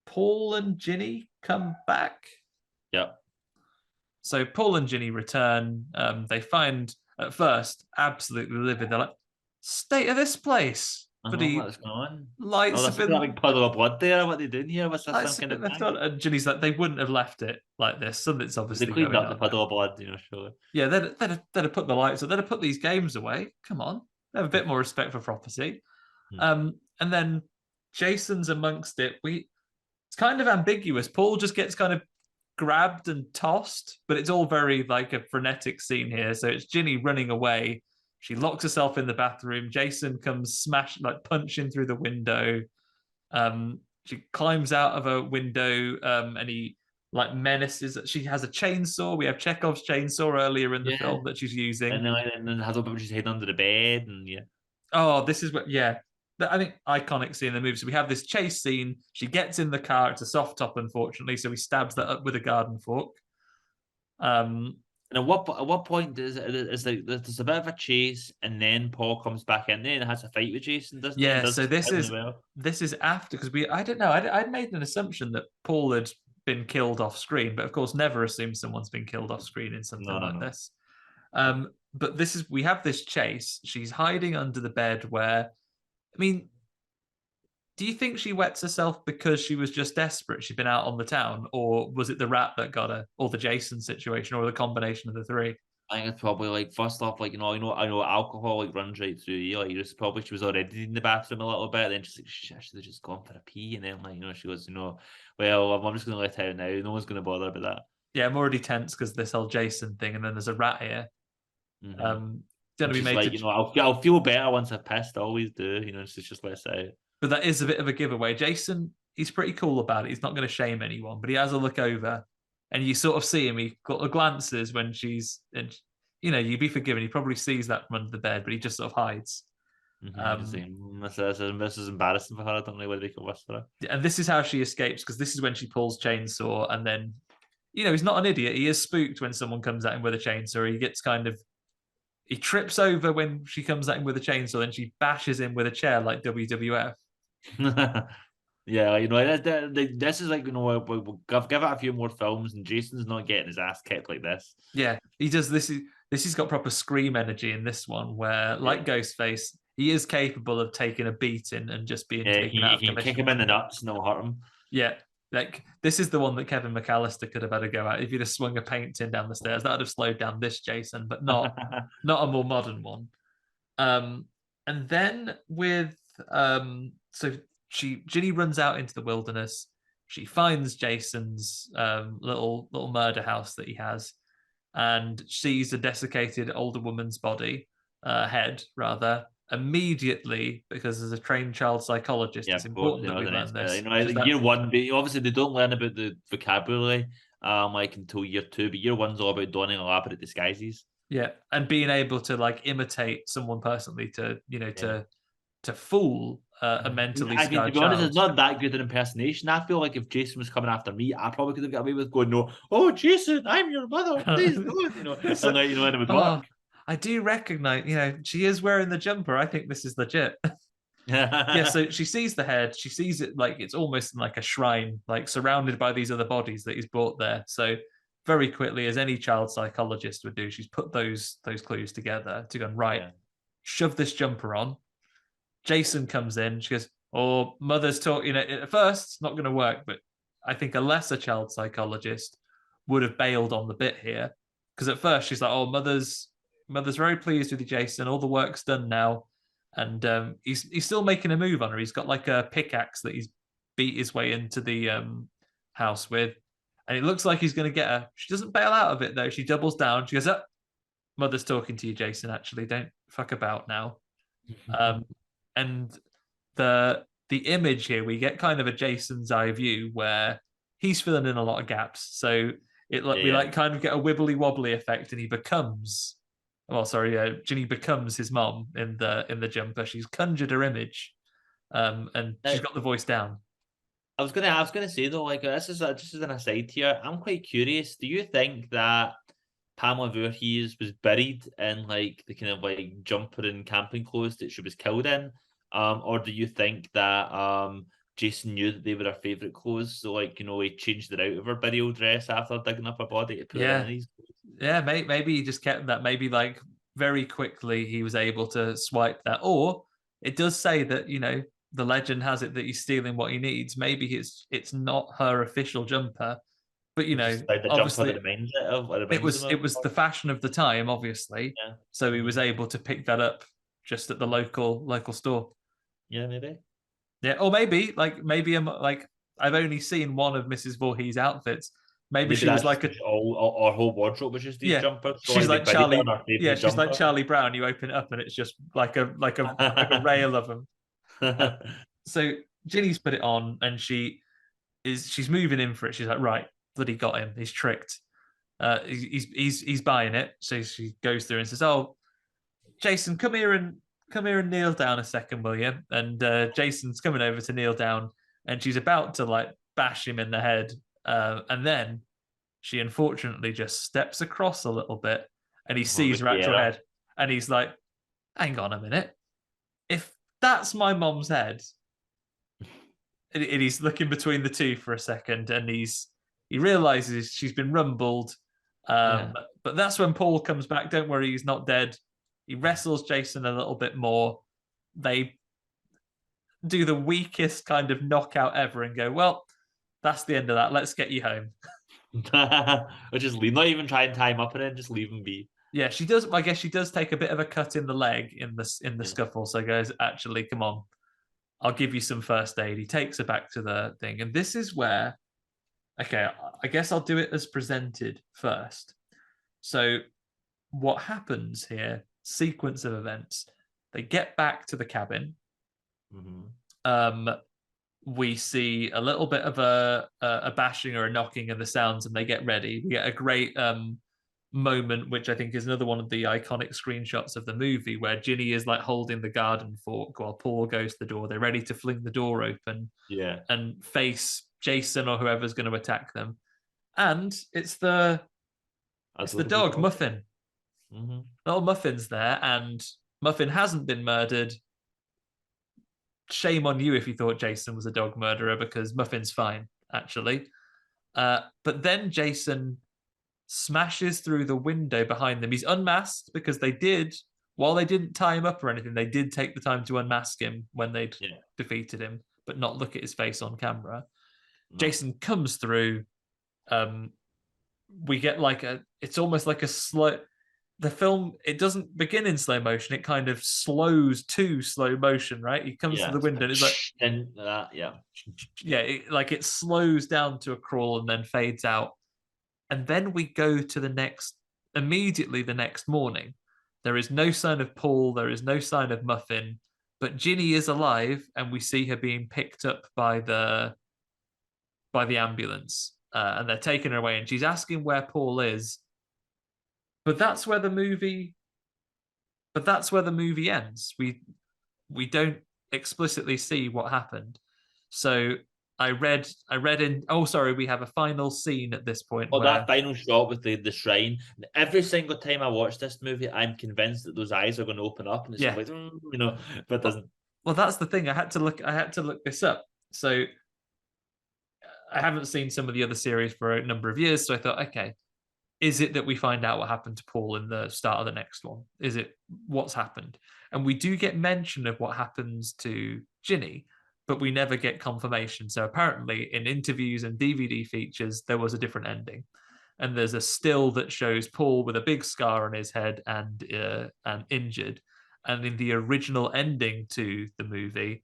Speaker 1: Paul and Ginny come back.
Speaker 2: Yeah.
Speaker 1: So Paul and Ginny return. They find at first absolutely livid. They're like, "State of this place." But he
Speaker 2: what's going on?
Speaker 1: Lights
Speaker 2: up in a big puddle of blood there. What are they doing here? What's this kind of thing?
Speaker 1: And Ginny's like, they wouldn't have left it like this. Something's obviously
Speaker 2: they cleaned up the
Speaker 1: on.
Speaker 2: puddle of blood, surely.
Speaker 1: Yeah, they'd have put the lights up. They'd have put these games away. Come on. They have a bit more respect for property. And then Jason's amongst it. It's kind of ambiguous. Paul just gets kind of grabbed and tossed, but it's all very like a frenetic scene here. So it's Ginny running away. She locks herself in the bathroom. Jason comes punching through the window. She climbs out of a window, and he like menaces. She has a chainsaw. We have Chekhov's chainsaw earlier in the film that she's using.
Speaker 2: And then has a bit she's hidden under the bed, and
Speaker 1: Oh, this is what, I think iconic scene in the movie. So we have this chase scene. She gets in the car. It's a soft top, unfortunately. So he stabs that up with a garden fork.
Speaker 2: And at what point there's a bit of a chase, and then Paul comes back in there and has a fight with Jason, doesn't he?
Speaker 1: Yeah, so this is after, because I don't know, I'd made an assumption that Paul had been killed off screen, but of course never assume someone's been killed off screen in something like this. But we have this chase. She's hiding under the bed where, I mean, do you think she wets herself because she was just desperate? She'd been out on the town, or was it the rat that got her, or the Jason situation, or the combination of the three?
Speaker 2: I think it's probably like, first off, like, I know alcohol like runs right through you. Like, she was already in the bathroom a little bit, then she's like, I should have just gone for a pee, and then like, she goes, well, I'm just gonna let out now. No one's gonna bother about that.
Speaker 1: Yeah, I'm already tense because this whole Jason thing, and then there's a rat here.
Speaker 2: Gonna be made like, I'll feel better once I've pissed. I always do, it's just let it out.
Speaker 1: But that is a bit of a giveaway. Jason, he's pretty cool about it. He's not going to shame anyone, but he has a look over, and you sort of see him. He got the glances when she's, and you'd be forgiven. He probably sees that from under the bed, but he just sort of hides.
Speaker 2: This is embarrassing for her. I don't know whether he can worse for her.
Speaker 1: And this is how she escapes, because this is when she pulls chainsaw, and then, he's not an idiot. He is spooked when someone comes at him with a chainsaw. He gets he trips over when she comes at him with a chainsaw, and she bashes him with a chair like WWF.
Speaker 2: Yeah, this is like, we'll give it a few more films, and Jason's not getting his ass kicked like this.
Speaker 1: Yeah, he does. This has got proper scream energy in this one, where like Ghostface, he is capable of taking a beating and just being taken out of commission.
Speaker 2: Kick him in the nuts and it'll hurt him.
Speaker 1: Yeah, like this is the one that Kevin McAllister could have had a go at. If he'd have swung a paint tin down the stairs, that would have slowed down this Jason, but not a more modern one. And then with Ginny runs out into the wilderness. She finds Jason's little murder house that he has, and sees a desiccated older woman's head rather. Immediately, because as a trained child psychologist, it's important that we learn this.
Speaker 2: Year one, obviously they don't learn about the vocabulary like until year two, but year one's all about donning elaborate disguises.
Speaker 1: Yeah, and being able to like imitate someone personally to to fool a mentally scarred child.
Speaker 2: To be honest, it's not that good an impersonation. I feel like if Jason was coming after me, I probably could have got away with going, "No, oh Jason, I'm your mother, please don't," and it would work.
Speaker 1: I do recognize, she is wearing the jumper. I think this is legit. Yeah, so she sees the head. She sees it like it's almost like a shrine, like surrounded by these other bodies that he's brought there. So very quickly, as any child psychologist would do, she's put those clues together to go, right, shove this jumper on. Jason comes in. She goes, "Oh, mother's talking." At first, it's not going to work, but I think a lesser child psychologist would have bailed on the bit here, because at first she's like, "Oh, mother's very pleased with you, Jason. All the work's done now," and he's still making a move on her. He's got like a pickaxe that he's beat his way into the house with, and it looks like he's going to get her. She doesn't bail out of it though. She doubles down. She goes, "Oh, mother's talking to you, Jason. Actually, don't fuck about now." And the image here, we get kind of a Jason's eye view where he's filling in a lot of gaps. So we kind of get a wibbly wobbly effect, and he becomes. Ginny becomes his mom in the jumper. She's conjured her image, and she's got the voice down.
Speaker 2: I was gonna say though, like this is just as an aside here. I'm quite curious. Do you think that Pamela Voorhees was buried in like the kind of like jumper and camping clothes that she was killed in, or do you think that Jason knew that they were her favorite clothes, so like he changed it out of her burial dress after digging up her body to put it in these clothes?
Speaker 1: Yeah, maybe he just kept that. Maybe like very quickly he was able to swipe that. Or it does say that the legend has it that he's stealing what he needs. Maybe it's not her official jumper, but obviously it was the fashion of the time, obviously. Yeah. So he was able to pick that up just at the local store.
Speaker 2: Yeah, maybe.
Speaker 1: Yeah, or maybe I'm like I've only seen one of Mrs. Voorhees' outfits. Maybe she was like
Speaker 2: our whole wardrobe was just these jumpers. So
Speaker 1: she's like Charlie. Yeah, she's
Speaker 2: jumper.
Speaker 1: like Charlie Brown. You open it up and it's just like a rail of them. So Ginny's put it on and she's moving in for it. She's like, right, bloody got him. He's tricked. He's buying it. So she goes through and says, "Oh, Jason, come here and kneel down a second, will you?" And Jason's coming over to kneel down, and she's about to like bash him in the head, and then she unfortunately just steps across a little bit, and he sees her actual head, and he's like, "Hang on a minute, if that's my mom's head." And he's looking between the two for a second, and he realizes she's been rumbled. But that's when Paul comes back. Don't worry, he's not dead. He wrestles Jason a little bit more. They do the weakest kind of knockout ever and go, "Well, that's the end of that. Let's get you home."
Speaker 2: Or just leave, not even try and tie him up and then just leave him be.
Speaker 1: Yeah, she does. I guess she does take a bit of a cut in the leg in the scuffle. So goes, "Actually, come on, I'll give you some first aid." He takes her back to the thing. And this is where, okay, I guess I'll do it as presented first. So what happens here, sequence of events, they get back to the cabin. We see a little bit of a bashing or a knocking of the sounds, and they get ready. We get a great moment, which I think is another one of the iconic screenshots of the movie, where Ginny is like holding the garden fork while Paul goes to the door. They're ready to fling the door open, and face Jason or whoever's going to attack them. And it's the dog Muffin. Little Muffin's there, and Muffin hasn't been murdered. Shame on you if you thought Jason was a dog murderer, because Muffin's fine, actually. But then Jason smashes through the window behind them. He's unmasked because while they didn't tie him up or anything, they did take the time to unmask him when they'd defeated him, but not look at his face on camera. Jason comes through. We get it's almost like a slow... The film, it doesn't begin in slow motion. It kind of slows to slow motion, right? He comes to the window and it's like... it slows down to a crawl and then fades out. And then we go to immediately the next morning. There is no sign of Paul. There is no sign of Muffin. But Ginny is alive, and we see her being picked up by the ambulance. And they're taking her away, and she's asking where Paul is. But that's where the movie ends. We don't explicitly see what happened. So I read in... Oh, sorry, we have a final scene at this point.
Speaker 2: That final shot with the shrine. Every single time I watch this movie, I'm convinced that those eyes are going to open up, and it's like, but it doesn't.
Speaker 1: Well, that's the thing. I had to look this up. So I haven't seen some of the other series for a number of years, so I thought, okay, is it that we find out what happened to Paul in the start of the next one? Is it what's happened? And we do get mention of what happens to Ginny, but we never get confirmation. So apparently in interviews and DVD features, there was a different ending. And there's a still that shows Paul with a big scar on his head and injured. And in the original ending to the movie,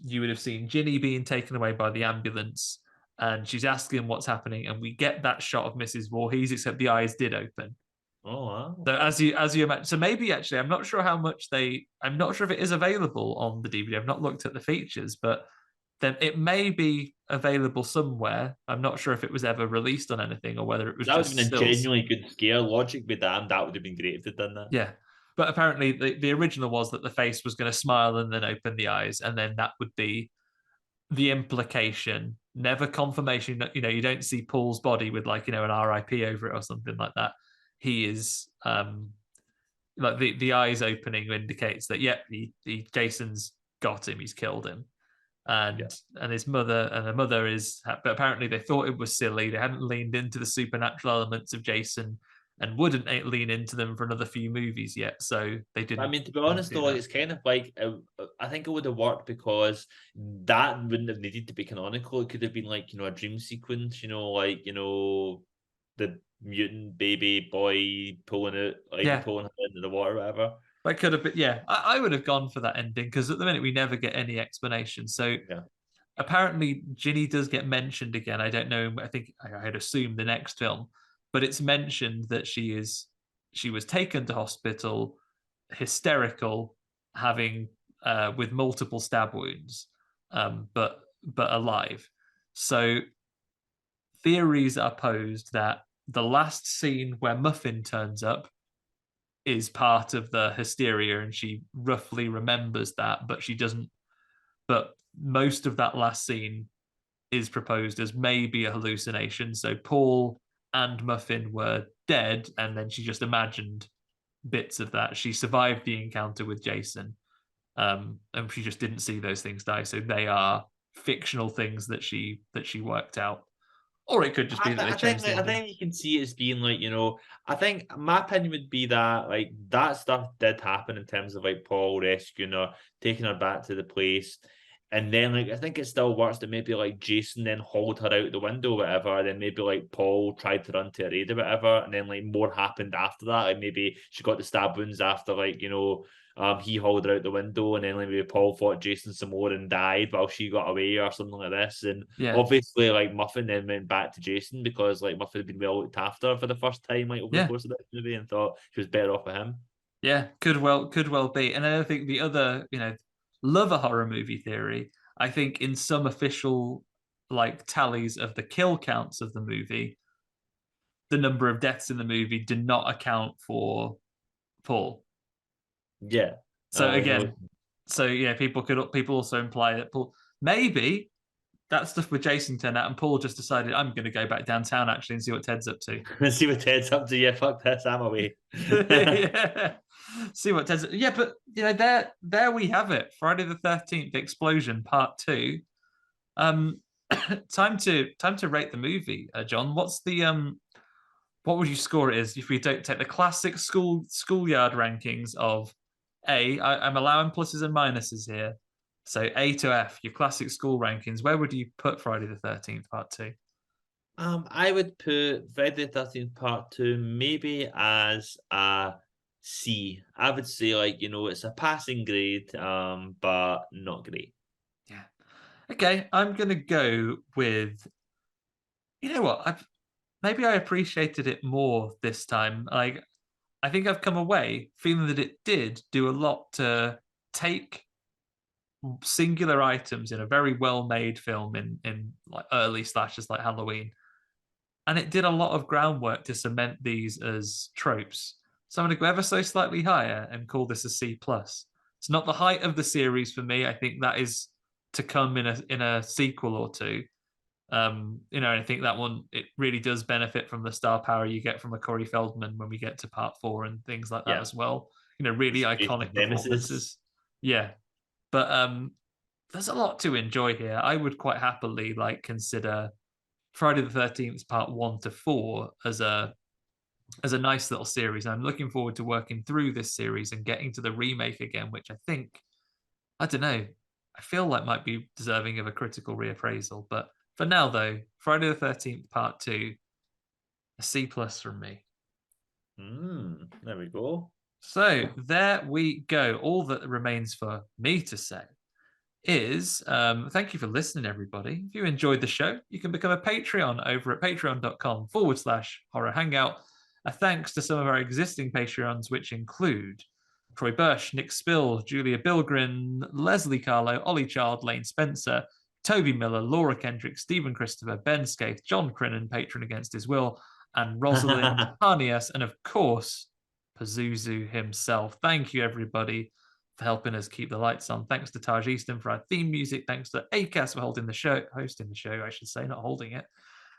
Speaker 1: you would have seen Ginny being taken away by the ambulance, and she's asking what's happening, and we get that shot of Mrs. Voorhees, except the eyes did open.
Speaker 2: Oh wow!
Speaker 1: So as you imagine, so maybe actually, I'm not sure how much I'm not sure if it is available on the DVD. I've not looked at the features, but then it may be available somewhere. I'm not sure if it was ever released on anything or whether it was.
Speaker 2: That would
Speaker 1: just
Speaker 2: have been a genuinely good scare. Logic be damned, that would have been great if they'd done that.
Speaker 1: Yeah. But apparently the original was that the face was going to smile and then open the eyes, and then that would be the implication. Never confirmation. You don't see Paul's body with an RIP over it or something like that. He is the eyes opening indicates that Jason's got him. He's killed him, and his mother is. But apparently they thought it was silly. They hadn't leaned into the supernatural elements of Jason, and wouldn't lean into them for another few movies yet. So they didn't.
Speaker 2: I mean, to be honest, though, it's kind of like, I think it would have worked because that wouldn't have needed to be canonical. It could have been a dream sequence, the mutant baby boy pulling her into the water, or whatever.
Speaker 1: That could have been, I would have gone for that ending, because at the minute we never get any explanation. So apparently Ginny does get mentioned again. I don't know. I think I'd assume the next film, but it's mentioned that she was taken to hospital, hysterical, having with multiple stab wounds, but alive. So theories are posed that the last scene where Muffin turns up is part of the hysteria, and she roughly remembers that, but she doesn't. But most of that last scene is proposed as maybe a hallucination. So Paul and Muffin were dead, and then she just imagined bits of that. She survived the encounter with Jason, and she just didn't see those things die. So they are fictional things that she worked out. Or it could just be that they changed the
Speaker 2: I
Speaker 1: ending.
Speaker 2: think you can see it as being like, I think my opinion would be that like that stuff did happen in terms of like Paul rescuing her, taking her back to the place. And then like I think it still works that maybe like Jason then hauled her out the window or whatever, and then maybe like Paul tried to run to her aid or whatever, and then like more happened after that. Like maybe she got the stab wounds after like, he hauled her out the window, and then like maybe Paul fought Jason some more and died while she got away or something like this. And obviously like Muffin then went back to Jason because like Muffin had been well looked after for the first time like over the course of that movie, and thought she was better off with him.
Speaker 1: Yeah, could well be. And then I think the other, love a horror movie theory. I think in some official like tallies of the kill counts of the movie, the number of deaths in the movie did not account for Paul.
Speaker 2: Yeah.
Speaker 1: So again, people also imply that Paul maybe that stuff with Jason turned out, and Paul just decided I'm going to go back downtown actually and see what Ted's up to.
Speaker 2: See what Ted's up to. Yeah, fuck this, I'm away.
Speaker 1: Yeah. See what Ted's. Yeah, but there we have it. Friday the 13th Explosion Part 2. Time to rate the movie, John. What's the what would you score it as if we don't take the classic schoolyard rankings of I'm allowing pluses and minuses here. So A to F, your classic school rankings. Where would you put Friday the 13th Part 2?
Speaker 2: I would put Friday the 13th Part 2 maybe as a C. I would say it's a passing grade, but not great.
Speaker 1: Yeah. Okay, I'm gonna go with. You know what? Maybe I appreciated it more this time. Like, I think I've come away feeling that it did do a lot to take singular items in a very well-made film in like early slashers like Halloween, and it did a lot of groundwork to cement these as tropes. So I'm going to go ever so slightly higher and call this a C plus. It's not the height of the series for me. I think that is to come in a sequel or two. I think that one, it really does benefit from the star power you get from a Corey Feldman when we get to part 4 and things like that as well. Really iconic performances. Yeah. But there's a lot to enjoy here. I would quite happily consider Friday the 13th Part 1 to 4 as a nice little series. I'm looking forward to working through this series and getting to the remake again, which I don't know, I feel like might be deserving of a critical reappraisal. But for now, though, Friday the 13th Part 2, a C plus from me.
Speaker 2: There we go.
Speaker 1: So there we go. All that remains for me to say is thank you for listening, everybody. If you enjoyed the show, you can become a Patreon over at patreon.com/horror hangout. A thanks to some of our existing Patreons, which include Troy Bursch, Nick Spill, Julia Bilgren, Leslie Carlo, Ollie Child, Lane Spencer, Toby Miller, Laura Kendrick, Stephen Christopher, Ben Scaife, John Crinnan, patron against his will, and Rosalind Harnias, and of course, Pazuzu himself. Thank you, everybody, for helping us keep the lights on. Thanks to Taj Easton for our theme music. Thanks to ACAS for hosting the show, I should say, not holding it.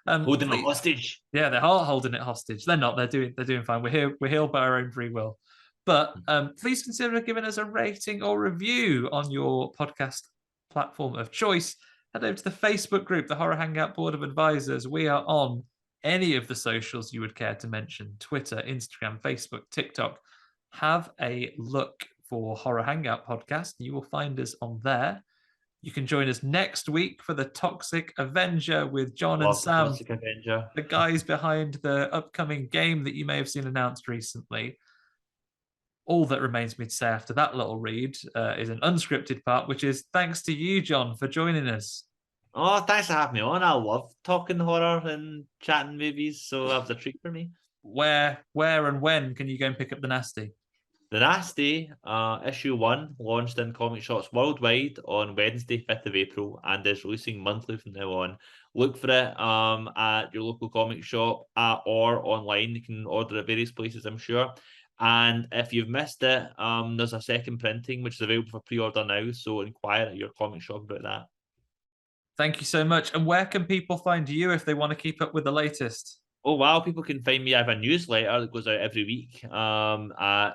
Speaker 2: Holding it hostage.
Speaker 1: Yeah, they're all holding it hostage. They're not. They're doing fine. We're here by our own free will. But please consider giving us a rating or review on your podcast platform of choice. Head over to the Facebook group, the Horror Hangout Board of Advisors. We are on any of the socials you would care to mention: Twitter, Instagram, Facebook, TikTok. Have a look for Horror Hangout Podcast. You will find us on there. You can join us next week for the Toxic Avenger with John and Sam,
Speaker 2: Toxic Avenger,
Speaker 1: the guys behind the upcoming game that you may have seen announced recently. All that remains me to say after that little read is an unscripted part, which is thanks to you, John, for joining us.
Speaker 2: Oh, thanks for having me on. I love talking horror and chatting movies, so that was a treat for me.
Speaker 1: Where, and when can you go and pick up The Nasty?
Speaker 2: The Nasty, issue 1, launched in comic shops worldwide on Wednesday, 5th of April, and is releasing monthly from now on. Look for it at your local comic shop or online. You can order at various places, I'm sure. And if you've missed it, there's a second printing, which is available for pre-order now, so inquire at your comic shop about that.
Speaker 1: Thank you so much. And where can people find you if they want to keep up with the latest?
Speaker 2: Oh, wow, people can find me. I have a newsletter that goes out every week at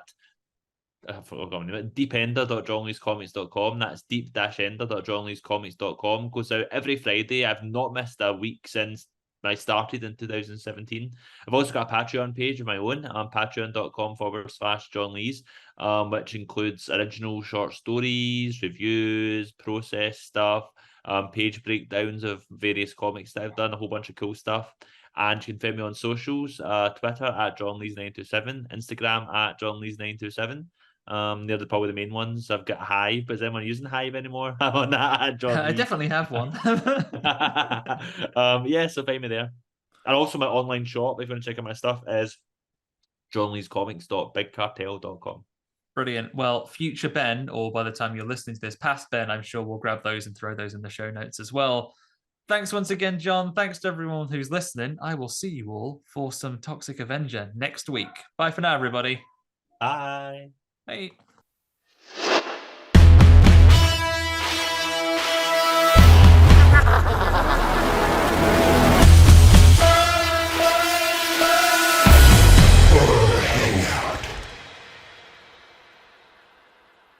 Speaker 2: I forgot deepender.johnleescomics.com. That's deep-ender.johnleescomics.com. Goes out every Friday. I've not missed a week since I started in 2017. I've also got a Patreon page of my own, patreon.com/John Lees, which includes original short stories, reviews, process stuff, page breakdowns of various comics that I've done, a whole bunch of cool stuff. And you can find me on socials, Twitter at JohnLees927, Instagram at JohnLees927. They're probably the main ones. I've got Hive, but is anyone using Hive anymore? I'm on that at John
Speaker 1: I
Speaker 2: Lees.
Speaker 1: definitely have one.
Speaker 2: Yeah, so find me there. And also my online shop, if you want to check out my stuff, is johnleescomics.bigcartel.com.
Speaker 1: Brilliant. Well, future Ben, or by the time you're listening to this, past Ben, I'm sure we'll grab those and throw those in the show notes as well. Thanks once again, John. Thanks to everyone who's listening. I will see you all for some Toxic Avenger next week. Bye for now, everybody.
Speaker 2: Bye.
Speaker 1: Bye.